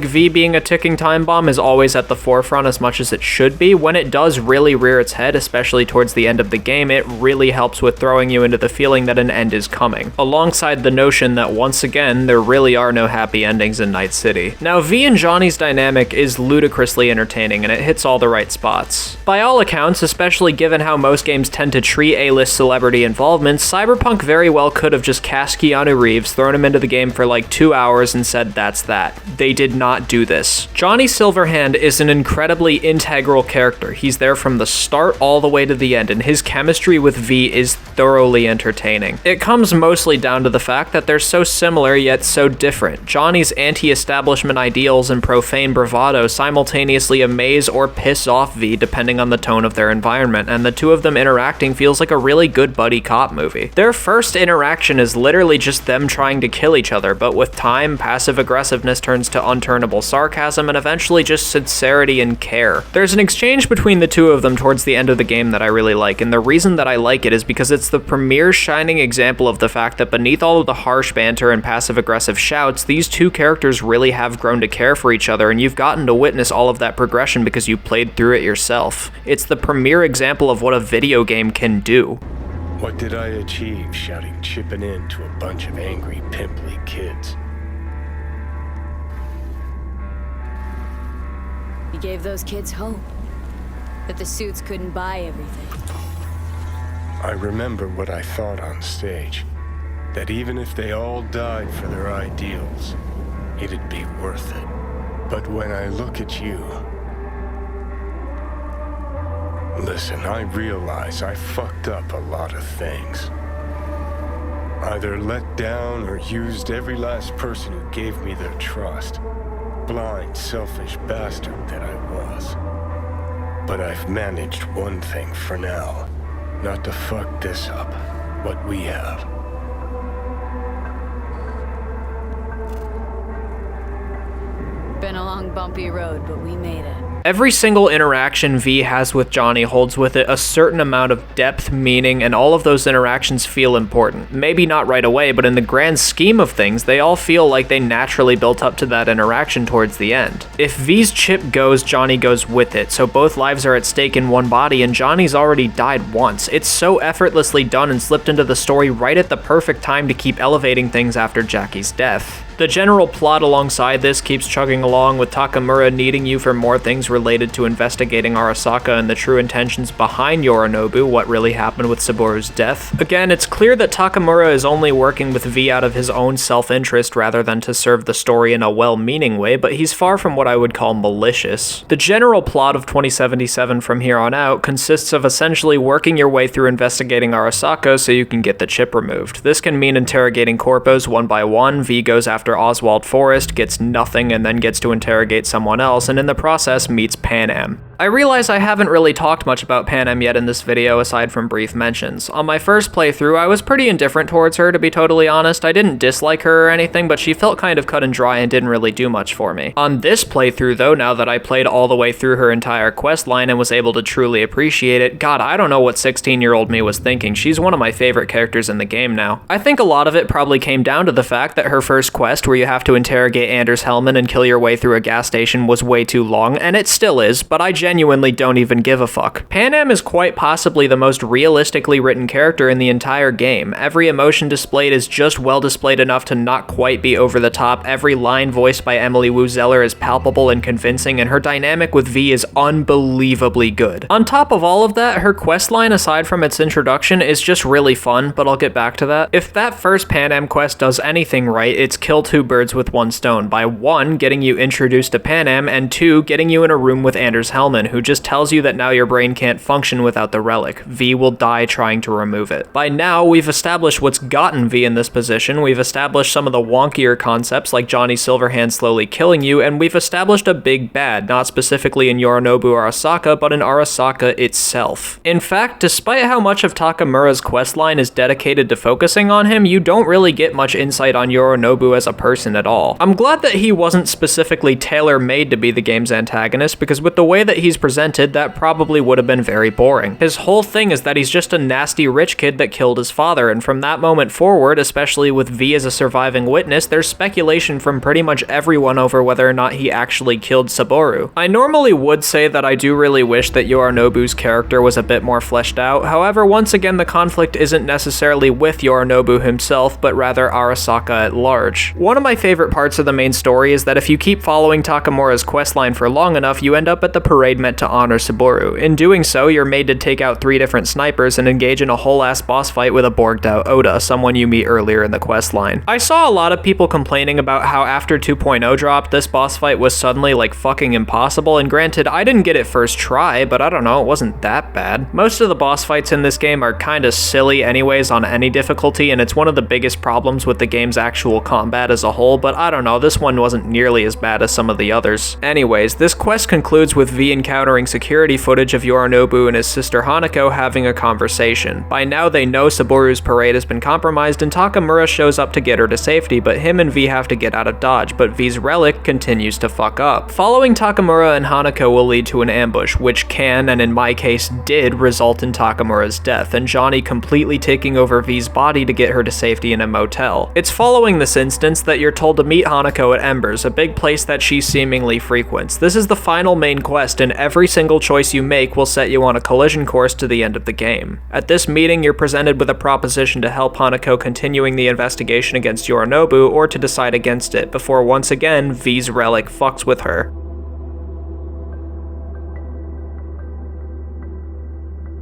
V being a ticking time bomb is always at the forefront as much as it should be, when it does really rear its head, especially towards the end of the game, it really helps with throwing you into the feeling that an end is coming, alongside the notion that once again, there really are no happy endings in Night City. Now, V and Johnny's dynamic is ludicrously entertaining, and it hits all the right spots. By all accounts, especially given how most games tend to treat A-list celebrity involvement, Cyberpunk very well could have just cast Keanu Reeves, thrown him into the game for like 2 hours, and said that's that. They did not do this. Johnny Silverhand is an incredibly integral character. He's there from the start all the way to the end, and his chemistry with V is thoroughly entertaining. It comes mostly down to the fact that they're so similar yet so different. Johnny's anti-establishment ideals and profane bravado simultaneously amaze or piss off V depending on the tone of their environment, and the two of them interacting feels like a really good buddy cop movie. Their first interaction is literally just them trying to kill each other, but with time, passive aggressiveness turns to unturnable sarcasm and eventually just sincerity and care. There's an exchange between the two of them towards the end of the game that I really like, and the reason that I like it is because it's the premier shining example of the fact that beneath all of the harsh banter and passive-aggressive shouts, these two characters really have grown to care for each other, and you've gotten to witness all of that progression because you played through it yourself. It's the premier example of what a video game can do. What did I achieve shouting chipping in to a bunch of angry, pimply kids? You gave those kids hope. that the suits couldn't buy everything. I remember what I thought on stage. That even if they all died for their ideals, it'd be worth it. But when I look at you... Listen, I realize I fucked up a lot of things. Either let down or used every last person who gave me their trust. Blind, selfish bastard that I was. But I've managed one thing for now. Not to fuck this up. What we have. Been a long, bumpy road, but we made it. Every single interaction V has with Johnny holds with it a certain amount of depth, meaning, and all of those interactions feel important. Maybe not right away, but in the grand scheme of things, they all feel like they naturally built up to that interaction towards the end. If V's chip goes, Johnny goes with it, so both lives are at stake in one body, and Johnny's already died once. It's so effortlessly done and slipped into the story right at the perfect time to keep elevating things after Jackie's death. The general plot alongside this keeps chugging along, with Takamura needing you for more things related to investigating Arasaka and the true intentions behind Yorinobu, what really happened with Saboru's death. Again, it's clear that Takamura is only working with V out of his own self-interest rather than to serve the story in a well-meaning way, but he's far from what I would call malicious. The general plot of 2077 from here on out consists of essentially working your way through investigating Arasaka so you can get the chip removed. This can mean interrogating corpos one by one. V goes after Oswald Forrest, gets nothing, and then gets to interrogate someone else, and in the process meets Panam. I realize I haven't really talked much about Panam yet in this video aside from brief mentions. On my first playthrough, I was pretty indifferent towards her, to be totally honest. I didn't dislike her or anything, but she felt kind of cut and dry and didn't really do much for me. On this playthrough though, now that I played all the way through her entire questline and was able to truly appreciate it, god, I don't know what 16-year-old me was thinking. She's one of my favorite characters in the game now. I think a lot of it probably came down to the fact that her first quest, where you have to interrogate Anders Hellman and kill your way through a gas station, was way too long, and it still is, but I genuinely don't even give a fuck. Panam is quite possibly the most realistically written character in the entire game. Every emotion displayed is just well displayed enough to not quite be over the top. Every line voiced by Emily Wu Zeller is palpable and convincing, and her dynamic with V is unbelievably good. On top of all of that, her questline, aside from its introduction, is just really fun, but I'll get back to that. If that first Panam quest does anything right, it's kill two birds with one stone by 1, getting you introduced to Panam, and 2, getting you in a room with Anders Hellman, who just tells you that now your brain can't function without the relic. V will die trying to remove it. By now, we've established what's gotten V in this position, we've established some of the wonkier concepts like Johnny Silverhand slowly killing you, and we've established a big bad, not specifically in Yorinobu Arasaka, but in Arasaka itself. In fact, despite how much of Takamura's questline is dedicated to focusing on him, you don't really get much insight on Yorinobu as a person at all. I'm glad that he wasn't specifically tailor-made to be the game's antagonist, because with the way that he's presented, that probably would have been very boring. His whole thing is that he's just a nasty rich kid that killed his father, and from that moment forward, especially with V as a surviving witness, there's speculation from pretty much everyone over whether or not he actually killed Saboru. I normally would say that I do really wish that Yorinobu's character was a bit more fleshed out, however, once again, the conflict isn't necessarily with Yorinobu himself, but rather Arasaka at large. One of my favorite parts of the main story is that if you keep following Takamura's questline for long enough, you end up at the parade meant to honor Saboru. In doing so, you're made to take out 3 different snipers and engage in a whole-ass boss fight with a borged out Oda, someone you meet earlier in the questline. I saw a lot of people complaining about how after 2.0 dropped, this boss fight was suddenly like fucking impossible, and granted, I didn't get it first try, but I don't know, it wasn't that bad. Most of the boss fights in this game are kinda silly anyways on any difficulty, and it's one of the biggest problems with the game's actual combat as a whole, but I don't know, this one wasn't nearly as bad as some of the others. Anyways, this quest concludes with V encountering security footage of Yorinobu and his sister Hanako having a conversation. By now they know Saboru's parade has been compromised, and Takamura shows up to get her to safety, but him and V have to get out of Dodge, but V's relic continues to fuck up. Following Takamura and Hanako will lead to an ambush, which can, and in my case did, result in Takamura's death, and Johnny completely taking over V's body to get her to safety in a motel. It's following this instance that you're told to meet Hanako at Embers, a big place that she seemingly frequents. This is the final main quest, and every single choice you make will set you on a collision course to the end of the game. At this meeting, you're presented with a proposition to help Hanako continuing the investigation against Yorinobu, or to decide against it, before once again, V's relic fucks with her.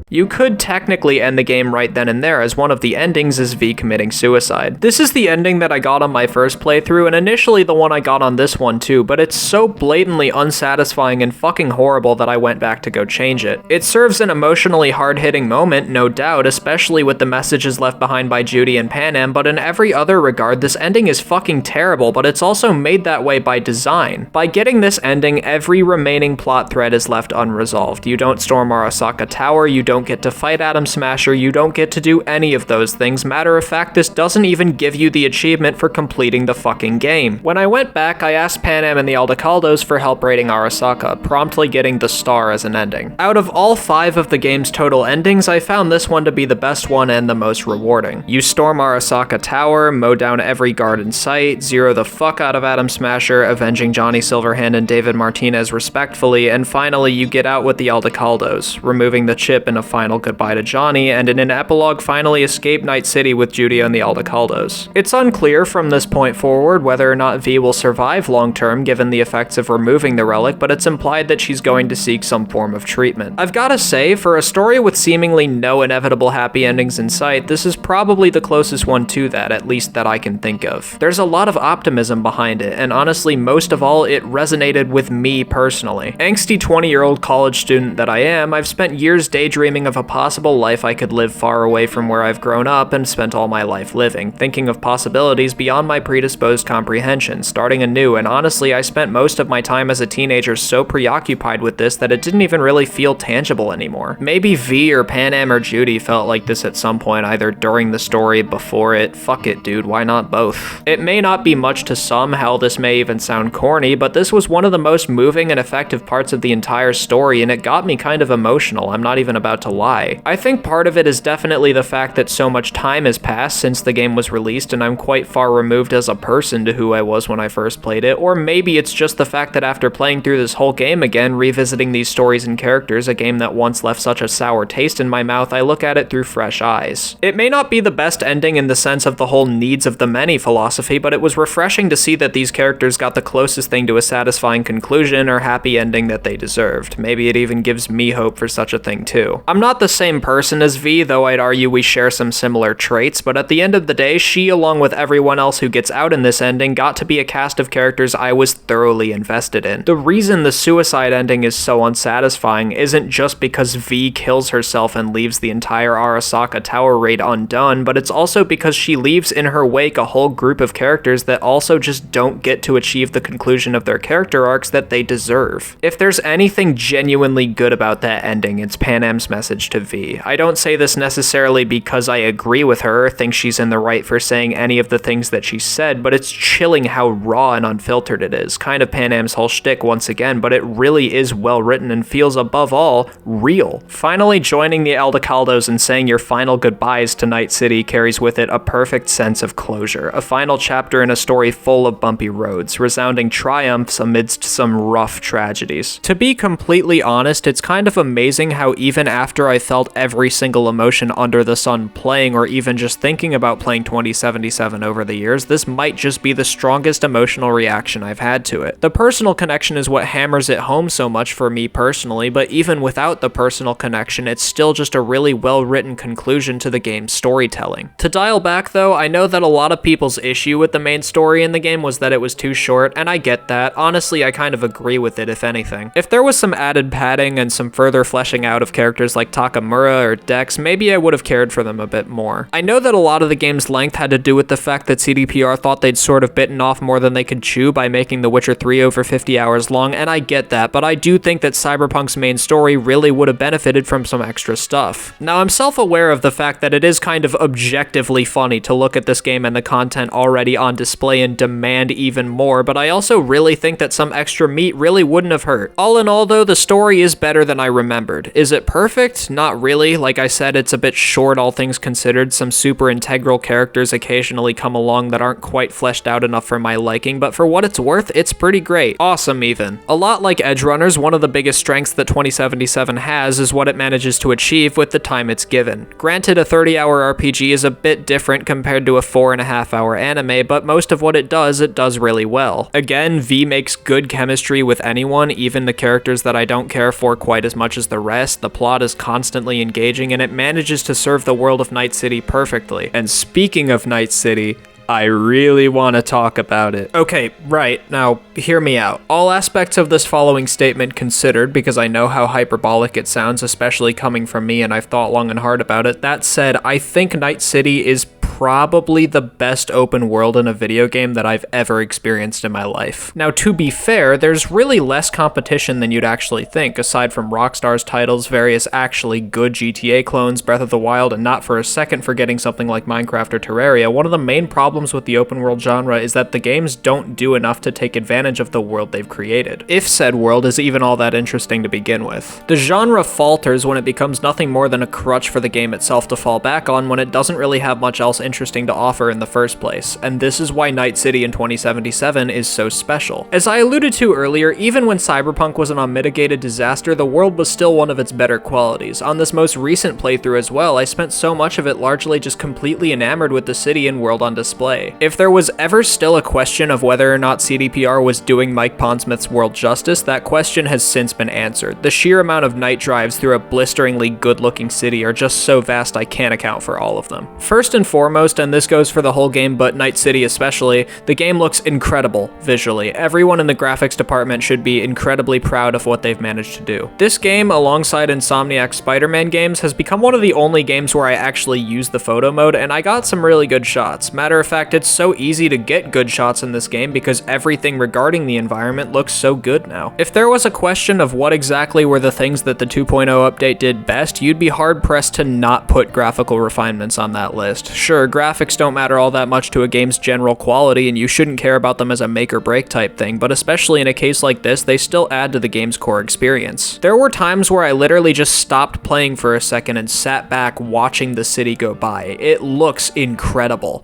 You could technically end the game right then and there, as one of the endings is V committing suicide. This is the ending that I got on my first playthrough, and initially the one I got on this one too, but it's so blatantly unsatisfying and fucking horrible that I went back to go change it. It serves an emotionally hard-hitting moment, no doubt, especially with the messages left behind by Judy and Panam, but in every other regard, this ending is fucking terrible, but it's also made that way by design. By getting this ending, every remaining plot thread is left unresolved. You don't storm Arasaka Tower, you don't get to fight Atom Smasher, you don't get to do any of those things. Matter of fact, this doesn't even give you the achievement for completing the fucking game. When I went back, I asked Panam and the Aldecaldos for help rating Arasaka, promptly getting the star as an ending. Out of all 5 of the game's total endings, I found this one to be the best one and the most rewarding. You storm Arasaka Tower, mow down every guard in sight, zero the fuck out of Atom Smasher, avenging Johnny Silverhand and David Martinez respectfully, and finally you get out with the Aldecaldos, removing the chip in a final goodbye to Johnny, and in an epilogue finally escape Night City with Judy and the Aldecaldos. It's unclear from this point forward whether or not V will survive long term given the effects of removing the relic, but it's implied that she's going to seek some form of treatment. I've gotta say, for a story with seemingly no inevitable happy endings in sight, this is probably the closest one to that, at least that I can think of. There's a lot of optimism behind it, and honestly, most of all, it resonated with me personally. Angsty 20-year-old college student that I am, I've spent years daydreaming of a possible life I could live far away from where I've grown up and spent all my life living, thinking of possibilities beyond my predisposed comprehension, starting anew, and honestly, I spent most of my time as a teenager so preoccupied with this that it didn't even really feel tangible anymore. Maybe V or Panam or Judy felt like this at some point, either during the story, before it. Fuck it, dude, why not both? It may not be much to some, hell, this may even sound corny, but this was one of the most moving and effective parts of the entire story, and it got me kind of emotional, I'm not even about to lie. I think part of it is definitely the fact that so much time has passed since the game was released, and I'm quite far removed as a person to who I was when I first played it, or maybe it's just the fact that after playing through this whole game again, revisiting these stories and characters, a game that once left such a sour taste in my mouth, I look at it through fresh eyes. It may not be the best ending in the sense of the whole needs of the many philosophy, but it was refreshing to see that these characters got the closest thing to a satisfying conclusion or happy ending that they deserved. Maybe it even gives me hope for such a thing too. I'm not the same person as V, though I'd argue we share some similar traits, but at the end of the day, she, along with everyone else who gets out in this ending, got to be a cast of characters I was thoroughly invested in. The reason the suicide ending is so unsatisfying isn't just because V kills herself and leaves the entire Arasaka Tower raid undone, but it's also because she leaves in her wake a whole group of characters that also just don't get to achieve the conclusion of their character arcs that they deserve. If there's anything genuinely good about that ending, it's Panam's message to V. I don't say this necessarily because I agree with her or think she's in the right for saying any of the things that she said, but it's chilling how raw and unfiltered it is. Kind of Panam's whole shtick once again, but it really is well written and feels above all real. Finally joining the Aldecaldos and saying your final goodbyes to Night City carries with it a perfect sense of closure, a final chapter in a story full of bumpy roads, resounding triumphs amidst some rough tragedies. To be completely honest, it's kind of amazing how even after I felt every single emotion under the sun playing, or even just thinking about playing 2077 over the years, this might just be the strongest emotional reaction I've had to it. The personal connection is what hammers it home so much for me personally, but even without the personal connection, it's still just a really well-written conclusion to the game's storytelling. To dial back though, I know that a lot of people's issue with the main story in the game was that it was too short, and I get that. Honestly, I kind of agree with it, if anything. If there was some added padding and some further fleshing out of characters like Takamura or Dex, maybe I would have cared for them a bit more. I know that a lot of the game's length had to do with the fact that CDPR thought they'd sort of bitten off more than they could chew by making The Witcher 3 over 50 hours long, and I get that, but I do think that Cyberpunk's main story really would have benefited from some extra stuff. Now, I'm self-aware of the fact that it is kind of objectively funny to look at this game and the content already on display and demand even more, but I also really think that some extra meat really wouldn't have hurt. All in all though, the story is better than I remembered. Is it perfect? Not really. Like I said, it's a bit short all things considered. Some super integral characters occasionally come along that aren't quite fleshed out enough for my liking, but for what it's worth, it's pretty great. Awesome even. A lot like Edgerunners, one of the biggest strengths that 2077 has is what it manages to achieve with the time it's given. Granted, a 30-hour RPG is a bit different compared to a 4.5-hour anime, but most of what it does really well. Again, V makes good chemistry with anyone, even the characters that I don't care for quite as much as the rest. The plot is constantly engaging, and it manages to serve the world of Night City perfectly. And speaking of Night City, I really want to talk about it. Okay, right, now, hear me out. All aspects of this following statement considered, because I know how hyperbolic it sounds, especially coming from me, and I've thought long and hard about it. That said, I think Night City is probably the best open world in a video game that I've ever experienced in my life. Now, to be fair, there's really less competition than you'd actually think, aside from Rockstar's titles, various actually good GTA clones, Breath of the Wild, and not for a second forgetting something like Minecraft or Terraria. One of the main problems with the open world genre is that the games don't do enough to take advantage of the world they've created, if said world is even all that interesting to begin with. The genre falters when it becomes nothing more than a crutch for the game itself to fall back on when it doesn't really have much else interesting to offer in the first place, and this is why Night City in 2077 is so special. As I alluded to earlier, even when Cyberpunk was an unmitigated disaster, the world was still one of its better qualities. On this most recent playthrough as well, I spent so much of it largely just completely enamored with the city and world on display. If there was ever still a question of whether or not CDPR was doing Mike Pondsmith's world justice, that question has since been answered. The sheer amount of night drives through a blisteringly good-looking city are just so vast I can't account for all of them. First and foremost, and this goes for the whole game but Night City especially, the game looks incredible visually. Everyone in the graphics department should be incredibly proud of what they've managed to do. This game, alongside Insomniac's Spider-Man games, has become one of the only games where I actually use the photo mode, and I got some really good shots. Matter of fact, it's so easy to get good shots in this game because everything regarding the environment looks so good now. If there was a question of what exactly were the things that the 2.0 update did best, you'd be hard-pressed to not put graphical refinements on that list. Sure, graphics don't matter all that much to a game's general quality, and you shouldn't care about them as a make or break type thing, but especially in a case like this, they still add to the game's core experience. There were times where I literally just stopped playing for a second and sat back watching the city go by. It looks incredible.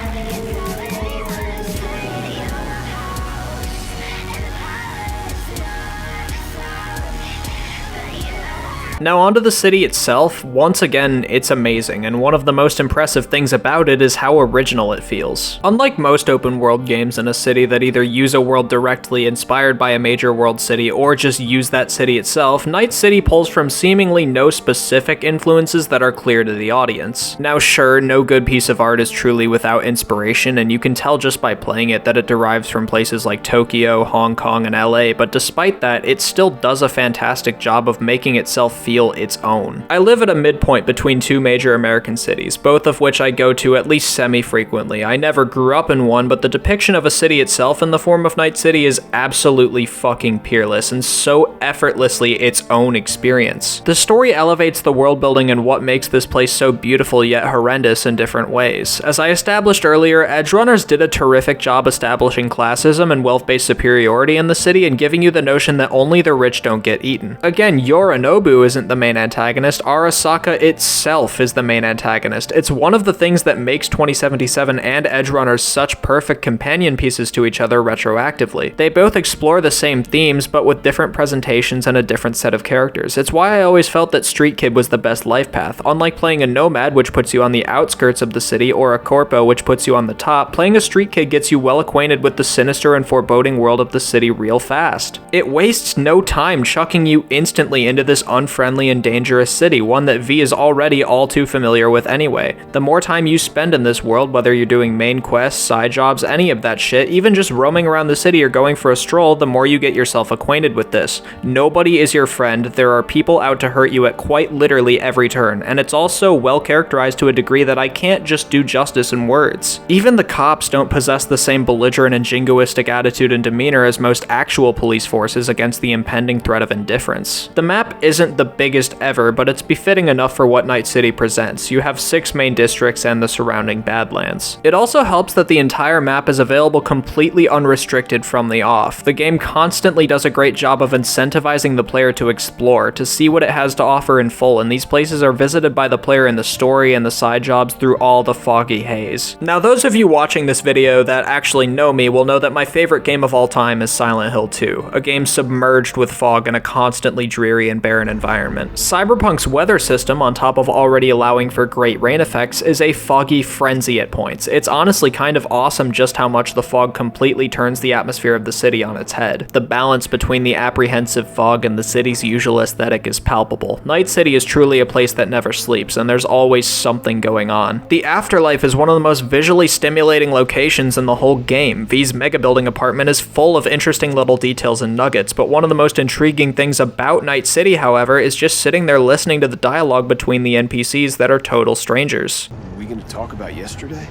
Now onto the city itself. Once again, it's amazing, and one of the most impressive things about it is how original it feels. Unlike most open world games in a city that either use a world directly inspired by a major world city or just use that city itself, Night City pulls from seemingly no specific influences that are clear to the audience. Now sure, no good piece of art is truly without inspiration, and you can tell just by playing it that it derives from places like Tokyo, Hong Kong, and LA, but despite that, it still does a fantastic job of making itself feel its own. I live at a midpoint between two major American cities, both of which I go to at least semi-frequently. I never grew up in one, but the depiction of a city itself in the form of Night City is absolutely fucking peerless and so effortlessly its own experience. The story elevates the world building and what makes this place so beautiful yet horrendous in different ways. As I established earlier, Edgerunners did a terrific job establishing classism and wealth-based superiority in the city and giving you the notion that only the rich don't get eaten. Again, Yorinobu isn't the main antagonist, Arasaka itself is the main antagonist. It's one of the things that makes 2077 and Edgerunners such perfect companion pieces to each other retroactively. They both explore the same themes, but with different presentations and a different set of characters. It's why I always felt that Street Kid was the best life path. Unlike playing a Nomad, which puts you on the outskirts of the city, or a Corpo, which puts you on the top, playing a Street Kid gets you well acquainted with the sinister and foreboding world of the city real fast. It wastes no time chucking you instantly into this unfriendly and dangerous city, one that V is already all too familiar with anyway. The more time you spend in this world, whether you're doing main quests, side jobs, any of that shit, even just roaming around the city or going for a stroll, the more you get yourself acquainted with this. Nobody is your friend, there are people out to hurt you at quite literally every turn, and it's also well characterized to a degree that I can't just do justice in words. Even the cops don't possess the same belligerent and jingoistic attitude and demeanor as most actual police forces against the impending threat of indifference. The map isn't the biggest ever, but it's befitting enough for what Night City presents. You have 6 main districts and the surrounding Badlands. It also helps that the entire map is available completely unrestricted from the off. The game constantly does a great job of incentivizing the player to explore, to see what it has to offer in full, and these places are visited by the player in the story and the side jobs through all the foggy haze. Now, those of you watching this video that actually know me will know that my favorite game of all time is Silent Hill 2, a game submerged with fog in a constantly dreary and barren environment. environment. Cyberpunk's weather system, on top of already allowing for great rain effects, is a foggy frenzy at points. It's honestly kind of awesome just how much the fog completely turns the atmosphere of the city on its head. The balance between the apprehensive fog and the city's usual aesthetic is palpable. Night City is truly a place that never sleeps, and there's always something going on. The afterlife is one of the most visually stimulating locations in the whole game. V's mega building apartment is full of interesting little details and nuggets, but one of the most intriguing things about Night City, however, is just sitting there listening to the dialogue between the NPCs that are total strangers. Are we gonna talk about yesterday?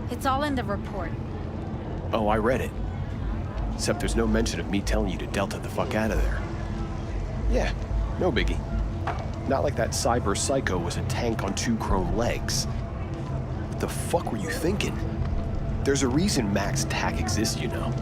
It's all in the report. Oh, I read it. Except there's no mention of me telling you to Delta the fuck out of there. Yeah, no biggie. Not like that cyber psycho was a tank on 2 chrome legs. What the fuck were you thinking? There's a reason Max TAC exists, you know.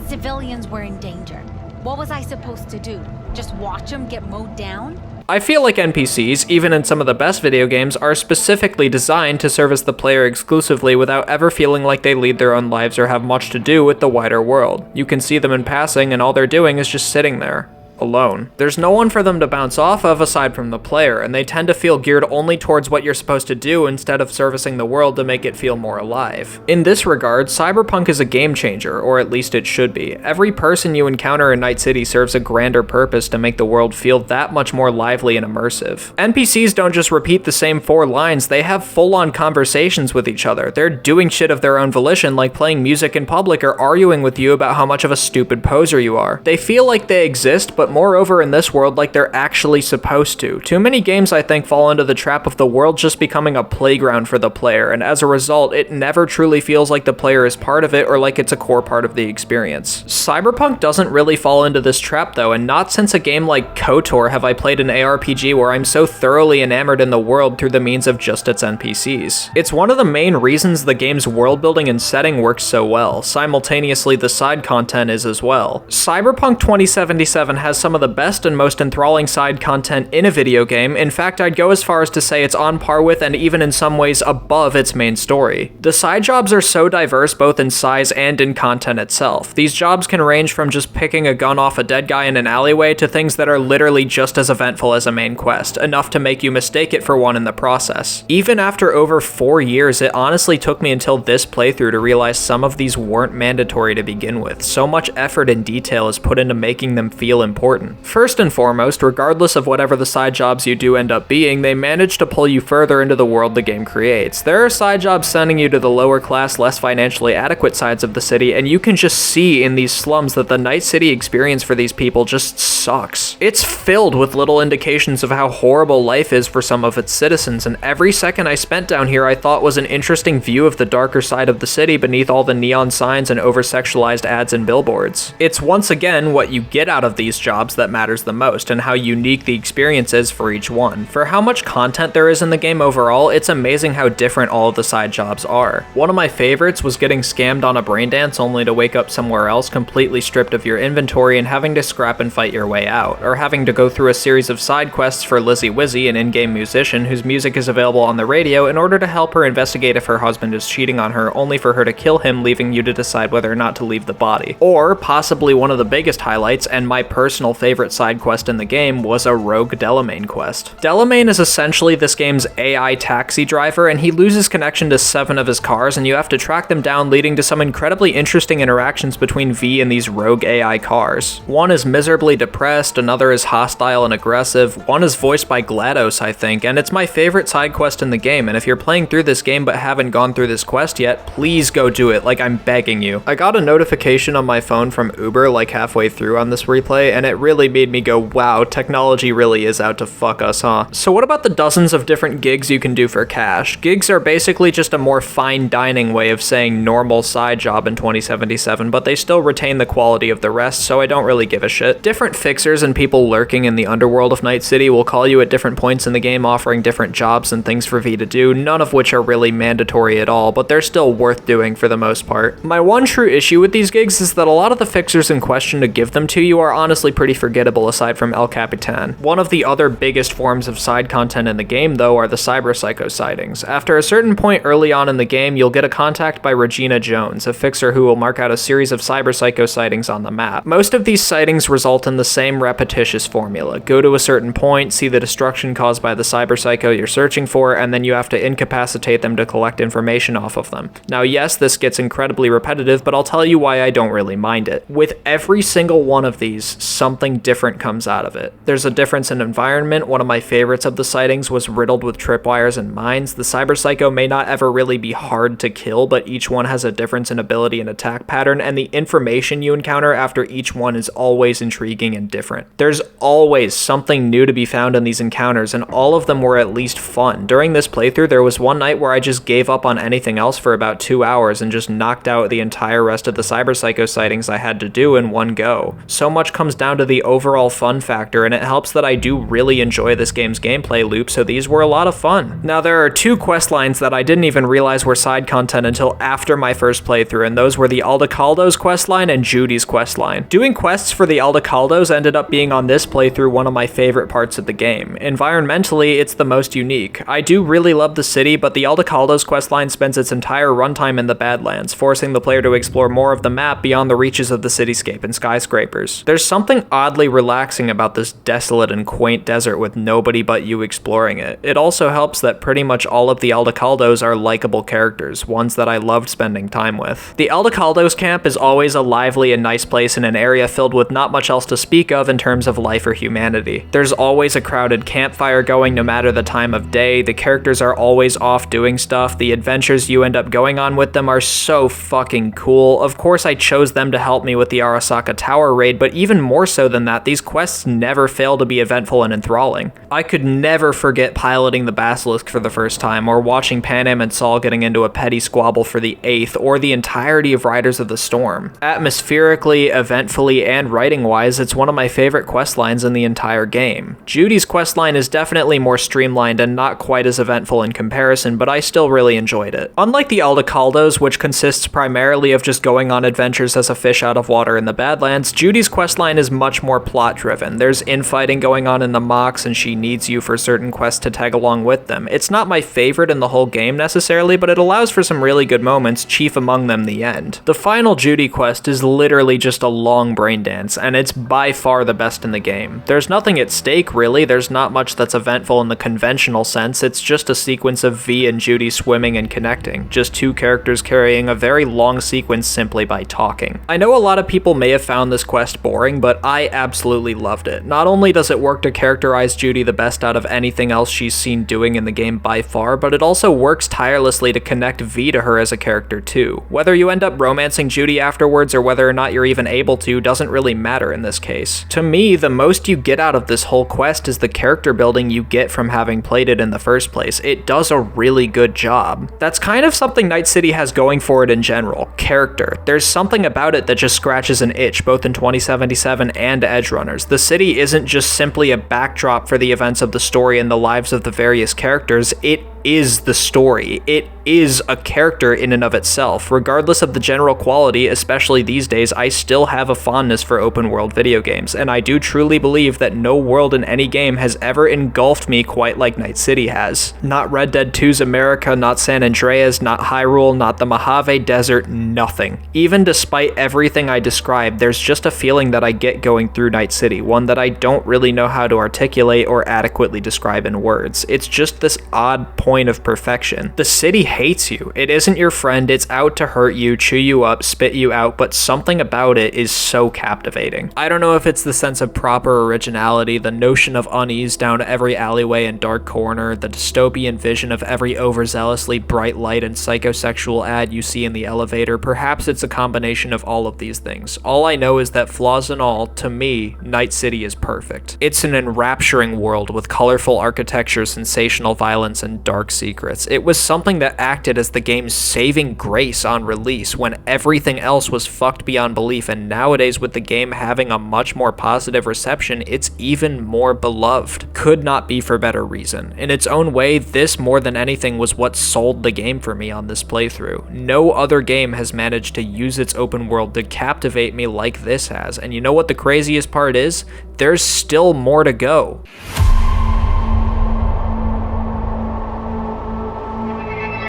Civilians were in danger. What was I supposed to do? Just watch them get mowed down? I feel like NPCs, even in some of the best video games, are specifically designed to service the player exclusively without ever feeling like they lead their own lives or have much to do with the wider world. You can see them in passing and all they're doing is just sitting there. Alone. There's no one for them to bounce off of aside from the player, and they tend to feel geared only towards what you're supposed to do instead of servicing the world to make it feel more alive. In this regard, Cyberpunk is a game changer, or at least it should be. Every person you encounter in Night City serves a grander purpose to make the world feel that much more lively and immersive. NPCs don't just repeat the same 4 lines, they have full-on conversations with each other. They're doing shit of their own volition, like playing music in public or arguing with you about how much of a stupid poser you are. They feel like they exist, but moreover in this world like they're actually supposed to. Too many games, I think, fall into the trap of the world just becoming a playground for the player, and as a result, it never truly feels like the player is part of it or like it's a core part of the experience. Cyberpunk doesn't really fall into this trap though, and not since a game like KOTOR have I played an ARPG where I'm so thoroughly enamored in the world through the means of just its NPCs. It's one of the main reasons the game's world building and setting works so well. Simultaneously, the side content is as well. Cyberpunk 2077 has some of the best and most enthralling side content in a video game. In fact, I'd go as far as to say it's on par with and even in some ways above its main story. The side jobs are so diverse both in size and in content itself. These jobs can range from just picking a gun off a dead guy in an alleyway to things that are literally just as eventful as a main quest, enough to make you mistake it for one in the process. Even after over 4 years, it honestly took me until this playthrough to realize some of these weren't mandatory to begin with. So much effort and detail is put into making them feel important. First and foremost, regardless of whatever the side jobs you do end up being, they manage to pull you further into the world the game creates. There are side jobs sending you to the lower class, less financially adequate sides of the city, and you can just see in these slums that the Night City experience for these people just sucks. It's filled with little indications of how horrible life is for some of its citizens, and every second I spent down here I thought was an interesting view of the darker side of the city beneath all the neon signs and over-sexualized ads and billboards. It's once again what you get out of these jobs that matters the most, and how unique the experience is for each one. For how much content there is in the game overall, it's amazing how different all of the side jobs are. One of my favorites was getting scammed on a brain dance only to wake up somewhere else completely stripped of your inventory and having to scrap and fight your way out, or having to go through a series of side quests for Lizzie Wizzy, an in-game musician whose music is available on the radio, in order to help her investigate if her husband is cheating on her, only for her to kill him, leaving you to decide whether or not to leave the body. Or, possibly one of the biggest highlights, and my personal favorite side quest in the game, was a rogue Delamain quest. Delamain is essentially this game's AI taxi driver, and he loses connection to 7 of his cars, and you have to track them down, leading to some incredibly interesting interactions between V and these rogue AI cars. One is miserably depressed, another is hostile and aggressive, one is voiced by GLaDOS, I think, and it's my favorite side quest in the game, and if you're playing through this game but haven't gone through this quest yet, please go do it, like I'm begging you. I got a notification on my phone from Uber like halfway through on this replay, and it really made me go, wow, technology really is out to fuck us, huh? So what about the dozens of different gigs you can do for cash? Gigs are basically just a more fine dining way of saying normal side job in 2077, but they still retain the quality of the rest, so I don't really give a shit. Different fixers and people lurking in the underworld of Night City will call you at different points in the game offering different jobs and things for V to do, none of which are really mandatory at all, but they're still worth doing for the most part. My one true issue with these gigs is that a lot of the fixers in question to give them to you are honestly pretty forgettable aside from El Capitan. One of the other biggest forms of side content in the game, though, are the Cyber Psycho sightings. After a certain point early on in the game, you'll get a contact by Regina Jones, a fixer who will mark out a series of Cyber Psycho sightings on the map. Most of these sightings result in the same repetitious formula. Go to a certain point, see the destruction caused by the Cyber Psycho you're searching for, and then you have to incapacitate them to collect information off of them. Now yes, this gets incredibly repetitive, but I'll tell you why I don't really mind it. With every single one of these, something different comes out of it. There's a difference in environment. One of my favorites of the sightings was riddled with tripwires and mines. The Cyber Psycho may not ever really be hard to kill, but each one has a difference in ability and attack pattern, and the information you encounter after each one is always intriguing and different. There's always something new to be found in these encounters, and all of them were at least fun. During this playthrough, there was one night where I just gave up on anything else for about 2 hours and just knocked out the entire rest of the Cyber Psycho sightings I had to do in one go. So much comes down to the overall fun factor, and it helps that I do really enjoy this game's gameplay loop, so these were a lot of fun. Now there are 2 quest lines that I didn't even realize were side content until after my first playthrough, and those were the Aldecaldos questline and Judy's questline. Doing quests for the Aldecaldos ended up being on this playthrough one of my favorite parts of the game. Environmentally, it's the most unique. I do really love the city, but the Aldecaldos questline spends its entire runtime in the Badlands, forcing the player to explore more of the map beyond the reaches of the cityscape and skyscrapers. There's something oddly relaxing about this desolate and quaint desert with nobody but you exploring it. It also helps that pretty much all of the Aldecaldos are likable characters, ones that I loved spending time with. The Aldecaldos camp is always a lively and nice place in an area filled with not much else to speak of in terms of life or humanity. There's always a crowded campfire going no matter the time of day, the characters are always off doing stuff, the adventures you end up going on with them are so fucking cool. Of course I chose them to help me with the Arasaka Tower raid, but even more so than that, these quests never fail to be eventful and enthralling. I could never forget piloting the Basilisk for the first time, or watching Panam and Saul getting into a petty squabble for the 8th, or the entirety of Riders of the Storm. Atmospherically, eventfully, and writing-wise, it's one of my favorite questlines in the entire game. Judy's questline is definitely more streamlined and not quite as eventful in comparison, but I still really enjoyed it. Unlike the Aldecaldos, which consists primarily of just going on adventures as a fish out of water in the Badlands, Judy's questline is much more plot-driven. There's infighting going on in the mocks, and she needs you for certain quests to tag along with them. It's not my favorite in the whole game necessarily, but it allows for some really good moments, chief among them the end. The final Judy quest is literally just a long brain dance, and it's by far the best in the game. There's nothing at stake really, there's not much that's eventful in the conventional sense, it's just a sequence of V and Judy swimming and connecting, just 2 characters carrying a very long sequence simply by talking. I know a lot of people may have found this quest boring, but I absolutely loved it. Not only does it work to characterize Judy the best out of anything else she's seen doing in the game by far, but it also works tirelessly to connect V to her as a character too. Whether you end up romancing Judy afterwards or whether or not you're even able to doesn't really matter in this case. To me, the most you get out of this whole quest is the character building you get from having played it in the first place. It does a really good job. That's kind of something Night City has going for it in general. Character. There's something about it that just scratches an itch, both in 2077 and Edgerunners. The city isn't just simply a backdrop for the events of the story and the lives of the various characters, it is the story. It is a character in and of itself. Regardless of the general quality, especially these days, I still have a fondness for open world video games, and I do truly believe that no world in any game has ever engulfed me quite like Night City has. Not Red Dead 2's America, not San Andreas, not Hyrule, not the Mojave Desert, nothing. Even despite everything I described, there's just a feeling that I get going through Night City, one that I don't really know how to articulate or adequately describe in words. It's just this odd point of perfection. The city hates you. It isn't your friend, it's out to hurt you, chew you up, spit you out, but something about it is so captivating. I don't know if it's the sense of proper originality, the notion of unease down every alleyway and dark corner, the dystopian vision of every overzealously bright light and psychosexual ad you see in the elevator. Perhaps it's a combination of all of these things. All I know is that flaws and all, to me, Night City is perfect. It's an enrapturing world with colorful architecture, sensational violence, and dark secrets. It was something that acted as the game's saving grace on release when everything else was fucked beyond belief, and nowadays with the game having a much more positive reception, it's even more beloved. Could not be for better reason. In its own way, this more than anything was what sold the game for me on this playthrough. No other game has managed to use its open world to captivate me like this has, and you know what the craziest part is? There's still more to go.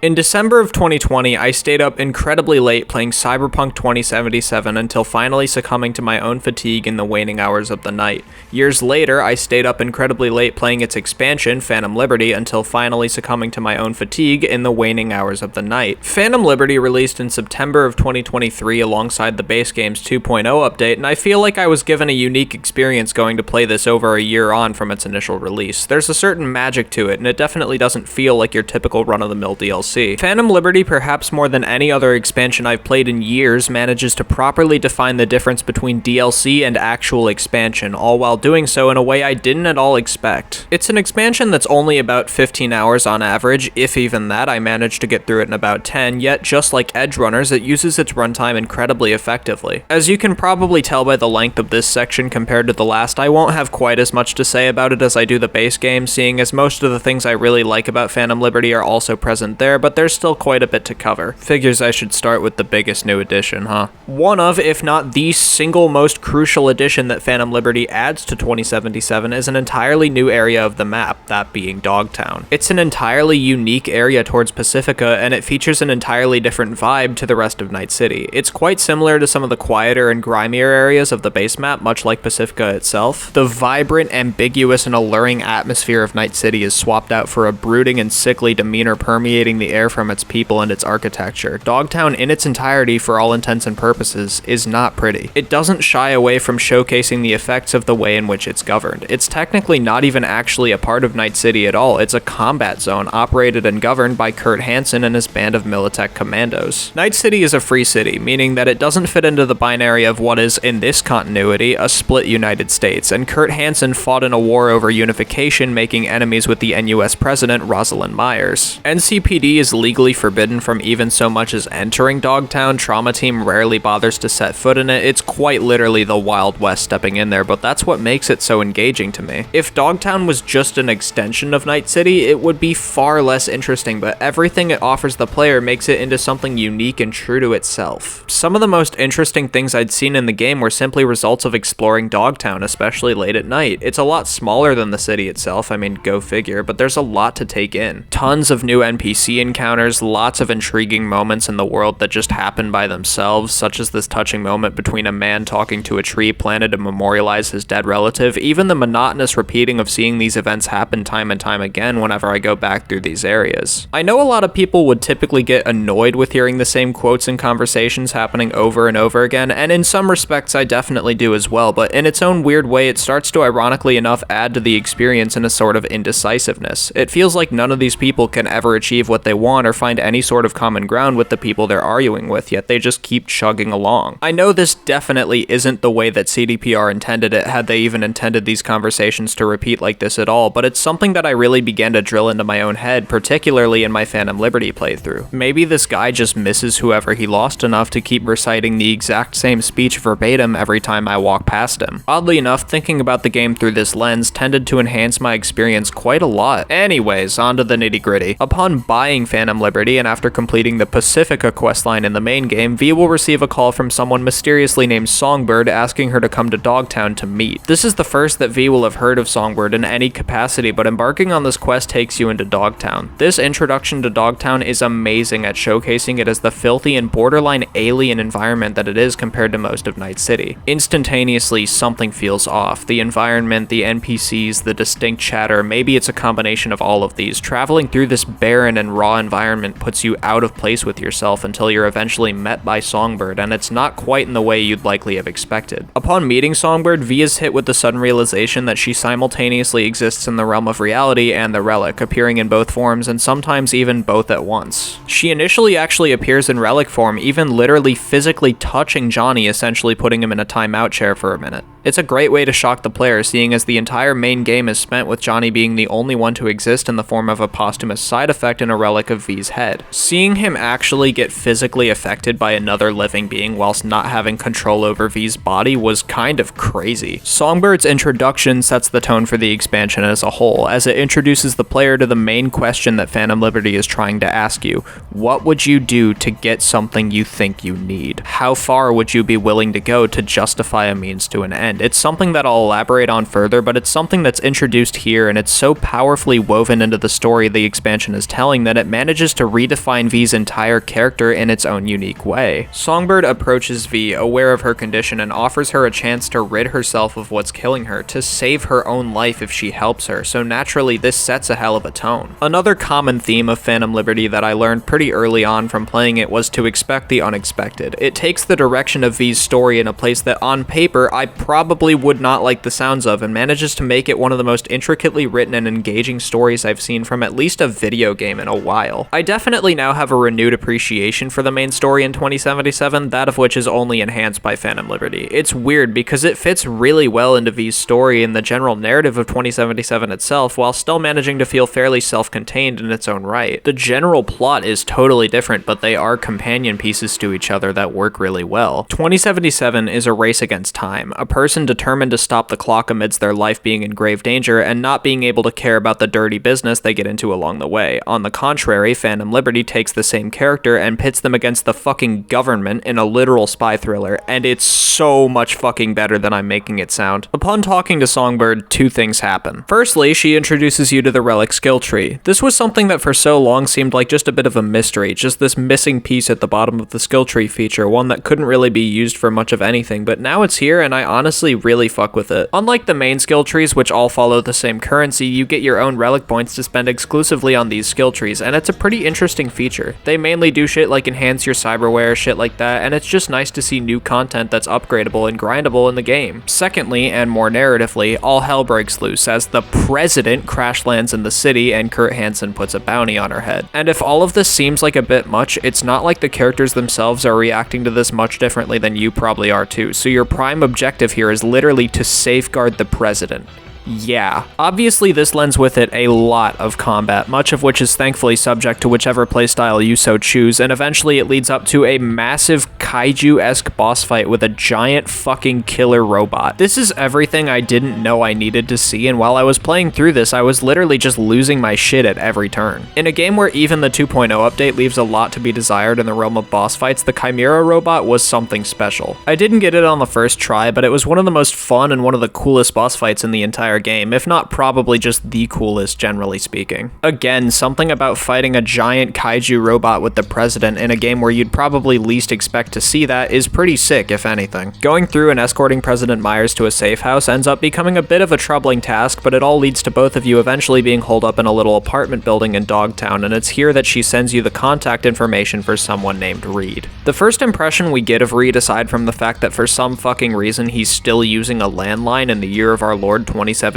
In December of 2020, I stayed up incredibly late playing Cyberpunk 2077 until finally succumbing to my own fatigue in the waning hours of the night. Years later, I stayed up incredibly late playing its expansion, Phantom Liberty, until finally succumbing to my own fatigue in the waning hours of the night. Phantom Liberty released in September of 2023 alongside the base game's 2.0 update, and I feel like I was given a unique experience going to play this over a year on from its initial release. There's a certain magic to it, and it definitely doesn't feel like your typical run-of-the-mill DLC. Phantom Liberty, perhaps more than any other expansion I've played in years, manages to properly define the difference between DLC and actual expansion, all while doing so in a way I didn't at all expect. It's an expansion that's only about 15 hours on average, if even that. I managed to get through it in about 10, yet just like Edgerunners, it uses its runtime incredibly effectively. As you can probably tell by the length of this section compared to the last, I won't have quite as much to say about it as I do the base game, seeing as most of the things I really like about Phantom Liberty are also present there, but there's still quite a bit to cover. Figures I should start with the biggest new addition, huh? One of, if not the single most crucial addition that Phantom Liberty adds to 2077 is an entirely new area of the map, that being Dogtown. It's an entirely unique area towards Pacifica, and it features an entirely different vibe to the rest of Night City. It's quite similar to some of the quieter and grimier areas of the base map, much like Pacifica itself. The vibrant, ambiguous, and alluring atmosphere of Night City is swapped out for a brooding and sickly demeanor permeating the air from its people and its architecture. Dogtown in its entirety, for all intents and purposes, is not pretty. It doesn't shy away from showcasing the effects of the way in which it's governed. It's technically not even actually a part of Night City at all. It's a combat zone operated and governed by Kurt Hansen and his band of Militech commandos. Night City is a free city, meaning that it doesn't fit into the binary of what is, in this continuity, a split United States, and Kurt Hansen fought in a war over unification, making enemies with the NUS president, Rosalind Myers. NCPD is legally forbidden from even so much as entering Dogtown. Trauma Team rarely bothers to set foot in it. It's quite literally the Wild West stepping in there, but that's what makes it so engaging to me. If Dogtown was just an extension of Night City, it would be far less interesting, but everything it offers the player makes it into something unique and true to itself. Some of the most interesting things I'd seen in the game were simply results of exploring Dogtown, especially late at night. It's a lot smaller than the city itself, I mean, go figure, but there's a lot to take in. Tons of new NPC encounters, lots of intriguing moments in the world that just happen by themselves, such as this touching moment between a man talking to a tree planted to memorialize his dead relative, even the monotonous repeating of seeing these events happen time and time again whenever I go back through these areas. I know a lot of people would typically get annoyed with hearing the same quotes and conversations happening over and over again, and in some respects I definitely do as well, but in its own weird way it starts to ironically enough add to the experience in a sort of indecisiveness. It feels like none of these people can ever achieve what they want or find any sort of common ground with the people they're arguing with, yet they just keep chugging along. I know this definitely isn't the way that CDPR intended it, had they even intended these conversations to repeat like this at all, but it's something that I really began to drill into my own head, particularly in my Phantom Liberty playthrough. Maybe this guy just misses whoever he lost enough to keep reciting the exact same speech verbatim every time I walk past him. Oddly enough, thinking about the game through this lens tended to enhance my experience quite a lot. Anyways, on to the nitty-gritty. Upon buying Phantom Liberty and after completing the Pacifica questline in the main game, V will receive a call from someone mysteriously named Songbird asking her to come to Dogtown to meet. This is the first that V will have heard of Songbird in any capacity, but embarking on this quest takes you into Dogtown. This introduction to Dogtown is amazing at showcasing it as the filthy and borderline alien environment that it is compared to most of Night City. Instantaneously, something feels off. The environment, the NPCs, the distinct chatter, maybe it's a combination of all of these. Traveling through this barren and raw environment puts you out of place with yourself until you're eventually met by Songbird, and it's not quite in the way you'd likely have expected. Upon meeting Songbird, V is hit with the sudden realization that she simultaneously exists in the realm of reality and the Relic, appearing in both forms and sometimes even both at once. She initially actually appears in Relic form, even literally physically touching Johnny, essentially putting him in a timeout chair for a minute. It's a great way to shock the player, seeing as the entire main game is spent with Johnny being the only one to exist in the form of a posthumous side effect in a Relic relic of V's head. Seeing him actually get physically affected by another living being whilst not having control over V's body was kind of crazy. Songbird's introduction sets the tone for the expansion as a whole, as it introduces the player to the main question that Phantom Liberty is trying to ask you. What would you do to get something you think you need? How far would you be willing to go to justify a means to an end? It's something that I'll elaborate on further, but it's something that's introduced here, and it's so powerfully woven into the story the expansion is telling that it manages to redefine V's entire character in its own unique way. Songbird approaches V, aware of her condition, and offers her a chance to rid herself of what's killing her, to save her own life if she helps her, so naturally this sets a hell of a tone. Another common theme of Phantom Liberty that I learned pretty early on from playing it was to expect the unexpected. It takes the direction of V's story in a place that on paper I probably would not like the sounds of, and manages to make it one of the most intricately written and engaging stories I've seen from at least a video game in a while. I definitely now have a renewed appreciation for the main story in 2077, that of which is only enhanced by Phantom Liberty. It's weird because it fits really well into V's story and the general narrative of 2077 itself, while still managing to feel fairly self-contained in its own right. The general plot is totally different, but they are companion pieces to each other that work really well. 2077 is a race against time, a person determined to stop the clock amidst their life being in grave danger and not being able to care about the dirty business they get into along the way. On the contrary, Phantom Liberty takes the same character and pits them against the fucking government in a literal spy thriller, and it's so much fucking better than I'm making it sound. Upon talking to Songbird, two things happen. Firstly, she introduces you to the relic skill tree. This was something that for so long seemed like just a bit of a mystery, just this missing piece at the bottom of the skill tree feature, one that couldn't really be used for much of anything, but now it's here and I honestly really fuck with it. Unlike the main skill trees, which all follow the same currency, you get your own relic points to spend exclusively on these skill trees, and it's a pretty interesting feature. They mainly do shit like enhance your cyberware, shit like that, and it's just nice to see new content that's upgradable and grindable in the game. Secondly, and more narratively, all hell breaks loose as the president crash lands in the city and Kurt Hansen puts a bounty on her head. And if all of this seems like a bit much, it's not like the characters themselves are reacting to this much differently than you probably are too, so your prime objective here is literally to safeguard the president. Yeah. Obviously this lends with it a lot of combat, much of which is thankfully subject to whichever playstyle you so choose, and eventually it leads up to a massive kaiju-esque boss fight with a giant fucking killer robot. This is everything I didn't know I needed to see, and while I was playing through this, I was literally just losing my shit at every turn. In a game where even the 2.0 update leaves a lot to be desired in the realm of boss fights, the Chimera robot was something special. I didn't get it on the first try, but it was one of the most fun and one of the coolest boss fights in the entire game, if not probably just the coolest generally speaking. Again, something about fighting a giant kaiju robot with the president in a game where you'd probably least expect to see that is pretty sick, if anything. Going through and escorting President Myers to a safe house ends up becoming a bit of a troubling task, but it all leads to both of you eventually being holed up in a little apartment building in Dogtown, and it's here that she sends you the contact information for someone named Reed. The first impression we get of Reed, aside from the fact that for some fucking reason he's still using a landline in the year of our Lord 2077,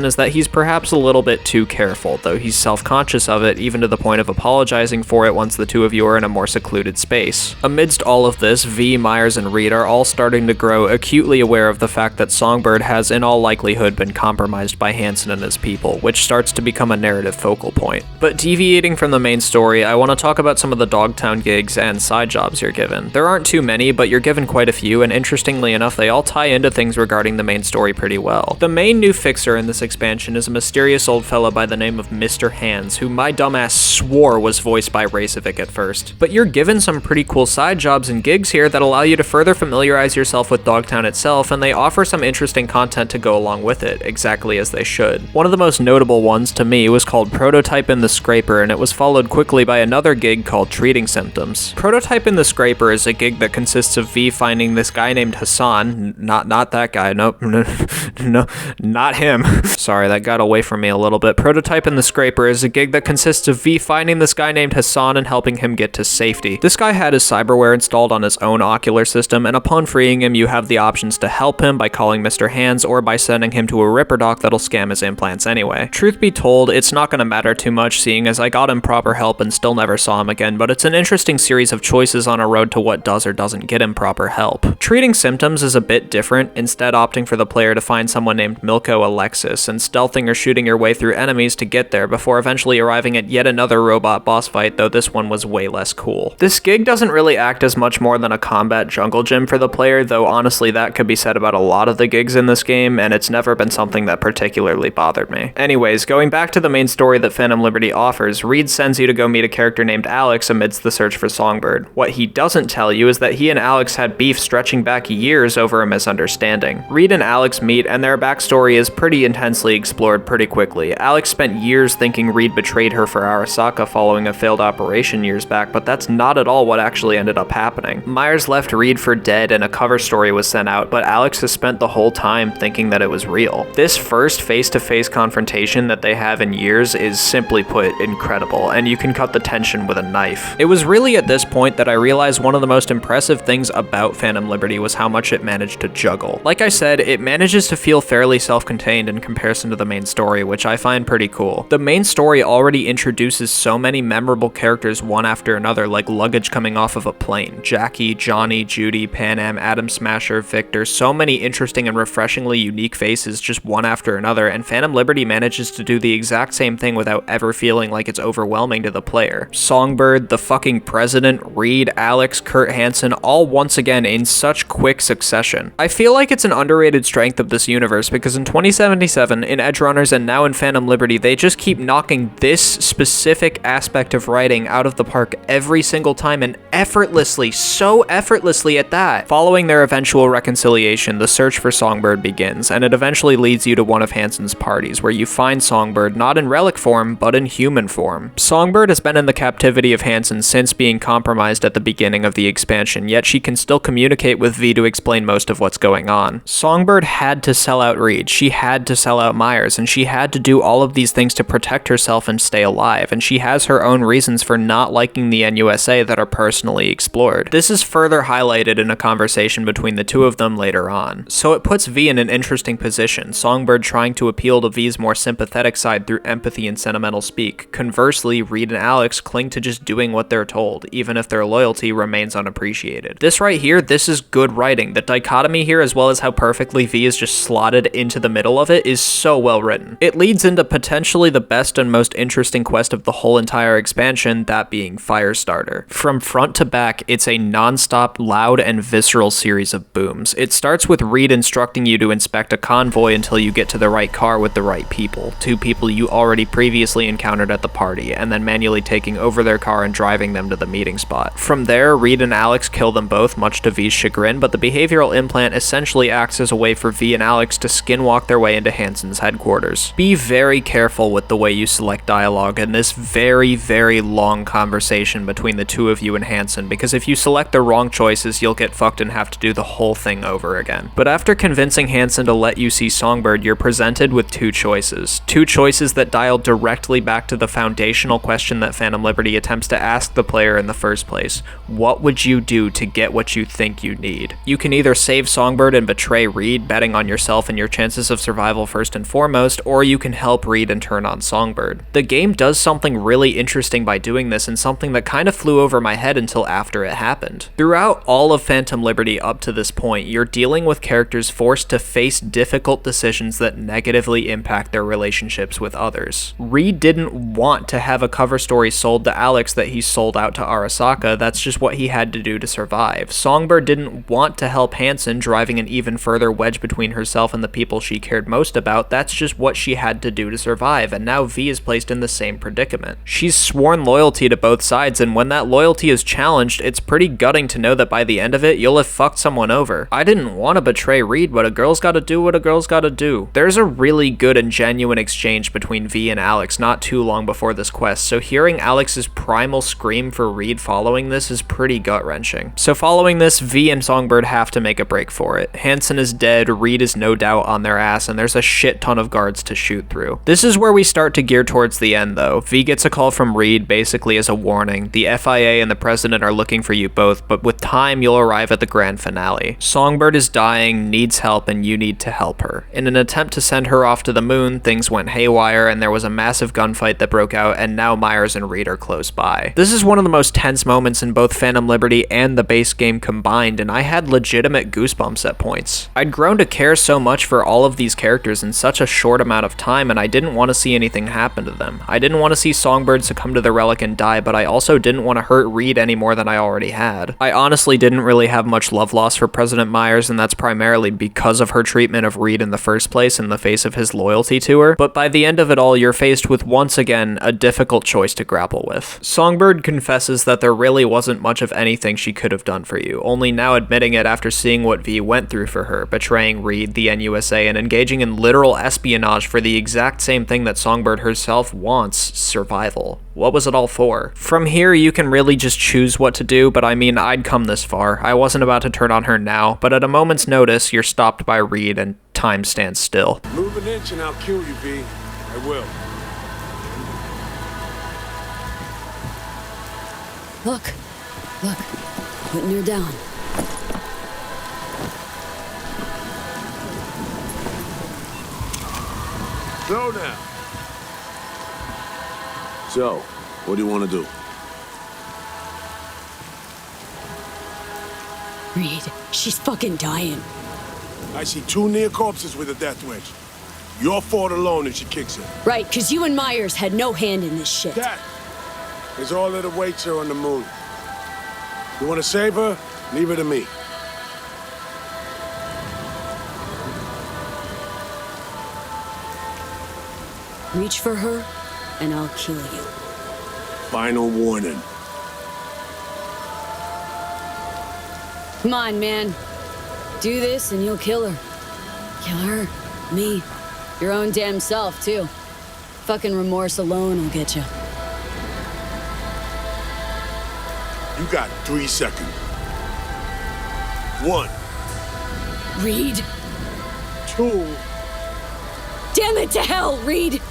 is that he's perhaps a little bit too careful, though he's self-conscious of it, even to the point of apologizing for it once the two of you are in a more secluded space. Amidst all of this, V, Myers, and Reed are all starting to grow acutely aware of the fact that Songbird has in all likelihood been compromised by Hansen and his people, which starts to become a narrative focal point. But deviating from the main story, I want to talk about some of the Dogtown gigs and side jobs you're given. There aren't too many, but you're given quite a few, and interestingly enough, they all tie into things regarding the main story pretty well. The main new fixer in this expansion is a mysterious old fella by the name of Mr. Hands, who my dumbass swore was voiced by Raycevick at first. But you're given some pretty cool side jobs and gigs here that allow you to further familiarize yourself with Dogtown itself, and they offer some interesting content to go along with it, exactly as they should. One of the most notable ones to me was called Prototype in the Scraper, and it was followed quickly by another gig called Treating Symptoms. Prototype in the Scraper is a gig that consists of V finding this guy named Hassan, not that guy, nope, no, not him. Sorry, that got away from me a little bit. Prototype in the Scraper is a gig that consists of V finding this guy named Hassan and helping him get to safety. This guy had his cyberware installed on his own ocular system, and upon freeing him, you have the options to help him by calling Mr. Hands or by sending him to a Ripper Doc that'll scam his implants anyway. Truth be told, it's not going to matter too much, seeing as I got him proper help and still never saw him again, but it's an interesting series of choices on a road to what does or doesn't get him proper help. Treating Symptoms is a bit different, instead opting for the player to find someone named Milko Alexis, and stealthing or shooting your way through enemies to get there before eventually arriving at yet another robot boss fight, though this one was way less cool. This gig doesn't really act as much more than a combat jungle gym for the player, though honestly that could be said about a lot of the gigs in this game, and it's never been something that particularly bothered me. Anyways, going back to the main story that Phantom Liberty offers, Reed sends you to go meet a character named Alex amidst the search for Songbird. What he doesn't tell you is that he and Alex had beef stretching back years over a misunderstanding. Reed and Alex meet, and their backstory is pretty intensely explored pretty quickly. Alex spent years thinking Reed betrayed her for Arasaka following a failed operation years back, but that's not at all what actually ended up happening. Myers left Reed for dead and a cover story was sent out, but Alex has spent the whole time thinking that it was real. This first face-to-face confrontation that they have in years is simply put incredible, and you can cut the tension with a knife. It was really at this point that I realized one of the most impressive things about Phantom Liberty was how much it managed to juggle. Like I said, it manages to feel fairly self-contained in comparison to the main story, which I find pretty cool. The main story already introduces so many memorable characters one after another, like luggage coming off of a plane. Jackie, Johnny, Judy, Panam, Atom Smasher, Victor, so many interesting and refreshingly unique faces just one after another, and Phantom Liberty manages to do the exact same thing without ever feeling like it's overwhelming to the player. Songbird, the fucking President, Reed, Alex, Kurt Hansen, all once again in such quick succession. I feel like it's an underrated strength of this universe because in 2077, in Edgerunners, and now in Phantom Liberty, they just keep knocking this specific aspect of writing out of the park every single time, and effortlessly, so effortlessly at that. Following their eventual reconciliation, the search for Songbird begins, and it eventually leads you to one of Hansen's parties, where you find Songbird not in relic form, but in human form. Songbird has been in the captivity of Hansen since being compromised at the beginning of the expansion, yet she can still communicate with V to explain most of what's going on. Songbird had to sell out Reed, she had to sell out Myers, and she had to do all of these things to protect herself and stay alive, and she has her own reasons for not liking the NUSA that are personally explored. This is further highlighted in a conversation between the two of them later on. So it puts V in an interesting position, Songbird trying to appeal to V's more sympathetic side through empathy and sentimental speak. Conversely, Reed and Alex cling to just doing what they're told, even if their loyalty remains unappreciated. This right here, this is good writing. The dichotomy here, as well as how perfectly V is just slotted into the middle of it, is so well written. It leads into potentially the best and most interesting quest of the whole entire expansion, that being Firestarter. From front to back, it's a non-stop, loud, and visceral series of booms. It starts with Reed instructing you to inspect a convoy until you get to the right car with the right people, two people you already previously encountered at the party, and then manually taking over their car and driving them to the meeting spot. From there, Reed and Alex kill them both, much to V's chagrin, but the behavioral implant essentially acts as a way for V and Alex to skinwalk their way into Hansen's headquarters. Be very careful with the way you select dialogue in this very, very long conversation between the two of you and Hansen, because if you select the wrong choices, you'll get fucked and have to do the whole thing over again. But after convincing Hansen to let you see Songbird, you're presented with two choices. Two choices that dial directly back to the foundational question that Phantom Liberty attempts to ask the player in the first place. What would you do to get what you think you need? You can either save Songbird and betray Reed, betting on yourself and your chances of survival first and foremost, or you can help Reed and turn on Songbird. The game does something really interesting by doing this, and something that kind of flew over my head until after it happened. Throughout all of Phantom Liberty up to this point, you're dealing with characters forced to face difficult decisions that negatively impact their relationships with others. Reed didn't want to have a cover story sold to Alex that he sold out to Arasaka, that's just what he had to do to survive. Songbird didn't want to help Hansen, driving an even further wedge between herself and the people she cared most about, that's just what she had to do to survive, and now V is placed in the same predicament. She's sworn loyalty to both sides, and when that loyalty is challenged, it's pretty gutting to know that by the end of it, you'll have fucked someone over. I didn't want to betray Reed, but a girl's gotta do what a girl's gotta do. There's a really good and genuine exchange between V and Alex not too long before this quest, so hearing Alex's primal scream for Reed following this is pretty gut-wrenching. So following this, V and Songbird have to make a break for it. Hansen is dead, Reed is no doubt on their ass, and there's a shit ton of guards to shoot through. This is where we start to gear towards the end though. V gets a call from Reed basically as a warning. The FIA and the President are looking for you both, but with time you'll arrive at the grand finale. Songbird is dying, needs help, and you need to help her. In an attempt to send her off to the moon, things went haywire and there was a massive gunfight that broke out, and now Myers and Reed are close by. This is one of the most tense moments in both Phantom Liberty and the base game combined, and I had legitimate goosebumps at points. I'd grown to care so much for all of these characters in such a short amount of time, and I didn't want to see anything happen to them. I didn't want to see Songbird succumb to the relic and die, but I also didn't want to hurt Reed any more than I already had. I honestly didn't really have much love lost for President Myers, and that's primarily because of her treatment of Reed in the first place in the face of his loyalty to her, but by the end of it all, you're faced with, once again, a difficult choice to grapple with. Songbird confesses that there really wasn't much of anything she could have done for you, only now admitting it after seeing what V went through for her, betraying Reed, the NUSA, and engaging in literal espionage for the exact same thing that Songbird herself wants: survival. What was it all for? From here, you can really just choose what to do, but I mean, I'd come this far. I wasn't about to turn on her now, but at a moment's notice, you're stopped by Reed and time stands still. Move an inch and I'll kill you, V. I will. Look, putting her down. Slow down. So, what do you want to do? Reed, she's fucking dying. I see 2 near corpses with a death wish. Your fault alone if she kicks it. Right, because you and Myers had no hand in this shit. That is all that awaits her on the moon. You want to save her? Leave her to me. Reach for her, and I'll kill you. Final warning. Come on, man. Do this, and you'll kill her. Kill her, me, your own damn self, too. Fucking remorse alone will get you. You got 3 seconds. 1. Reed. 2. Damn it to hell, Reed!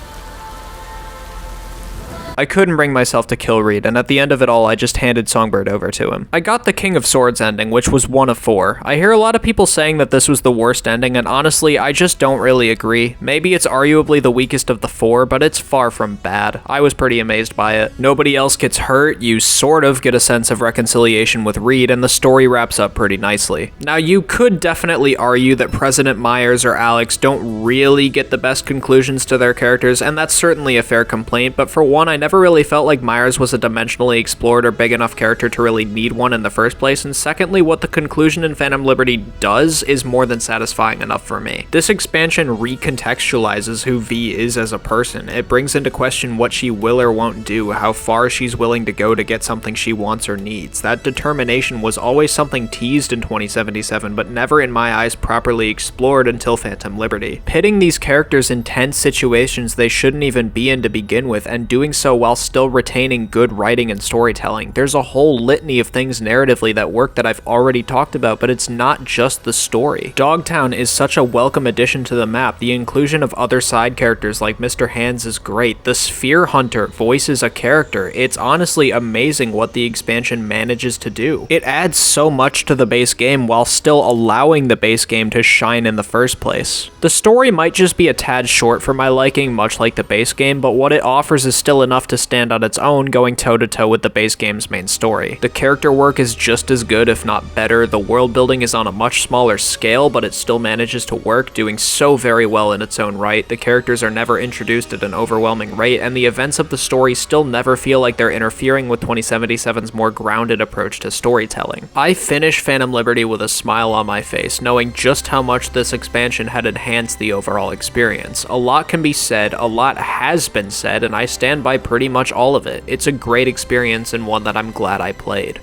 I couldn't bring myself to kill Reed, and at the end of it all, I just handed Songbird over to him. I got the King of Swords ending, which was 1 of 4. I hear a lot of people saying that this was the worst ending, and honestly, I just don't really agree. Maybe it's arguably the weakest of the 4, but it's far from bad. I was pretty amazed by it. Nobody else gets hurt, you sort of get a sense of reconciliation with Reed, and the story wraps up pretty nicely. Now, you could definitely argue that President Myers or Alex don't really get the best conclusions to their characters, and that's certainly a fair complaint, but for one, I never really felt like Myers was a dimensionally explored or big enough character to really need one in the first place, and secondly, what the conclusion in Phantom Liberty does is more than satisfying enough for me. This expansion recontextualizes who V is as a person. It brings into question what she will or won't do, how far she's willing to go to get something she wants or needs. That determination was always something teased in 2077, but never in my eyes properly explored until Phantom Liberty. Pitting these characters in tense situations they shouldn't even be in to begin with, and doing so while still retaining good writing and storytelling. There's a whole litany of things narratively that work that I've already talked about, but it's not just the story. Dogtown is such a welcome addition to the map. The inclusion of other side characters like Mr. Hands is great. The Sphere Hunter voices a character. It's honestly amazing what the expansion manages to do. It adds so much to the base game while still allowing the base game to shine in the first place. The story might just be a tad short for my liking, much like the base game, but what it offers is still enough to stand on its own, going toe-to-toe with the base game's main story. The character work is just as good, if not better. The world building is on a much smaller scale, but it still manages to work, doing so very well in its own right. The characters are never introduced at an overwhelming rate, and the events of the story still never feel like they're interfering with 2077's more grounded approach to storytelling. I finished Phantom Liberty with a smile on my face, knowing just how much this expansion had enhanced the overall experience. A lot can be said, a lot has been said, and I stand by pretty much all of it. It's a great experience and one that I'm glad I played.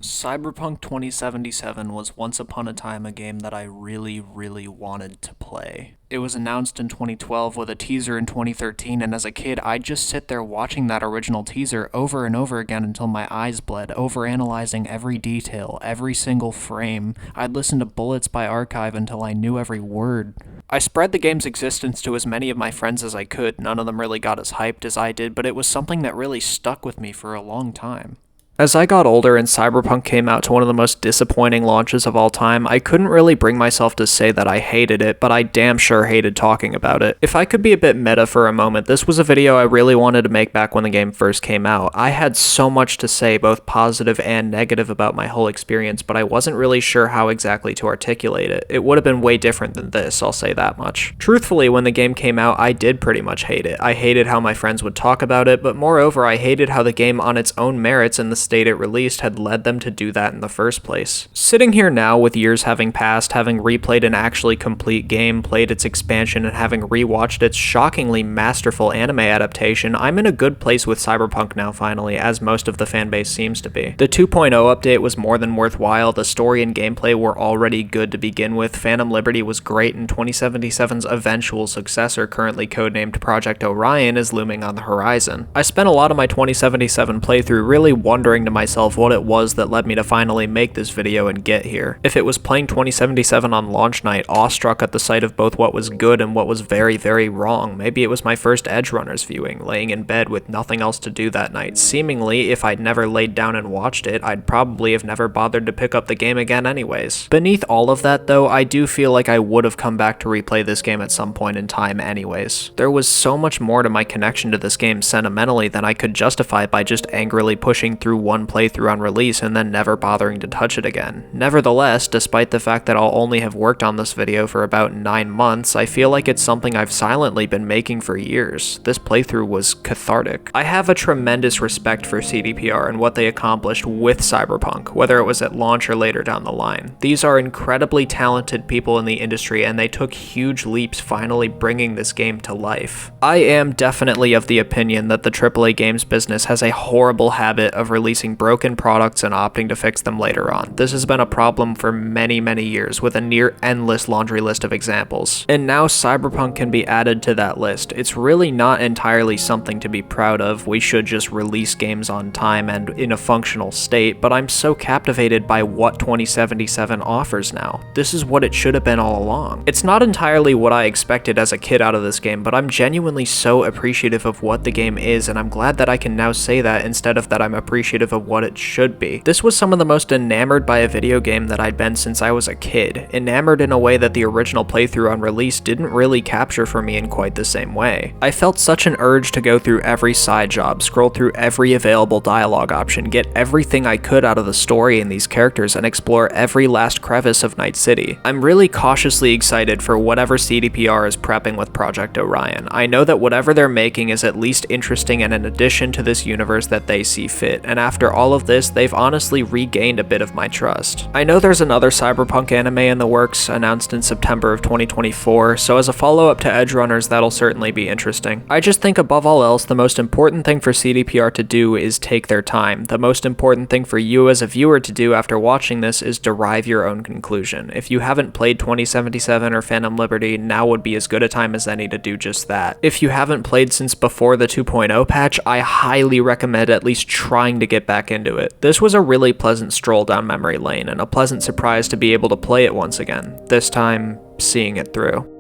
Cyberpunk 2077 was once upon a time a game that I really wanted to play. It was announced in 2012 with a teaser in 2013, and as a kid, I'd just sit there watching that original teaser over and over again until my eyes bled, overanalyzing every detail, every single frame. I'd listen to Bullets by Archive until I knew every word. I spread the game's existence to as many of my friends as I could. None of them really got as hyped as I did, but it was something that really stuck with me for a long time. As I got older and Cyberpunk came out to one of the most disappointing launches of all time, I couldn't really bring myself to say that I hated it, but I damn sure hated talking about it. If I could be a bit meta for a moment, this was a video I really wanted to make back when the game first came out. I had so much to say, both positive and negative, about my whole experience, but I wasn't really sure how exactly to articulate it. It would have been way different than this, I'll say that much. Truthfully, when the game came out, I did pretty much hate it. I hated how my friends would talk about it, but moreover, I hated how the game on its own merits and the state it released had led them to do that in the first place. Sitting here now, with years having passed, having replayed an actually complete game, played its expansion, and having rewatched its shockingly masterful anime adaptation, I'm in a good place with Cyberpunk now finally, as most of the fanbase seems to be. The 2.0 update was more than worthwhile, the story and gameplay were already good to begin with, Phantom Liberty was great, and 2077's eventual successor, currently codenamed Project Orion, is looming on the horizon. I spent a lot of my 2077 playthrough really wondering to myself what it was that led me to finally make this video and get here. If it was playing 2077 on launch night, awestruck at the sight of both what was good and what was very, very wrong. Maybe it was my first Edgerunners viewing, laying in bed with nothing else to do that night. Seemingly, if I'd never laid down and watched it, I'd probably have never bothered to pick up the game again anyways. Beneath all of that though, I do feel like I would have come back to replay this game at some point in time anyways. There was so much more to my connection to this game sentimentally than I could justify by just angrily pushing through one playthrough on release and then never bothering to touch it again. Nevertheless, despite the fact that I'll only have worked on this video for about 9 months, I feel like it's something I've silently been making for years. This playthrough was cathartic. I have a tremendous respect for CDPR and what they accomplished with Cyberpunk, whether it was at launch or later down the line. These are incredibly talented people in the industry and they took huge leaps finally bringing this game to life. I am definitely of the opinion that the AAA games business has a horrible habit of releasing broken products and opting to fix them later on. This has been a problem for many, many years, with a near endless laundry list of examples. And now Cyberpunk can be added to that list. It's really not entirely something to be proud of. We should just release games on time and in a functional state, but I'm so captivated by what 2077 offers now. This is what it should have been all along. It's not entirely what I expected as a kid out of this game, but I'm genuinely so appreciative of what the game is, and I'm glad that I can now say that instead of that I'm appreciative of what it should be. This was some of the most enamored by a video game that I'd been since I was a kid, enamored in a way that the original playthrough on release didn't really capture for me in quite the same way. I felt such an urge to go through every side job, scroll through every available dialogue option, get everything I could out of the story and these characters, and explore every last crevice of Night City. I'm really cautiously excited for whatever CDPR is prepping with Project Orion. I know that whatever they're making is at least interesting and an addition to this universe that they see fit, and after all of this, they've honestly regained a bit of my trust. I know there's another Cyberpunk anime in the works, announced in September of 2024, so as a follow-up to Edgerunners, that'll certainly be interesting. I just think above all else, the most important thing for CDPR to do is take their time. The most important thing for you as a viewer to do after watching this is derive your own conclusion. If you haven't played 2077 or Phantom Liberty, now would be as good a time as any to do just that. If you haven't played since before the 2.0 patch, I highly recommend at least trying to get back into it. This was a really pleasant stroll down memory lane and a pleasant surprise to be able to play it once again, this time seeing it through.